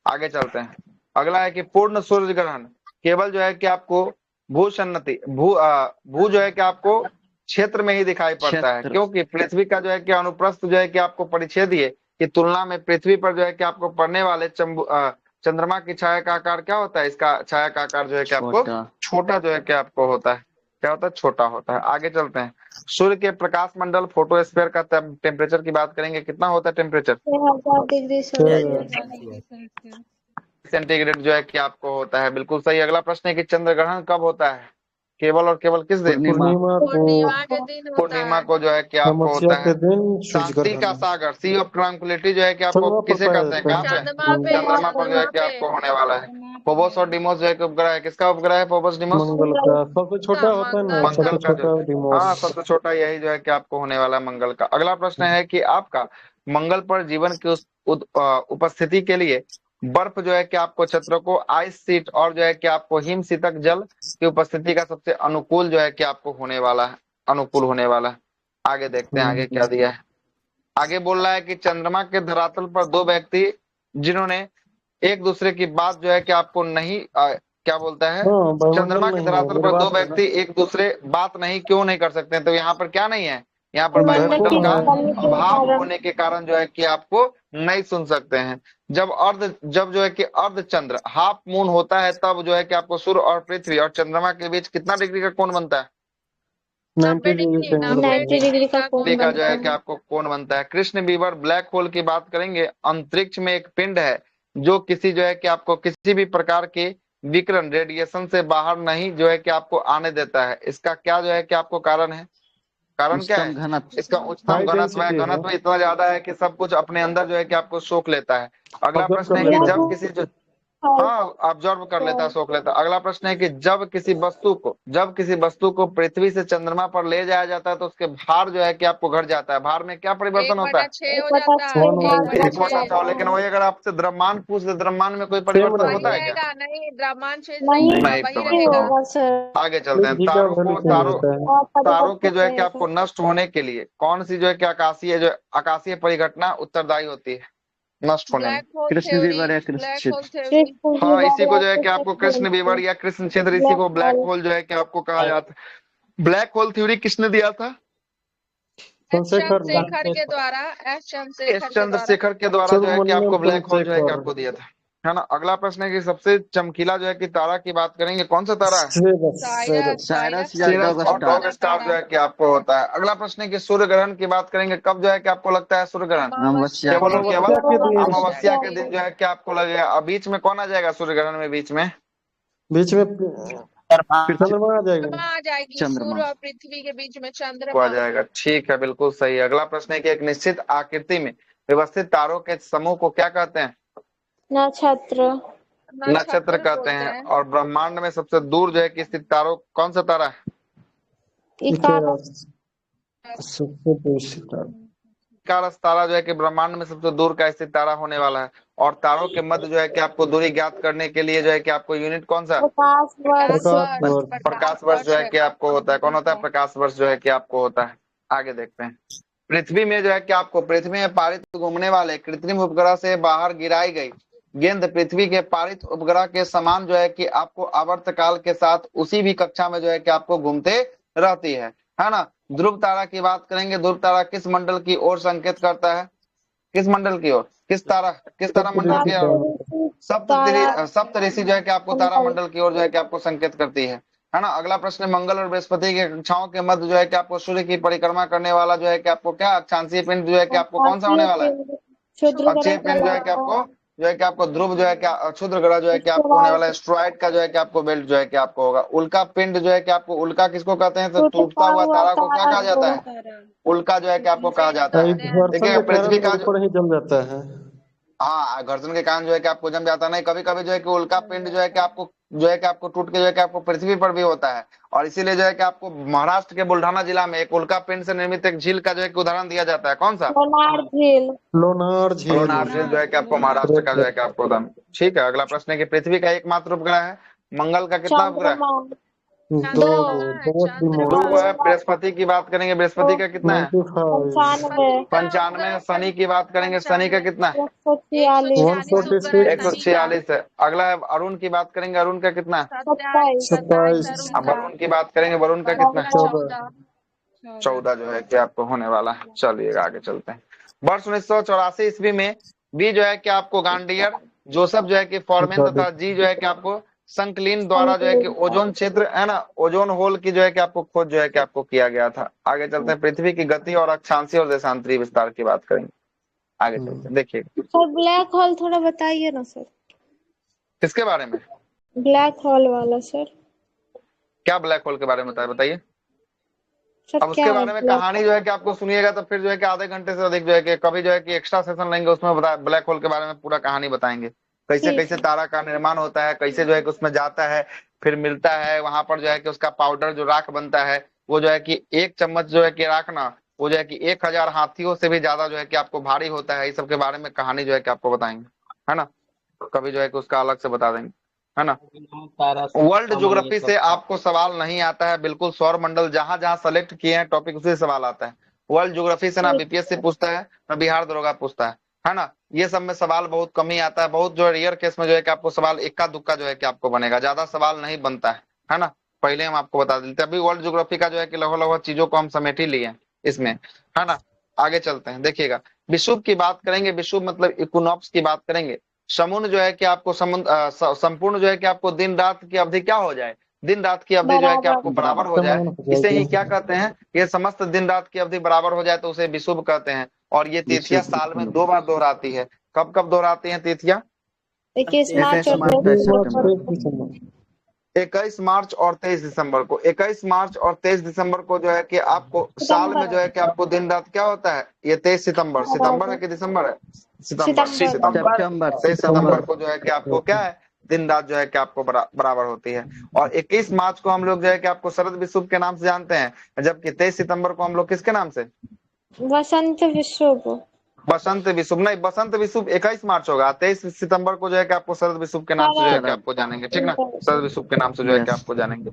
आगे चलते हैं। अगला है कि पूर्ण सूर्य ग्रहण केवल जो है कि आपको भू जो है कि आपको क्षेत्र में ही दिखाई पड़ता है, क्योंकि पृथ्वी का जो है कि अनुप्रस्थ जो है कि आपको परिच्छेदीय की तुलना में पृथ्वी पर जो है कि आपको पड़ने वाले चंद्रमा की छाया का आकार क्या होता है? इसका छाया का आकार जो है कि आपको छोटा जो है कि आपको होता है। क्या होता है? छोटा होता है। आगे चलते हैं। सूर्य के प्रकाश मंडल फोटोस्फीयर का टेम्परेचर की बात करेंगे। कितना होता है टेम्परेचर? 1000 डिग्री सेंटीग्रेड जो है कि आपको होता है। बिल्कुल सही। अगला प्रश्न है कि चंद्र ग्रहण कब होता है? केवल और केवल किस दिन? पूर्णिमा को जो है कि आपको होता है। शांति का सागर, सी ऑफ ट्रांक्विलिटी जो है कि आपको किसे कहते हैं? कहाँ पे? चंद्रमा पर जो है कि आपको होने वाला है। फोबोस और डिमोस जो है कि उपग्रह है। किसका उपग्रह है? फोबोस डिमोस मंगल का। सबसे छोटा होता है ना, मंगल का जो, डिमोस। हाँ, सबसे छोटा यही जो है कि आपको होने वाला है मंगल का। अगला प्रश्न है कि आपका मंगल पर जीवन की उपस्थिति के लिए बर्फ जो है कि आपको क्षेत्रों को आइस सीट और जो है कि आपको हिम शीतक जल की उपस्थिति का सबसे अनुकूल जो है कि आपको होने वाला है, अनुकूल होने वाला है। आगे देखते हैं आगे क्या दिया है। आगे बोल रहा है कि चंद्रमा के धरातल पर दो व्यक्ति जिन्होंने एक दूसरे की बात जो है कि आपको नहीं क्या बोलता है? चंद्रमा के धरातल पर दो व्यक्ति एक दूसरे बात नहीं क्यों नहीं कर सकते? तो यहाँ पर क्या नहीं है? यहाँ पर वायुमंडल का अभाव होने के कारण जो है कि आपको नहीं सुन सकते हैं। जब जो है कि अर्धचंद्र हाफ मून होता है तब जो है कि आपको सूर्य और पृथ्वी और चंद्रमा के बीच कितना डिग्री का कोण बनता है? 90 डिग्री का कोण जो है कि आपको कोण बनता है। कृष्ण बीवर ब्लैक होल की बात करेंगे। अंतरिक्ष में एक पिंड है जो किसी जो है कि आपको किसी भी प्रकार के विकिरण रेडिएशन से बाहर नहीं जो है कि आपको आने देता है। इसका क्या जो है कि आपको कारण है? कारण क्या है? इसका उच्चतम घनत्व है। घनत्व इतना ज्यादा है कि सब कुछ अपने अंदर जो है कि आपको सोख लेता है। अगला प्रश्न है कि जब किसी जो हाँ ऑब्जर्व कर लेता है, सोख लेता है। अगला प्रश्न है कि जब किसी वस्तु को पृथ्वी से चंद्रमा पर ले जाया जाता है तो उसके भार जो है कि आपको घट जाता है। भार में क्या परिवर्तन होता है? 1/6 हो जाता है, 1/6। लेकिन वही अगर आपसे द्रव्यमान पूछ दे, द्रव्यमान में कोई परिवर्तन होता है क्या? रहेगा नहीं, द्रव्यमान चेंज नहीं होगा, नहीं वही तो रहेगा। आगे चलते हैं। तारों के जो है कि आपको नष्ट होने के लिए कौन सी जो है कि आकाशीय परिघटना उत्तरदायी होती है नष्ट होने में? कृष्ण विवर या कृष्ण क्षेत्र। हाँ, इसी को जो है कि आपको कृष्ण विवर या कृष्ण क्षेत्र, इसी को ब्लैक होल जो है कि आपको कहा जाता है। ब्लैक होल थ्योरी किसने दिया था? चंद्रशेखर के द्वारा, चंद्रशेखर के द्वारा जो है कि आपको ब्लैक होल जो है कि आपको दिया था, है ना। अगला प्रश्न है कि सबसे चमकीला जो है कि तारा की बात करेंगे, कौन सा तारा है? साइरस या डॉग डॉग स्टार। स्टार जो है कि आपको होता है। अगला प्रश्न है कि सूर्य ग्रहण की बात करेंगे, कब जो है कि आपको लगता है सूर्य ग्रहण? अमावस्या केवल अमावस्या के दिन जो है कि आपको लगेगा। अब बीच में कौन आ जाएगा सूर्य ग्रहण में? बीच में चंद्रमा आ जाएगा। आ जाएगी, सूर्य और पृथ्वी के बीच में आ चंद्रमा। जाएगा, ठीक है, बिल्कुल सही। अगला प्रश्न है कि एक निश्चित आकृति में व्यवस्थित तारों के समूह को क्या कहते हैं? नक्षत्र कहते हैं। और ब्रह्मांड में सबसे दूर जो है कि स्थित तारों कौन सा तारा है? इकारस तारा जो है कि ब्रह्मांड में सबसे दूर का स्थित तारा होने वाला है। और तारों के मध्य जो है कि आपको दूरी ज्ञात करने के लिए जो है कि आपको यूनिट कौन सा? प्रकाश वर्ष जो है कि आपको होता है। कौन होता है? प्रकाश वर्ष जो है कि आपको होता है। आगे देखते हैं। पृथ्वी में जो है कि आपको पृथ्वी में पारित घूमने वाले कृत्रिम उपग्रह से बाहर गिराई गई गेंद पृथ्वी के पारित उपग्रह के समान जो है कि आपको आवर्तकाल के साथ उसी भी कक्षा में जो है कि आपको घूमते रहती है ना। ध्रुव तारा की बात करेंगे। ध्रुव तारा किस मंडल की ओर संकेत करता है? किस मंडल की ओर? किस तारा मंडल की ओर? सप्तऋषि जो है कि आपको तारा मंडल की ओर जो है कि आपको संकेत करती है ना। अगला प्रश्न, मंगल और बृहस्पति के कक्षाओं के मध्य जो है कि आपको सूर्य की परिक्रमा करने वाला जो है कि आपको क्या अक्षांशीय पिंड जो है कि आपको कौन सा होने वाला है? अक्षय पिंड जो है कि आपको ध्रुव जो है कि क्षुद्र ग्रह जो है कि आपको होने वाला है। एस्ट्रॉइड का जो है कि आपको बेल्ट जो है कि आपको होगा। उल्का पिंड जो है कि आपको, उल्का किसको कहते हैं? तो टूटता हुआ तारा को क्या कहा जाता है? उल्का जो है कि आपको कहा जाता है। देखिए पृथ्वी का जम जाता है। हाँ, घर्षण के कारण जो है कि आपको जम जाता नहीं। कभी कभी जो है कि उल्का पिंड जो है कि आपको टूट के जो है कि आपको पृथ्वी पर भी होता है। और इसीलिए जो है कि आपको महाराष्ट्र के बुल्ढाना जिला में एक उल्का पिंड से निर्मित एक झील का जो है कि उदाहरण दिया जाता है। कौन सा? लोनार झील जो है कि आपको महाराष्ट्र का जो है कि आपको उदाहरण। ठीक है। अगला प्रश्न है कि पृथ्वी का एकमात्र उपग्रह है। मंगल का कितना उपग्रह? दो है। बृहस्पति की बात करेंगे, बृहस्पति का कितना है? 95। शनि की बात करेंगे, शनि का कितना है? 146 है। अगला है अरुण की बात करेंगे, अरुण का कितना है? 27। अब वरुण की बात करेंगे, वरुण का कितना है? 14 जो है कि आपको होने वाला है। चलिए आगे चलते हैं। वर्ष 1984 ईस्वी में भी जो है कि आपको गांडियर, जोसेफ जो है कि फॉरमैन तथा जी जो है कि आपको संकलिन द्वारा जो है कि ओजोन क्षेत्र है ना, ओजोन होल की जो है कि आपको खोज जो है कि आपको किया गया था। आगे चलते हैं। पृथ्वी की गति और अक्षांशीय और देशांतरीय विस्तार की बात करेंगे। आगे चलते हैं। देखिए सर ब्लैक होल थोड़ा बताइए ना सर। किसके बारे में? ब्लैक होल वाला सर। क्या ब्लैक होल के बारे में बताइए। अब उसके बारे में कहानी जो है कि आपको सुनिएगा तो फिर जो है कि आधे घंटे से अधिक जो है कि कभी जो है कि एक्स्ट्रा सेशन लेंगे, उसमें ब्लैक होल के बारे में पूरा कहानी बताएंगे। कैसे तारा का निर्माण होता है, कैसे जो है कि उसमें जाता है, फिर मिलता है, वहां पर जो है कि उसका पाउडर जो राख बनता है, वो जो है कि 1 चम्मच जो है कि राख ना, वो जो है कि 1000 हाथियों से भी ज्यादा जो है कि आपको भारी होता है। इस सब के बारे में कहानी जो है कि आपको बताएंगे, है ना। कभी जो है कि उसका अलग से बता देंगे, है ना। वर्ल्ड ज्योग्राफी से आपको सवाल नहीं आता है, बिल्कुल सौर मंडल जहां जहां सेलेक्ट किए हैं टॉपिक उसी से सवाल आता है। वर्ल्ड ज्योग्राफी से ना बीपीएससी पूछता है ना बिहार दरोगा पूछता है ना। ये सब में सवाल बहुत कम ही आता है। बहुत जो रेयर केस में जो है कि आपको सवाल इक्का दुक्का जो है कि आपको बनेगा, ज्यादा सवाल नहीं बनता है ना। पहले हम आपको बता देते हैं। अभी वर्ल्ड ज्योग्राफी का जो है कि लगभग चीजों को हम समेट ही लिए इसमें, है ना। आगे चलते हैं। देखिएगा विषुव की बात करेंगे। विषुव मतलब इक्विनॉक्स की बात करेंगे। समुद्र जो है कि आपको संपूर्ण जो है कि आपको दिन रात की अवधि क्या हो जाए, दिन रात की अवधि जो है कि आपको बराबर हो जाए, इसे ही क्या कहते हैं, ये समस्त दिन रात की अवधि बराबर हो जाए तो उसे विषुव कहते हैं। और ये तिथियां साल में 2 बार दोहराती है। कब कब दोहराती हैं तिथियां? 21 मार्च और 23 दिसंबर को। 21 मार्च और 23 दिसंबर को जो है कि आपको साल में जो है कि आपको दिन रात क्या होता है, ये 23 सितंबर है कि दिसंबर है? सितंबर 23 सितंबर को जो है कि आपको क्या है दिन रात जो है कि आपको बराबर होती है। और 21 मार्च को हम लोग जो है कि आपको शरद विषुव के नाम से जानते हैं, जबकि 23 सितंबर को हम लोग किसके नाम से? वसंत विषुव। बसंत विषुव नहीं, बसंत विषुव 21 मार्च होगा। 23 सितंबर को जो है कि आपको शरद विषुव के नाम से जो है कि आपको जानेंगे, ठीक ना, शरद विषुव के नाम से जो है कि आपको जानेंगे।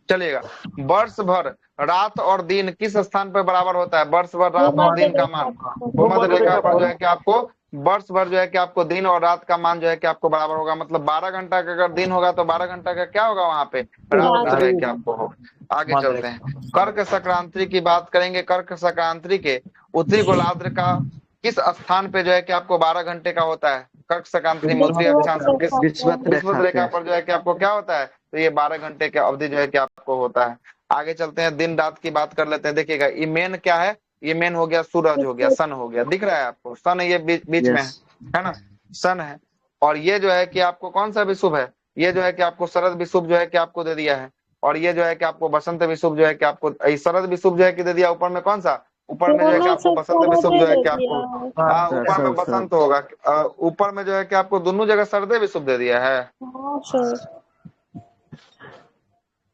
चलिएगा, वर्ष भर रात और दिन किस स्थान पर बराबर होता है? वर्ष भर रात और दिन का मान भूमध्य रेखा पर जो है कि आपको वर्ष भर जो है कि आपको दिन और रात का मान जो है कि आपको बराबर होगा। मतलब 12 घंटा का अगर दिन होगा तो 12 घंटा का क्या होगा वहां पे? रात जो है कि आपको होगा। आगे चलते हैं, कर्क संक्रांति की बात करेंगे। कर्क संक्रांति के उत्तरी गोलार्ध का किस स्थान पे जो है कि आपको 12 घंटे का होता है? कर्क संक्रांति उत्तरी अक्षांश विषुवत रेखा पर जो है कि आपको क्या होता है? तो ये 12 घंटे की अवधि जो है कि आपको होता है। आगे चलते हैं, दिन रात की बात कर लेते हैं। देखिएगा, ये मेन क्या है? ये मेन हो गया सूरज, हो गया सन, हो गया, दिख रहा है आपको सन, ये बीच में है ना, सन है। और ये जो है कि आपको कौन सा विषुव है? ये जो है कि आपको शरद विषुव जो है कि आपको दे दिया है। और ये जो है कि आपको बसंत विषुव जो है कि आपको शरद विषुव जो है कि दे दिया। ऊपर में कौन सा? ऊपर में जो है कि आपको बसंत विषुव जो है कि आपको ऊपर में बसंत होगा, ऊपर में जो है कि आपको दोनों जगह शरद विषुव दे दिया है।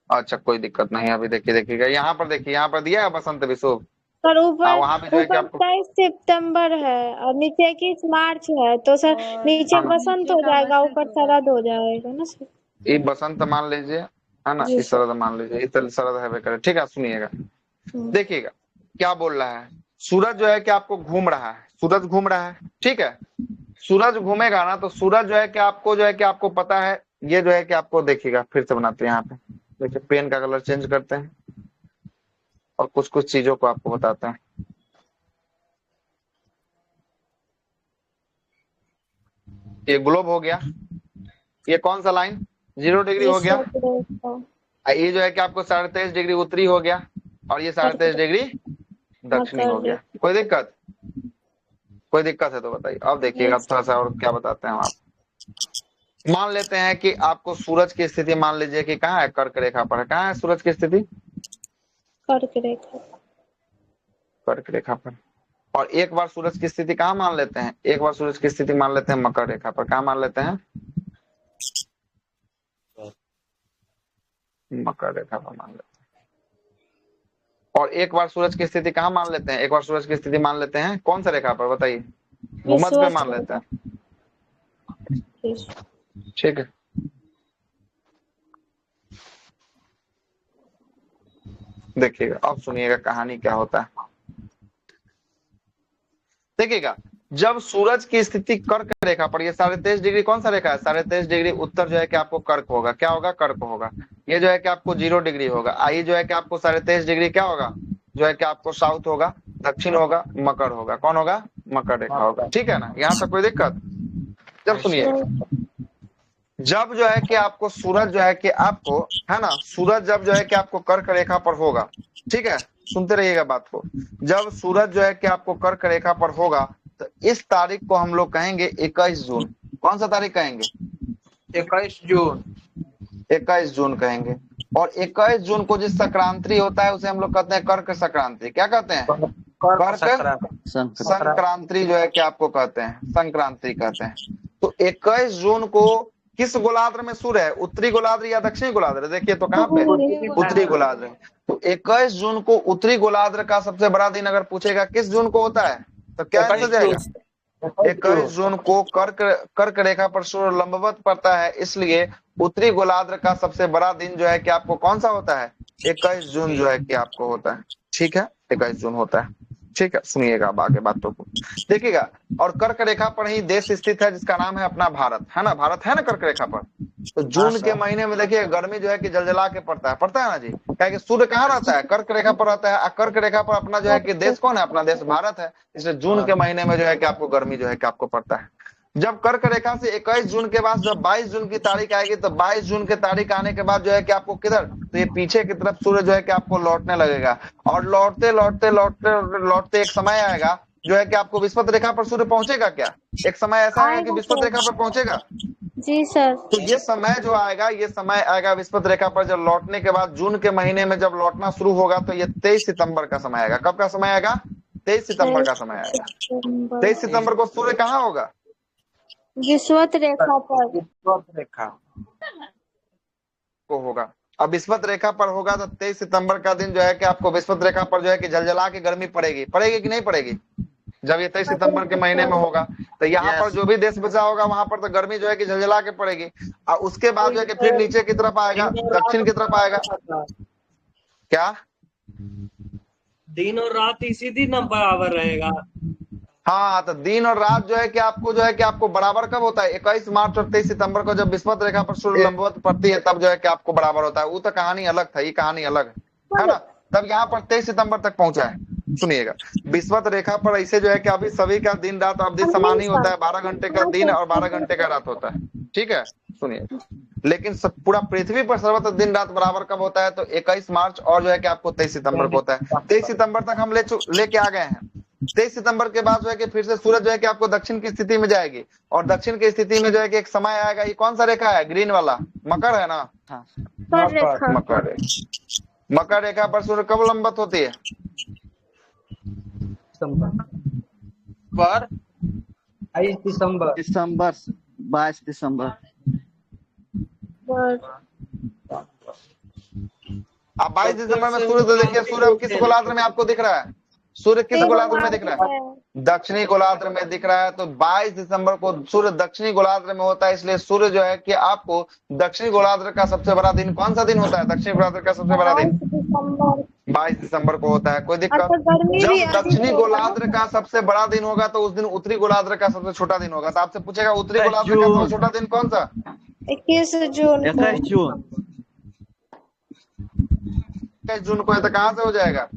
अच्छा, कोई दिक्कत नहीं। अभी देखिएगा, यहाँ पर देखिए, यहाँ पर दिया है बसंत विषुव, सर ऊपर वहाँ पे जो है कि आपको 23 सितंबर है और नीचे 21 मार्च है, तो सर नीचे बसंत हो जाएगा, ऊपर शरद हो जाएगा ना सर। ये बसंत मान लीजिए, है ना, इस शरद मान लीजिए, इस शरद है करे, ठीक है। सुनिएगा, देखिएगा क्या बोल रहा है। सूरज जो है कि आपको घूम रहा है, सूरज घूम रहा है, ठीक है। सूरज घूमेगा ना, तो सूरज जो है कि आपको जो है कि आपको पता है, ये जो है कि आपको देखिएगा, फिर से बनाते हैं यहाँ पे, देखिए पेन का कलर चेंज करते हैं और कुछ कुछ चीजों को आपको बताते हैं। ये ग्लोब हो गया, ये कौन सा लाइन? 0 डिग्री हो गया। ये जो है कि आपको 23.5 डिग्री उत्तरी हो गया और ये 23.5 डिग्री दक्षिणी हो गया। कोई दिक्कत? कोई दिक्कत है तो बताइए। अब देखिएगा थोड़ा सा और क्या बताते हैं आप। मान लेते हैं कि आपको सूरज की स्थिति मान लीजिए कि कहाँ है? कर्क रेखा पर है। कहाँ है सूरज की स्थिति? कर्क रेखा, कर्क रेखा पर। और एक बार सूरज की स्थिति कहाँ मान लेते हैं? एक बार सूरज की स्थिति मान लेते हैं मकर रेखा पर। कहाँ मान लेते हैं? मकर रेखा पर मान लेते हैं। और एक बार सूरज की स्थिति कहाँ मान लेते हैं? एक बार सूरज की स्थिति मान लेते हैं कौन सा रेखा पर? बताइए। भूमध्य पे मान लेते हैं, ठीक है। देखिएगा, अब सुनिएगा कहानी क्या होता है। देखिएगा, जब सूरज की स्थिति कर्क रेखा पर, ये 23.5 डिग्री कौन सा रेखा है? 23.5 डिग्री उत्तर जो है कि आपको कर्क होगा। क्या होगा? कर्क होगा। ये जो है कि आपको 0 डिग्री होगा। आई जो है कि आपको 23.5 डिग्री क्या होगा? जो है कि आपको साउथ होगा, दक्षिण होगा, मकर होगा। कौन होगा? मकर रेखा होगा, ठीक है ना। यहाँ तक कोई दिक्कत? जब सुनिए, जब जो है कि आपको सूरज जो है कि आपको, है ना, सूरज जब जो है कि आपको कर्क रेखा पर होगा, ठीक है, सुनते रहिएगा बात को। जब सूरज जो है कि आपको कर्क रेखा पर होगा तो इस तारीख को हम लोग कहेंगे 21 जून। कौन सा तारीख कहेंगे? 21 जून। 21 जून कहेंगे। और 21 जून को जिस संक्रांति होता है उसे हम लोग कहते हैं कर्क संक्रांति। क्या कहते हैं? कर्क संक्रांति जो है कि आपको कहते हैं, संक्रांति कहते हैं। तो 21 जून को किस गोलार्ध में सूर्य है? उत्तरी गोलार्ध या दक्षिणी गोलार्ध? देखिए तो कहाँ पे? उत्तरी गोलार्ध। तो 21 जून को उत्तरी गोलार्ध का सबसे बड़ा दिन अगर पूछेगा किस जून को होता है, तो क्या आंसर जाएगा? 21 जून को कर्क रेखा पर सूर्य लंबवत पड़ता है, इसलिए उत्तरी गोलार्ध का सबसे बड़ा दिन जो है कि आपको कौन सा होता है? 21 जून जो है कि आपको होता है, ठीक है, 21 जून होता है, ठीक है। सुनिएगा अब आगे बातों को, देखिएगा। और कर्क रेखा पर ही देश स्थित है जिसका नाम है अपना भारत, है ना। भारत है ना कर्क रेखा पर। तो जून के महीने में देखिए गर्मी जो है कि जलजला के पड़ता है ना जी, क्या कि सूर्य कहाँ रहता है? कर्क रेखा पर रहता है। कर्क रेखा पर अपना जो है कि देश कौन है? अपना देश भारत है। इसलिए जून के महीने में जो है कि आपको गर्मी जो है कि आपको पड़ता है। जब कर्क रेखा से 21 जून के बाद जब 22 जून की तारीख आएगी, तो 22 जून की तारीख आने के बाद जो है कि आपको किधर? तो ये पीछे की तरफ सूर्य जो है कि आपको लौटने लगेगा। और लौटते लौटते लौटते लौटते एक समय आएगा जो है कि आपको विषुवत रेखा पर सूर्य पहुंचेगा। क्या एक समय ऐसा आएगा कि विषुवत रेखा पर पहुंचेगा? जी सर। तो ये समय जो आएगा, ये समय आएगा विषुवत रेखा पर जब लौटने के बाद जून के महीने में जब लौटना शुरू होगा, तो ये 23 सितंबर का समय आएगा। कब का समय आएगा? 23 सितंबर का समय आएगा। 23 सितंबर को सूर्य कहाँ होगा? विषुवत रेखा पर। विषुवत रेखा। को होगा। अब विषुवत रेखा पर होगा तो 23 सितंबर का दिन जो है कि आपको विषुवत रेखा पर जो है कि झलझला के गर्मी पड़ेगी कि नहीं पड़ेगी? जब ये 23 सितंबर के महीने में होगा तो यहाँ पर जो भी देश बचा होगा वहां पर तो गर्मी जो है कि झलझला के पड़ेगी। और उसके बाद जो है कि फिर नीचे की तरफ आएगा, दक्षिण की तरफ आएगा। क्या दिन और रात इसी दिन बराबर रहेगा? हाँ, तो दिन और रात जो है कि आपको बराबर कब होता है? 21 मार्च और 23 सितंबर को जब विषुवत रेखा पर सूर्य लंबवत पड़ती है तब जो है कि आपको बराबर होता है। वो तो कहानी अलग था, ये कहानी अलग है ना। तब यहाँ पर 23 सितंबर तक पहुंचा है। सुनिएगा, विषुवत रेखा पर ऐसे जो है कि अभी सभी का दिन रात अवधि समान ही होता है, 12 घंटे का दिन और 12 घंटे का रात होता है। ठीक है, सुनिए, लेकिन पूरा पृथ्वी पर सर्वत्र दिन रात बराबर कब होता है? तो 21 मार्च और जो है कि आपको 23 सितंबर को होता है। 23 सितंबर तक हम लेके आ गए हैं। 23 सितंबर के बाद जो है कि फिर से सूरज जो है कि आपको दक्षिण की स्थिति में जाएगी और दक्षिण की स्थिति में जो है कि एक समय आएगा। ये कौन सा रेखा है? ग्रीन वाला, मकर है ना? हाँ। मकर रेखा पर सूर्य कब लंबवत होती है? पर 22 दिसंबर। अब 22 दिसंबर में सूर्य तो देखिए, सूर्य किस गोलार्ध में आपको दिख रहा है? सूर्य किस गोलार्ध में दिख रहा है? दक्षिणी गोलार्ध में दिख रहा है। तो 22 दिसंबर को सूर्य दक्षिणी गोलार्ध में होता है, इसलिए सूर्य जो है कि आपको दक्षिणी गोलार्ध का सबसे बड़ा दिन कौन सा दिन होता है? दक्षिणी गोलार्ध का सबसे बड़ा दिन 22 दिसंबर को होता है। कोई दिक्कत? जब दक्षिणी गोलार्ध का सबसे बड़ा दिन होगा तो उस दिन उत्तरी गोलार्ध का सबसे छोटा दिन होगा। तो आपसे पूछेगा उत्तरी गोलार्ध का सबसे छोटा दिन कौन सा? 21 जून। 21 जून को है। तो कहाँ से हो जाएगा?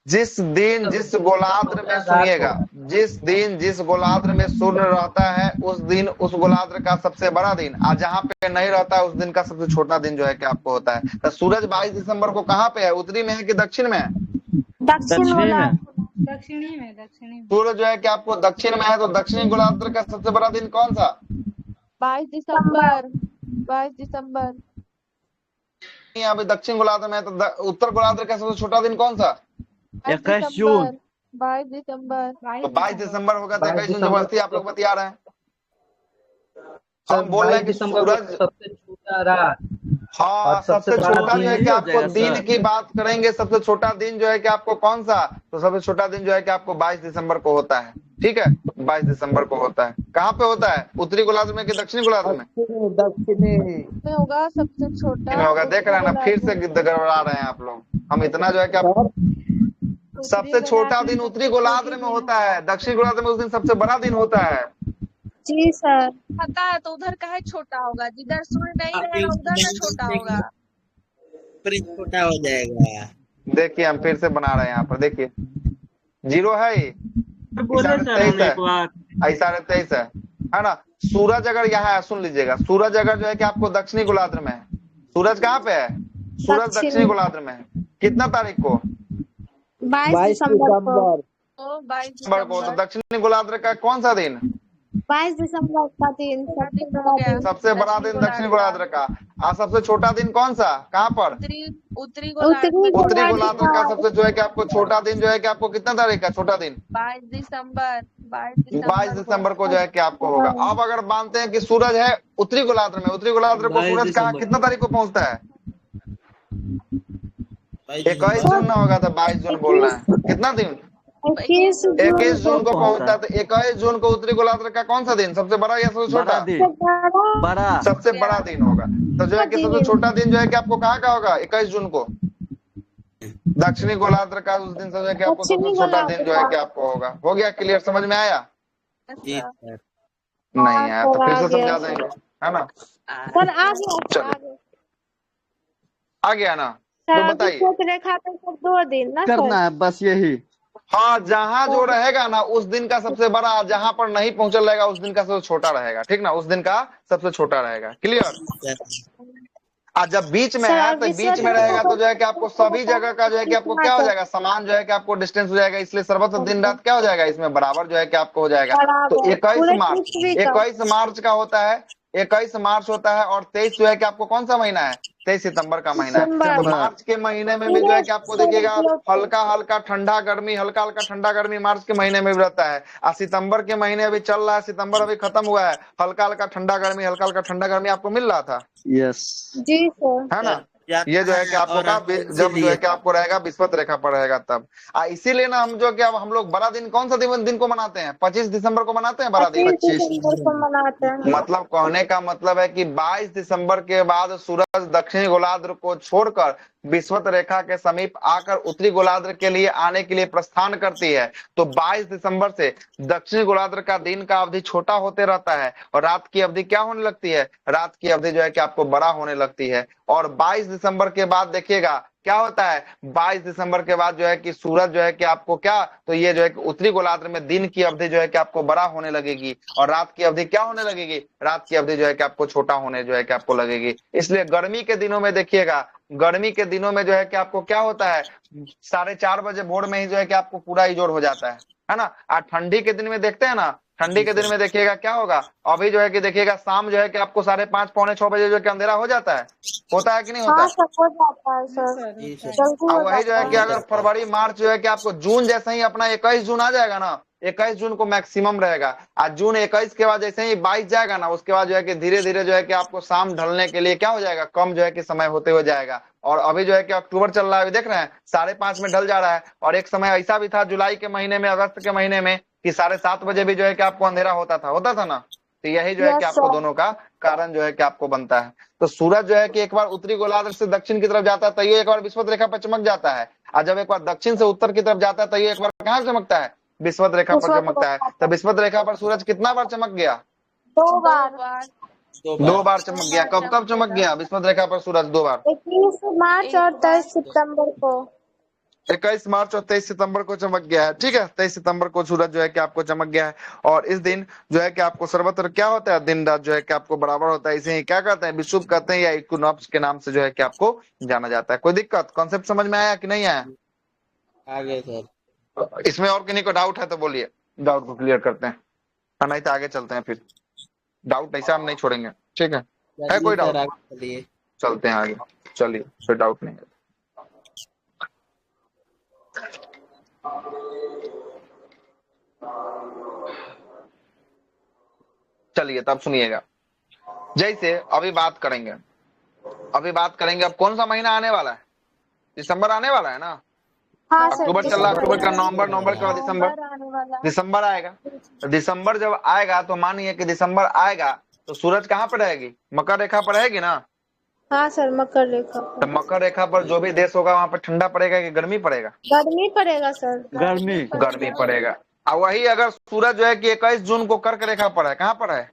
जिस दिन जिस गोलार्ध में, सुनिएगा, जिस गोलार्ध में सूर्य रहता है उस दिन उस गोलार्ध का सबसे बड़ा दिन, और जहाँ पे नहीं रहता है उस दिन का सबसे छोटा दिन जो है कि आपको होता है। तो सूरज 22 दिसंबर को कहाँ पे है? उत्तरी में है कि दक्षिण में है? दक्षिणी में। सूरज जो है कि आपको दक्षिण में है, तो दक्षिणी गोलार्ध का सबसे बड़ा दिन कौन सा? 22 दिसंबर। 22 दिसंबर। अभी दक्षिण गोलार्ध में है, तो उत्तर गोलार्ध का सबसे छोटा दिन कौन सा? 21 जून। 22 दिसंबर। तो 22 दिसंबर होगा। तो 21 जून जबरदस्ती आप लोग बतिया रहे हैं। हम बोल रहे हैं कि सूरज सबसे छोटा रात। हाँ, सबसे छोटा जो है कि आपको दिन की बात करेंगे, सबसे छोटा दिन जो है कि आपको कौन सा? तो सबसे छोटा दिन जो है कि आपको 22 दिसंबर को होता है। ठीक है, 22 दिसंबर को होता है। कहाँ पे होता है? उत्तरी गोलार्ध में कि दक्षिणी गोलार्ध में? दक्षिणी में होगा सबसे छोटा। होगा। देख रहे हैं ना, फिर से गड़बड़ा रहे हैं आप लोग। हम इतना जो है कि आप सबसे छोटा दिन उत्तरी गोलार्ध में होता है, दक्षिणी गोलार्ध में उस दिन सबसे बड़ा दिन होता है। जी सर। पता है, तो उधर का है छोटा होगा, जिधर सूर्य नहीं रहेगा उधर का छोटा होगा। छोटा हो जाएगा। देखिए, हम फिर से बना रहे हैं यहाँ पर। देखिए, 0 है, बोले सर हम एक बार ऐसा 23 है ना। सूरज अगर यहाँ है, सुन लीजिएगा, सूरज अगर जो है कि आपको दक्षिणी गोलार्ध में है, सूरज कहाँ पे है? सूरज दक्षिणी गोलार्ध में है। कितना तारीख को? 22 दिसंबर को। 22 दिसंबर को। तो दक्षिणी गोलार्ध का कौन सा दिन? 22 दिसंबर का दिन सबसे बड़ा दिन दक्षिणी गोलार्ध का। और सबसे छोटा दिन कौन सा? कहाँ पर? उत्तरी गोलार्ध का सबसे जो है कि आपको छोटा दिन जो है कि आपको कितना तारीख का छोटा दिन? 22 दिसंबर। 22 दिसंबर को जो है कि आपको होगा। अब अगर मानते हैं कि सूरज है उत्तरी गोलार्ध में, उत्तरी गोलार्ध को सूरज कहाँ कितना तारीख को पहुंचता है? 21 जून ना होगा तो 22 जून बोलना है। कितना दिन? 21 जून को पहुंचता है। तो 21 जून को उत्तरी गोलार्ध का कौन सा दिन? सबसे बड़ा या सबसे छोटा? बड़ा। सबसे बड़ा दिन होगा। तो जो है कि सबसे छोटा दिन जो है कि आपको कहाँ का होगा? 21 जून को दक्षिणी गोलार्ध का। उस दिन से जो है कि आपको सबसे छोटा दिन जो है कि आपको होगा। हो गया क्लियर? समझ में आया? नहीं आया तो फिर से समझा देंगे, है ना? सर आ गया ना? तो बताइए, रेखा पे 2 दिन ना करना है बस यही। हाँ, जहाँ जो रहेगा ना उस दिन का सबसे बड़ा, जहाँ पर नहीं पहुंचल रहेगा उस दिन का सबसे छोटा रहेगा। ठीक ना, उस दिन का सबसे छोटा रहेगा। क्लियर? और जब बीच में है तो बीच में रहेगा तो जो है कि आपको सभी जगह का जो है कि आपको क्या हो जाएगा? समान जो है कि आपको डिस्टेंस हो जाएगा, इसलिए सर्वत्र दिन रात क्या हो जाएगा? इसमें बराबर जो है कि आपको हो जाएगा। तो 21 मार्च का होता है, 21 मार्च होता है। और 23 जो है कि आपको कौन सा महीना है? 23 सितंबर का महीना है। दिसंबर। तो मार्च के महीने में भी जो है कि आपको देखिएगा हल्का हल्का ठंडा गर्मी मार्च के महीने में भी रहता है। और सितंबर के महीने अभी चल रहा है, सितंबर अभी खत्म हुआ है, हल्का हल्का ठंडा गर्मी आपको मिल रहा था, यस जी सर। है ना। ये जो है कि आपको का जब जो है कि आपको रहेगा विषुवत रेखा पर रहेगा तब। इसीलिए ना हम जो कि अब हम लोग बड़ा दिन कौन सा दिन को मनाते हैं, 25 दिसंबर को मनाते हैं बड़ा दिन। 25 दिसंबर को मनाते हैं। मतलब कहने का मतलब है कि 22 दिसंबर के बाद सूरज दक्षिणी गोलार्ध को छोड़कर विषुवत रेखा के समीप आकर उत्तरी गोलार्ध के लिए आने के लिए प्रस्थान करती है। तो 22 दिसंबर से दक्षिणी गोलार्ध का दिन का अवधि छोटा होते रहता है और रात की अवधि क्या होने लगती है, रात की अवधि जो है कि आपको बड़ा होने लगती है। और 22 दिसंबर के बाद देखिएगा क्या होता है, 22 दिसंबर के बाद जो है कि सूरज जो है कि आपको क्या, तो ये जो है कि उत्तरी गोलार्ध में दिन की अवधि जो है कि आपको बड़ा होने लगेगी और रात की अवधि क्या होने लगेगी, रात की अवधि जो है कि आपको छोटा होने जो है कि आपको लगेगी। इसलिए गर्मी के दिनों में देखिएगा, गर्मी के दिनों में जो है कि आपको क्या होता है, 4:30 बजे भोर में ही जो है कि आपको पूरा इजोर हो जाता है ना। और ठंडी के दिन में देखते हैं ना, ठंडी के दिन में देखिएगा क्या होगा, अभी जो है कि देखिएगा शाम जो है कि आपको 5:30 पौने 6 बजे जो है कि अंधेरा हो जाता है, होता है कि नहीं होता हाँ है। सर, हो जाता है सर, जल्दी और हो वही जो है जाता कि है। अगर फरवरी मार्च जो है कि आपको जून जैसे ही अपना 21 जून आ जाएगा ना, 21 जून को मैक्सिमम रहेगा। आज जून 21 के बाद जैसे ही 22 जाएगा ना, उसके बाद जो है कि धीरे धीरे जो है कि आपको शाम ढलने के लिए क्या हो जाएगा, कम जो है कि समय होते हुए जाएगा। और अभी जो है कि अक्टूबर चल रहा है, अभी देख रहे हैं 5:30 में ढल जा रहा है। और एक समय ऐसा भी था जुलाई के महीने में, अगस्त के महीने में कि 7:30 बजे भी जो है कि आपको अंधेरा होता था ना। तो यही जो है कि आपको दोनों का कारण जो है कि आपको बनता है। तो सूरज जो है कि एक बार उत्तरी गोलार्ध से दक्षिण की तरफ जाता है तो ये एक बार विषुवत रेखा पर चमक जाता है, और जब एक बार दक्षिण से उत्तर की तरफ जाता है तो ये एक बार कहाँ चमकता है, विषुवत रेखा पर चमकता है। तो विषुवत रेखा पर सूरज कितना बार चमक गया, 2 बार। 2 बार चमक गया। कब कब चमक गया विषुवत रेखा पर सूरज 2 बार? 21 मार्च और 23 सितंबर को। 21 मार्च और 23 सितंबर को चमक गया है, ठीक है। 23 सितंबर को सूरज जो है कि आपको चमक गया है। और इस दिन जो है कि आपको सर्वत्र क्या होता है, दिन रात जो है कि आपको बराबर होता है। इसे ही क्या कहते हैं, विषुव कहते हैं, या इक्विनॉक्स के नाम से जो है कि आपको जाना जाता है। कोई दिक्कत, कॉन्सेप्ट समझ में आया कि नहीं आया? आगे सर। इसमें और किन्हीं को डाउट है तो बोलिए, डाउट को क्लियर करते हैं, नहीं तो आगे चलते हैं। फिर डाउट ऐसा हम नहीं छोड़ेंगे, ठीक है कोई डाउट? चलते हैं आगे, चलिए, कोई डाउट नहीं है। चलिए तब सुनिएगा, जैसे अभी बात करेंगे, अब कौन सा महीना आने वाला है, दिसंबर आने वाला है ना। हाँ सर, अक्टूबर चल रहा है, अक्टूबर का नवंबर के बाद दिसंबर आएगा। दिसंबर जब आएगा तो मानिए कि दिसंबर आएगा तो सूरज कहाँ पर रहेगी, मकर रेखा पर रहेगी ना। हाँ सर, मकर रेखा। तो मकर रेखा पर जो भी देश होगा वहां पर ठंडा पड़ेगा कि गर्मी पड़ेगा? गर्मी पड़ेगा सर। गर्मी पड़ेगा। और वही अगर सूरज जो है कि 21 जून को कर्क रेखा पर है, कहाँ पर है,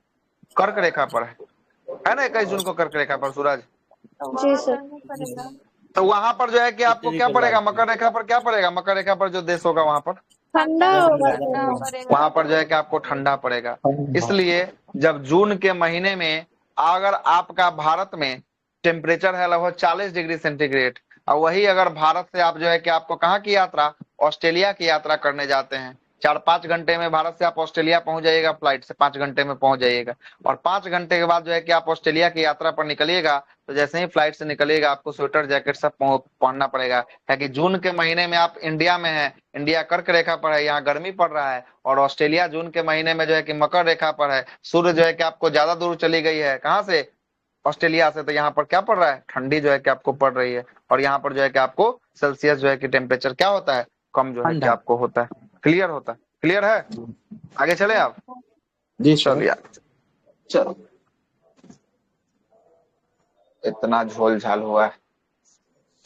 कर्क रेखा पर है ना, 21 जून को कर्क रेखा पर सूरज। जी सर। तो वहां पर जो है कि आपको क्या पड़ेगा, मकर रेखा पर क्या पड़ेगा, मकर रेखा पर जो देश होगा वहां पर ठंडा होगा, वहां पर जो है कि आपको ठंडा पड़ेगा। इसलिए जब जून के महीने में अगर आपका भारत में टेम्परेचर है लगभग 40 डिग्री सेंटीग्रेड, और वही अगर भारत से आप जो है कि आपको कहाँ की यात्रा, ऑस्ट्रेलिया की यात्रा करने जाते हैं, 4-5 घंटे में भारत से आप ऑस्ट्रेलिया पहुंच जाइएगा, फ्लाइट से 5 घंटे में पहुंच जाइएगा। और 5 घंटे के बाद जो है कि आप ऑस्ट्रेलिया की यात्रा पर निकलिएगा, तो जैसे ही फ्लाइट से निकलिएगा आपको स्वेटर जैकेट सब पहनना पड़ेगा, क्योंकि जून के महीने में आप इंडिया में है, इंडिया कर्क रेखा पर है, यहाँ गर्मी पड़ रहा है। और ऑस्ट्रेलिया जून के महीने में जो है कि मकर रेखा पर है, सूर्य जो है कि आपको ज्यादा दूर चली गई है, कहाँ से, ऑस्ट्रेलिया से। तो यहाँ पर क्या पड़ रहा है, ठंडी जो है कि आपको पड़ रही है। और यहाँ पर जो है कि आपको सेल्सियस जो है कि टेम्परेचर क्या होता है, कम जो है कि आपको होता है। क्लियर होता है, क्लियर है? आगे चले आप जी, चलिए चलो। इतना झोल झाल हुआ है,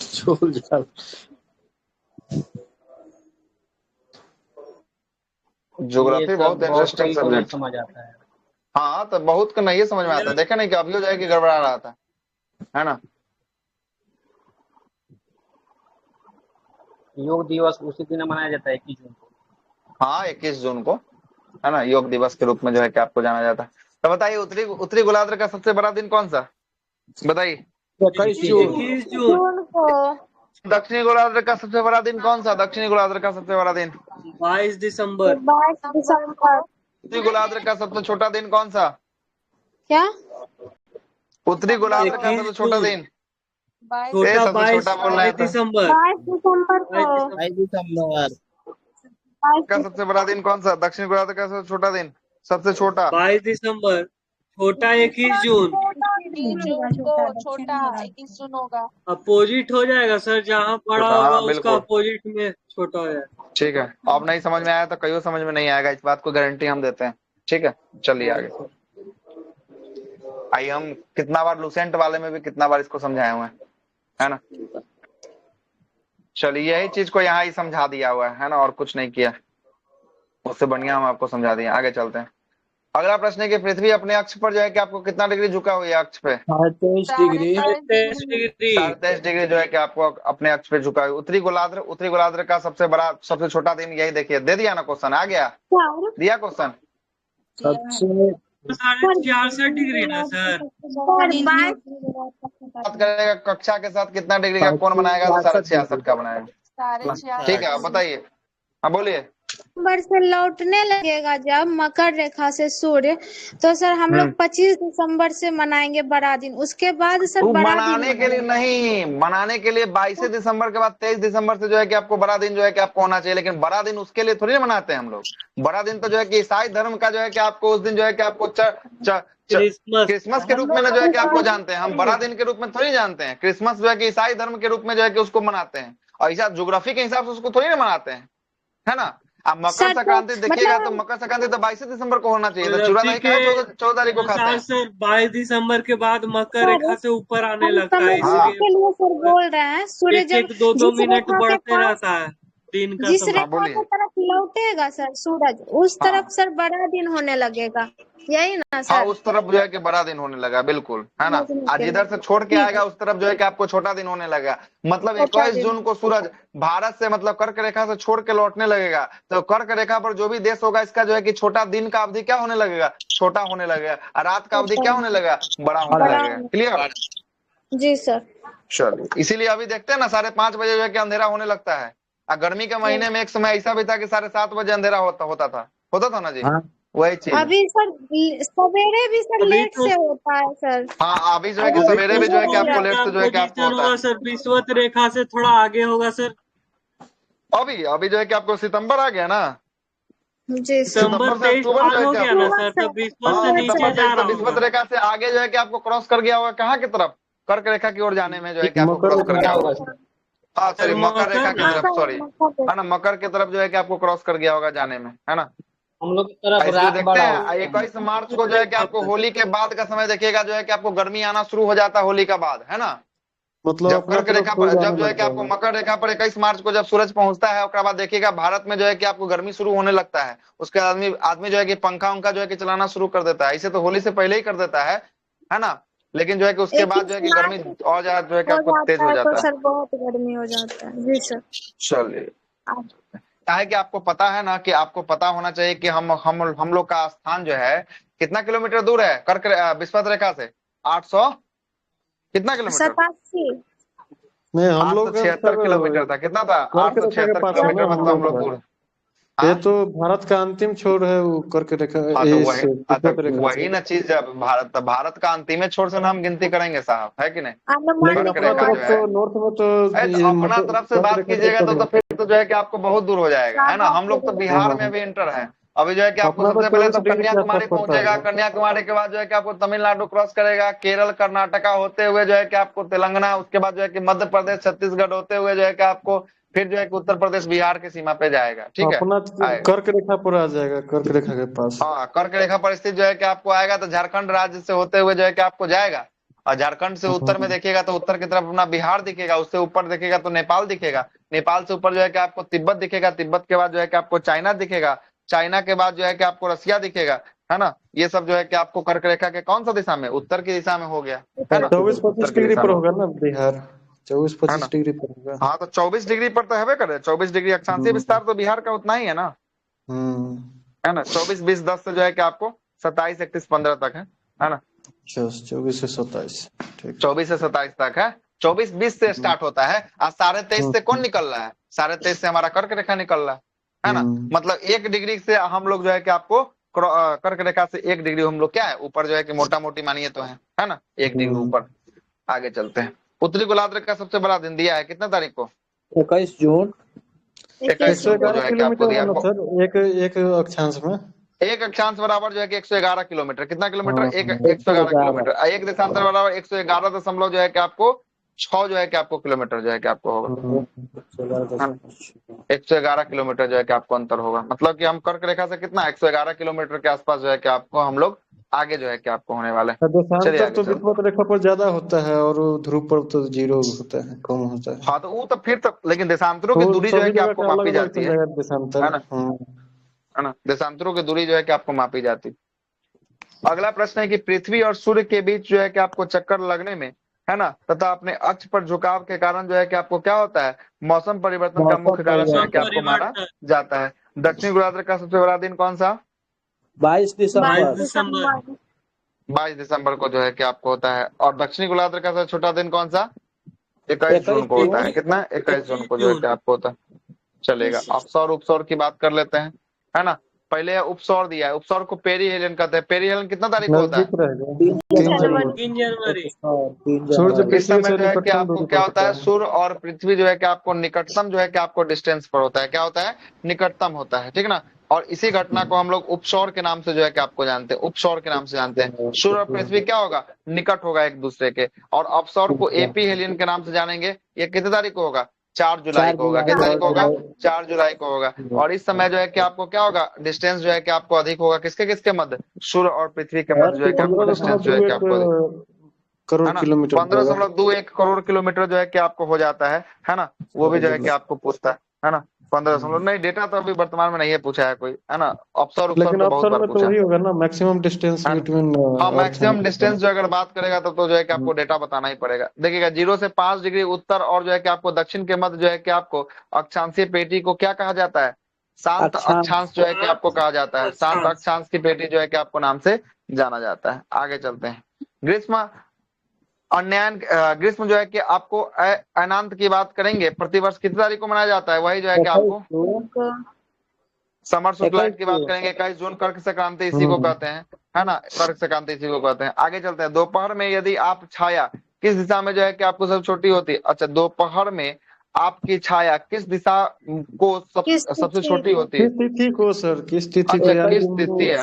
झोल झाल। ज्योग्राफी बहुत इंटरेस्टिंग सब्जेक्ट समझ आता है। हाँ, तो बहुत को नहीं समझ में आता, देखे नहीं कि अभी हो जाए कि गड़बड़ा रहा था, है ना। योग दिवस उसी दिन मनाया जाता है 21 जून को। हाँ, 21 जून को, है ना, योग दिवस के रूप में जो है कि आपको जाना जाता है। तो बताइए उत्तरी गोलार्ध का सबसे बड़ा दिन कौन सा, बताइए? 21 जून को। दक्षिणी गोलार्ध का सबसे बड़ा दिन कौन सा, दक्षिणी गोलार्ध का सबसे बड़ा दिन? 22 दिसंबर। 22 दिसंबर। उत्तरी गोलार्ध का सबसे छोटा दिन कौन सा? क्या? उत्तरी गोलार्ध का सबसे छोटा दिन छोटा सबसे 22 छोटा बोल रहे हैं तो। दिसंबर 22 दिसंबर को 22 दिसंबर। का सबसे बड़ा दिन कौन सा? दक्षिण गोलार्ध का सबसे छोटा दिन, सबसे छोटा 22 दिसंबर, छोटा 21 जून। 21 जून को छोटा 21 जून होगा। अपोजिट हो जाएगा सर, जहाँ बड़ा छोटा, होगा हाँ उसका बिल्कुल अपोजिट में छोटा हो जाएगा। ठीक है। अब नहीं समझ में आया तो कईयों समझ में नहीं आएगा, इस बात को गारंटी हम देते हैं। ठीक है, चलिए आगे। आइए, हम कितना बार लुसेंट वाले में भी कितना बार इसको समझाए हुए हैं, है ना। चलिए, यही चीज को यहाँ ही समझा दिया हुआ है ना, और कुछ नहीं किया, उससे बढ़िया हम आपको समझा दिए। आगे चलते हैं। अगला प्रश्न है कि पृथ्वी अपने अक्ष पर जो है कि आपको कितना डिग्री झुका हुई है अक्ष पे? 23 डिग्री। 23 डिग्री। 23 डिग्री जो है कि आपको अपने अक्ष पे झुका हुई। उत्तरी गोलार्ध का सबसे छोटा दिन यही देखिए। दे दिया ना क्वेश्चन, आ गया, दिया क्वेश्चन। सबसे 64 डिग्री ना सर। बात करेगा कक्षा के साथ कितना डिग्री का कौन बनाएगा तो 66.5 का बनाएगा। 66.5। ठीक है, आप बताइए। हाँ बोलिए। दिसंबर से लौटने लगेगा जब मकर रेखा से सूर्य, तो सर हम लोग 25 दिसंबर से मनाएंगे बड़ा दिन। उसके बाद सर तो बड़ा मनाने दिन के लिए नहीं, मनाने के लिए 22 दिसंबर के बाद 23 दिसंबर से जो है कि आपको बड़ा दिन जो है कि आपको होना चाहिए। लेकिन बड़ा दिन उसके लिए थोड़ी ना मनाते हैं हम लोग। बड़ा दिन तो जो है कि ईसाई धर्म का जो है कि आपको उस दिन जो है कि आपको क्रिसमस के रूप में ना जो है कि आपको जानते हैं। हम बड़ा दिन के रूप में थोड़ी जानते हैं। क्रिसमस जो है कि ईसाई धर्म के रूप में जो है कि उसको मनाते हैं, और ऐसा ज्योग्राफी के हिसाब से उसको थोड़ी ना मनाते हैं, है ना। आप मकर संक्रांति देखिएगा तो मकर संक्रांति तो 22 दिसंबर को होना चाहिए। तो चूड़ा दही खाए 14 तारीख को खाते हैं सर। 22 दिसंबर के बाद मकर रेखा से ऊपर आने लगता है, समझने के लिए सर बोल रहे हैं। सूर्य जब 1-2 मिनट बढ़ते रहता है दिन का जिस समय। रेखा की तरफ लौटेगा सर सूरज, उस तरफ सर बड़ा दिन होने लगेगा, यही ना सर। हाँ, उस तरफ जो है कि बड़ा दिन होने लगा, बिल्कुल, है ना। आज जिधर से छोड़ के आएगा उस तरफ जो है कि आपको छोटा दिन होने लगा। मतलब 21 जून को सूरज भारत से मतलब कर्क रेखा से छोड़ के लौटने लगेगा, तो कर्क रेखा पर जो भी देश होगा इसका जो है कि छोटा दिन का अवधि क्या होने लगेगा? छोटा होने लगेगा। और रात का अवधि क्या होने लगेगा? बड़ा होने लगेगा। क्लियर? जी सर। चलिए, इसीलिए अभी देखते हैं ना 5:30 बजे जो है कि अंधेरा होने लगता है। गर्मी के महीने में एक समय ऐसा भी था कि 7:30 बजे अंधेरा होता था ना जी। वही चीज अभी सर सवेरे भी सर लेट से होता है सर। हाँ, अभी जो है कि सवेरे भी जो है कि आपको लेट से जो है कि आपको होता है सर। विषुवत रेखा से थोड़ा आगे होगा सर। अभी जो है कि आपको सितंबर आ गया ना जी। सितंबर से अक्टूबर हो गया ना सर, तब विषुवत से नीचे जा रहा विषुवत होगा। रेखा से आगे जो है कि आपको क्रॉस कर गया होगा। कहाँ की तरफ? कर्क रेखा की ओर जाने में जो है कि आपको क्रॉस कर गया होगा। हाँ सॉरी, मकर रेखा की तरफ, सॉरी, है ना, मकर की तरफ जो है कि आपको क्रॉस कर गया होगा जाने में, है ना। हम लोग की तरफ ऐसे रात देखते बड़ा हैं होगा। 21 मार्च को जो है कि आपको होली के बाद का समय देखिएगा जो है कि आपको गर्मी आना शुरू हो जाता है होली का बाद, है ना। मतलब जब कर्क रेखा पर जब जो है कि आपको मकर रेखा पर 21 मार्च को जब सूरज पहुंचता है, उसके बाद देखिएगा भारत में जो है कि आपको गर्मी शुरू होने लगता है। उसके आदमी जो है कि पंखा उंखा जो है कि चलाना शुरू कर देता है। इसे तो होली से पहले ही कर देता है ना। लेकिन जो है कि उसके बाद जो है कि गर्मी और ज्यादा जो है कि आपको तेज हो जाता है। सर बहुत गर्मी हो जाता है। जी सर। चलिए, क्या है कि आपको पता है ना, कि आपको पता होना चाहिए कि हम लोग का स्थान जो है कितना किलोमीटर दूर है कर्क विषुवत रेखा से? 800 कितना किलोमीटर? 87। नहीं, हम लोग 876 किलोमीटर था। कितना था? 876 किलोमीटर मतलब हम लोग दूर। ये तो भारत का अंतिम छोर है, वो कर्क रेखा। वही ना चीज। जब भारत का अंतिम छोर से ना हम गिनती करेंगे साहब, है कि नहीं? लेकिन अपना तरफ तो नॉर्थ में तो अपना तरफ से बात कीजिएगा तो फिर तो जो है कि आपको बहुत दूर हो जाएगा, है ना। हम लोग तो बिहार में भी इंटर है। अभी जो है कि आपको सबसे पहले तो कन्याकुमारी पहुंचेगा। कन्याकुमारी के बाद जो है कि आपको तमिलनाडु क्रॉस करेगा, केरल कर्नाटका होते हुए जो है कि आपको तेलंगाना, उसके बाद जो है कि मध्य प्रदेश छत्तीसगढ़ होते हुए जो है कि आपको फिर जो है कि उत्तर प्रदेश बिहार की सीमा पे जाएगा। ठीक है, अपना कर्क रेखा पर आ जाएगा, कर्क रेखा के पास। हाँ, कर्क रेखा पर स्थित जो है कि आपको आएगा तो झारखंड राज्य से होते हुए जो है कि आपको जाएगा। और झारखंड से उत्तर में देखिएगा तो उत्तर की तरफ अपना बिहार दिखेगा। उससे ऊपर देखेगा तो नेपाल दिखेगा। नेपाल से ऊपर जो है कि आपको तिब्बत दिखेगा। तिब्बत के बाद जो है कि आपको चाइना दिखेगा। चाइना के बाद जो है कि आपको रसिया दिखेगा, है ना। ये सब जो है कि आपको कर्क रेखा के कौन सा दिशा में? उत्तर की दिशा में हो गया, है ना। 24-25 डिग्री पर होगा ना बिहार, 24-25 डिग्री पर होगा। हाँ, तो 24 डिग्री पर तो है करे। 24 डिग्री अक्षांशीय विस्तार तो बिहार का उतना ही है ना, है ना। 24-20-10 से जो है कि आपको 27-31-15 तक है ना। 24 से 27, ठीक। 24 से 27 तक है। 24-20 से स्टार्ट होता है। और 23.5 से कौन निकल रहा है? 23.5 से हमारा कर्क रेखा निकल रहा है ना। मतलब 1 डिग्री से हम लोग जो है कि आपको कर्क रेखा से 1 डिग्री हम लोग क्या है ऊपर जो है कि मोटा मोटी मानिए तो है ना, 1 डिग्री ऊपर। आगे चलते हैं। उत्तरी गोलार्ध का सबसे बड़ा दिन दिया है कितना तारीख को? 21 जून। 21 जून को जो है कि आपको दिया है। सर एक अक्षांश में एक अक्षांश बराबर जो है कि 111 किलोमीटर। कितना किलोमीटर? हाँ, 111 किलोमीटर। एक देशांतर बराबर 111 जो है कि आपको 6 जो है कि आपको किलोमीटर जो है कि आपको होगा। 111 किलोमीटर जो है कि आपको अंतर होगा। मतलब कि हम कर्क रेखा से कितना 111 किलोमीटर के आसपास जो है कि आपको हम लोग आगे जो है कि आपको होने वाले हैं। देशांतर तो विषुवत रेखा पर ज्यादा होता है और ध्रुव पर तो 0 होता है, कम होता है। हाँ तो वो तो फिर तो, लेकिन देशांतरों की दूरी जो है कि आपको मापी जाती है देशांतर, है ना? देशांतरों की दूरी जो है कि आपको मापी जाती है। अगला प्रश्न है कि पृथ्वी और सूर्य के बीच जो है कि आपको चक्कर लगने में, है ना, तथा अपने अक्ष पर झुकाव के कारण जो है कि आपको क्या होता है? मौसम परिवर्तन का मुख्य कारण जो है कि आपको माना जाता है। दक्षिणी गोलार्ध का सबसे बड़ा दिन कौन सा? 22 दिसंबर। 22 दिसंबर को जो है कि आपको होता है। और दक्षिणी गोलार्ध का सबसे छोटा दिन कौन सा? 21 जून को होता है। कितना? 21 जून को जो है कि आपको होता है। चलेगा। अवसौर उपसौर की बात कर लेते हैं, है ना। पहले उपसौर दिया है, उपसौर को पेरीहेलियन कहते हैं। पेरीहेलियन कितना तारीख को होता है? 3 जनवरी। इस समय जो है कि आपको क्या होता है? सूर्य और पृथ्वी जो है कि आपको निकटतम जो है कि आपको डिस्टेंस पर होता है। क्या होता है? निकटतम होता है, ठीक ना। और इसी घटना को हम लोग उपसौर के नाम से जो है कि आपको जानते हैं, उपसौर के नाम से जानते हैं। सूर्य और पृथ्वी क्या होगा? निकट होगा एक दूसरे के। और अपसौर को एपीहेलियन के नाम से जानेंगे। ये कितने तारीख को होगा? 4 जुलाई को होगा। कितने तारीख को होगा? 4 जुलाई को होगा। और इस समय जो है कि आपको क्या होगा? डिस्टेंस जो है कि आपको अधिक होगा। किसके किसके मध्य? सूर्य और पृथ्वी के मध्य जो है कि आपको डिस्टेंस जो है कि आपको करोड़ किलोमीटर 15.21 करोड़ किलोमीटर जो है कि आपको हो जाता है ना। वो भी जो है कि आपको पूछता है ना। 15 नहीं, डेटा तो अभी वर्तमान में नहीं है पूछा है कोई, है ना। अवसर लेकिन तो बहुत अवसर बार में पूछा तो वही होगा ना, मैक्सिमम डिस्टेंस बिटवीन। हाँ, मैक्सिमम डिस्टेंस जो अगर बात करेगा तो जो है कि आपको डेटा बताना ही पड़ेगा। देखिएगा 0 से 5 डिग्री उत्तर और जो है कि आपको दक्षिण के मध्य जो है कि आपको अक्षांशीय पेटी को क्या कहा जाता है? शांत अक्षांश जो है कि आपको कहा जाता है। शांत अक्षांश की पेटी जो है कि आपको नाम से जाना जाता है। आगे चलते हैं। ग्रीष्म जो है कि आपको अनंत की बात करेंगे। प्रतिवर्ष कितनी तारीख को मनाया जाता है? वही जो है कि आपको समर शुक्लाइट की बात करेंगे। 21 जून कर्क संक्रांति इसी को कहते हैं, है ना। कर्क संक्रांति इसी को कहते हैं। आगे चलते हैं। दोपहर में यदि आप छाया किस दिशा में जो है कि आपको सब छोटी होती है? अच्छा, दोपहर में आपकी छाया किस दिशा को सबसे छोटी होती है? किस तिथि को सर? किस तिथि को? किस तिथि है?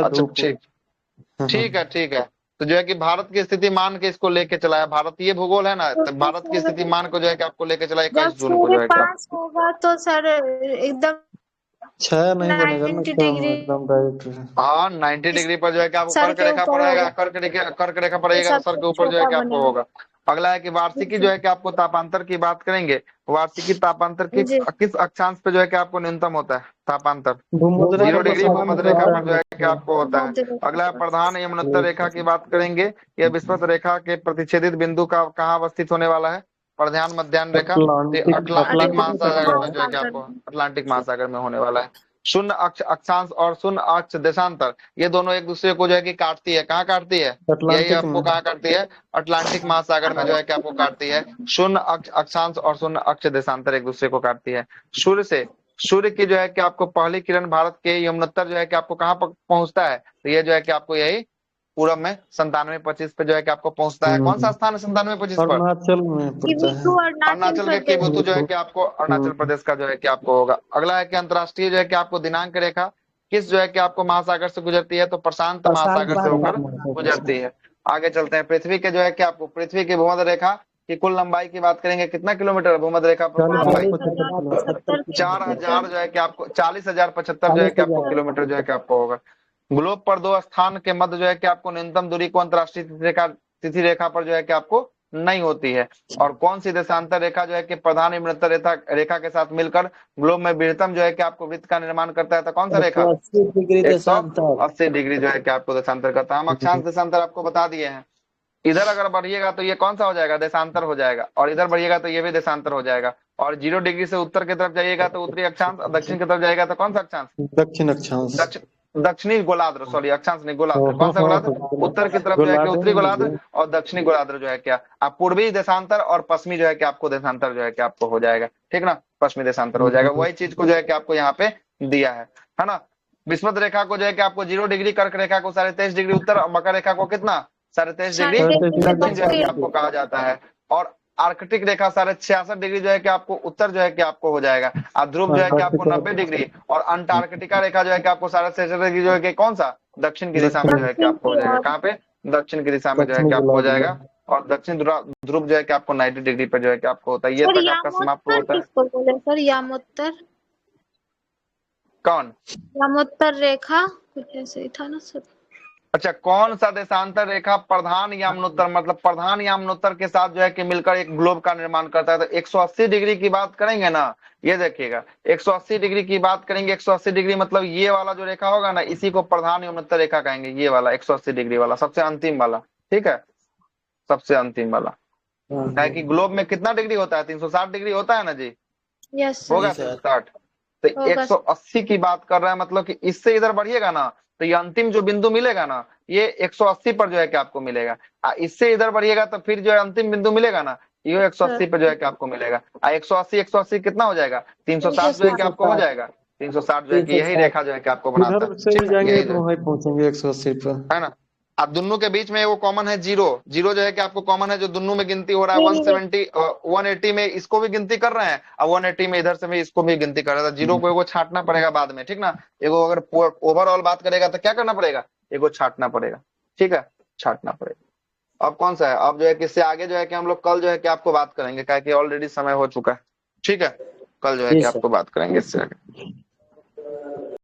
अच्छा, ठीक है। तो जो है कि भारत की स्थिति मान के इसको लेके चला है। भारतीय भूगोल है ना, तो भारत की स्थिति मान को जो है कि आपको लेके चला 21 जून को जो है पास होगा तो सर एकदम 90 डिग्री। हाँ, 90 डिग्री पर जो है कि आपको कर्क रेखा पड़ेगा। कर्क रेखा पड़ेगा तो सर के ऊपर जो है कि आपको होगा। अगला है कि वार्षिकी जो है कि आपको तापांतर की बात करेंगे। वार्षिकी तापांतर किस अक्षांश पे जो है कि आपको न्यूनतम होता है? तापांतर 0 डिग्री भूमध्य रेखा पर जो है कि आपको होता है। अगला प्रधान यमुनोत्तर रेखा की बात करेंगे। यह विषुवत रेखा के प्रतिच्छेदित बिंदु का कहाँ अवस्थित होने वाला है? प्रधान मध्याह्न रेखा अटलांटिक महासागर में जो है कि आपको अटलांटिक महासागर में होने वाला है। शून्य अक्ष अक्षांश और शून्य अक्ष देशांतर, ये दोनों एक दूसरे को जो है कि काटती है। कहाँ काटती है? यही आपको कहाँ काटती है? अटलांटिक महासागर में जो है कि आपको काटती है। शून्य अक्ष अक्षांश और शून्य अक्ष देशांतर एक दूसरे को काटती है। सूर्य की जो है कि आपको पहली किरण भारत के यमुनोत्तर जो है कि आपको कहाँ पहुंचता है? तो ये जो है कि आपको यही पूरब में 97-25 पे जो है कि आपको पहुंचता है। कौन सा स्थान है 97-25 पर? अरुणाचल में पड़ता है। अरुणाचल के केबुतु जो है कि आपको अरुणाचल प्रदेश का जो है कि आपको होगा। अगला है कि अंतरराष्ट्रीय जो है कि आपको दिनांक रेखा किस जो है कि आपको महासागर से गुजरती है? तो प्रशांत महासागर से होकर गुजरती है। आगे चलते हैं। पृथ्वी के जो है कि आपको पृथ्वी की भूमध्य रेखा की कुल लंबाई की बात करेंगे। कितना किलोमीटर भूमध्य रेखा पर? 4000 जो है कि आपको 40,075 जो है कि आपको किलोमीटर जो है कि आपको होगा। ग्लोब पर 2 स्थान के मध्य जो है कि आपको न्यूनतम दूरी को अंतरराष्ट्रीय तिथि रेखा पर जो है कि आपको नहीं होती है। और कौन सी देशांतर रेखा जो है कि प्रधान यमुनोत्तर रेखा के साथ मिलकर ग्लोब में वृहत्तम जो है कि आपको वृत्त का निर्माण करता है? तो कौन सा रेखा? 180 डिग्री जो है कि आपको देशांतर करता है। हम अक्षांश देशांतर आपको बता दिए हैं। इधर अगर बढ़िएगा तो ये कौन सा हो जाएगा? देशांतर हो जाएगा। और इधर बढ़िएगा तो ये भी देशांतर हो जाएगा। और 0 डिग्री से उत्तर की तरफ जाइएगा तो उत्तरी अक्षांश, दक्षिण की तरफ जाएगा तो कौन सा अक्षांश? दक्षिण अक्षांश। दक्षिणी गोलार्ध, सॉरी अक्षांश नहीं, गोलार्ध। कौन सा गोलार्ध? उत्तर की तरफ जो है कि उत्तरी गोलार्ध और दक्षिणी गोलार्ध जो है क्या आप पूर्वी देशांतर और पश्चिमी जो है कि आपको देशांतर जो है कि आपको हो जाएगा, ठीक ना। पश्चिमी देशांतर हो जाएगा। वही चीज को जो है कि आपको यहाँ पे दिया है ना। विषुवत रेखा को जो है कि आपको 0 डिग्री, कर्क रेखा को 23.5 डिग्री उत्तर और मकर रेखा को कितना? 23.5 डिग्री दक्षिण जो है कि आपको कहा जाता है। और आर्कटिक रेखा 66.5 डिग्री जो है कि आपको उत्तर जो है कि आपको हो जाएगा, और ध्रुव जो है कि आपको 90 डिग्री, और अंटार्कटिका रेखा जो है कि आपको 66.5 डिग्री जो है कि कौन सा दक्षिण की दिशा में जो है कि आपको हो जाएगा, कहाँ पे दक्षिण की दिशा में जो है कि आपको हो जाएगा, और दक्षिण ध्रुव जो है कि आपको 90 डिग्री पर जो है कि आपको होता है। ये तक आपका समाप्त होता है। किसको बोले सर? यामोत्तर, कौन? यामोत्तर रेखा कुछ ऐसे ही था ना सर। अच्छा, कौन सा देशांतर रेखा प्रधान यामनोत्तर, मतलब प्रधान यामनोत्तर के साथ जो है कि मिलकर एक ग्लोब का निर्माण करता है। तो 180 डिग्री की बात करेंगे ना, ये देखिएगा 180 डिग्री की बात करेंगे, 180 डिग्री मतलब ये वाला जो रेखा होगा ना, इसी को प्रधान यामनोत्तर रेखा कहेंगे, ये वाला 180 डिग्री वाला, सबसे अंतिम वाला, ठीक है, सबसे अंतिम वाला। है कि ग्लोब में कितना डिग्री होता है? 360 डिग्री होता है ना जी? यस होगा 360। तो 180 की बात कर रहा है, मतलब कि इससे इधर बढ़िएगा ना तो ये अंतिम जो बिंदु मिलेगा ना, ये 180 पर जो है कि आपको मिलेगा। इससे इधर बढ़िएगा तो फिर जो है अंतिम बिंदु मिलेगा ना, ये 180 पे जो है कि आपको मिलेगा। 180 कितना हो जाएगा? 360 जो है कि आपको हो जाएगा। 360 जो है कि यही रेखा जो है कि आपको बनाता है, से ही जाएंगे तो वहीं पहुंचेंगे 180 पर, है ना। अब दोनों के बीच में वो कॉमन है जीरो, जीरो जो है कि आपको कॉमन है, जो दोनों में गिनती हो रहा है 180 में इसको भी गिनती कर रहे हैं, और 180 में इधर से भी इसको भी गिनती कर रहे हैं। जीरो को एगो छांटना पड़ेगा बाद में, ठीक ना। एगो अगर ओवरऑल बात करेगा तो क्या करना पड़ेगा? एगो छांटना पड़ेगा, ठीक है, छांटना पड़ेगा। अब कौन सा है? अब जो है कि इससे आगे जो है कि हम लोग कल जो है कि आपको बात करेंगे, क्या कि ऑलरेडी समय हो चुका है, ठीक है, कल जो है कि आपको बात करेंगे इससे आगे।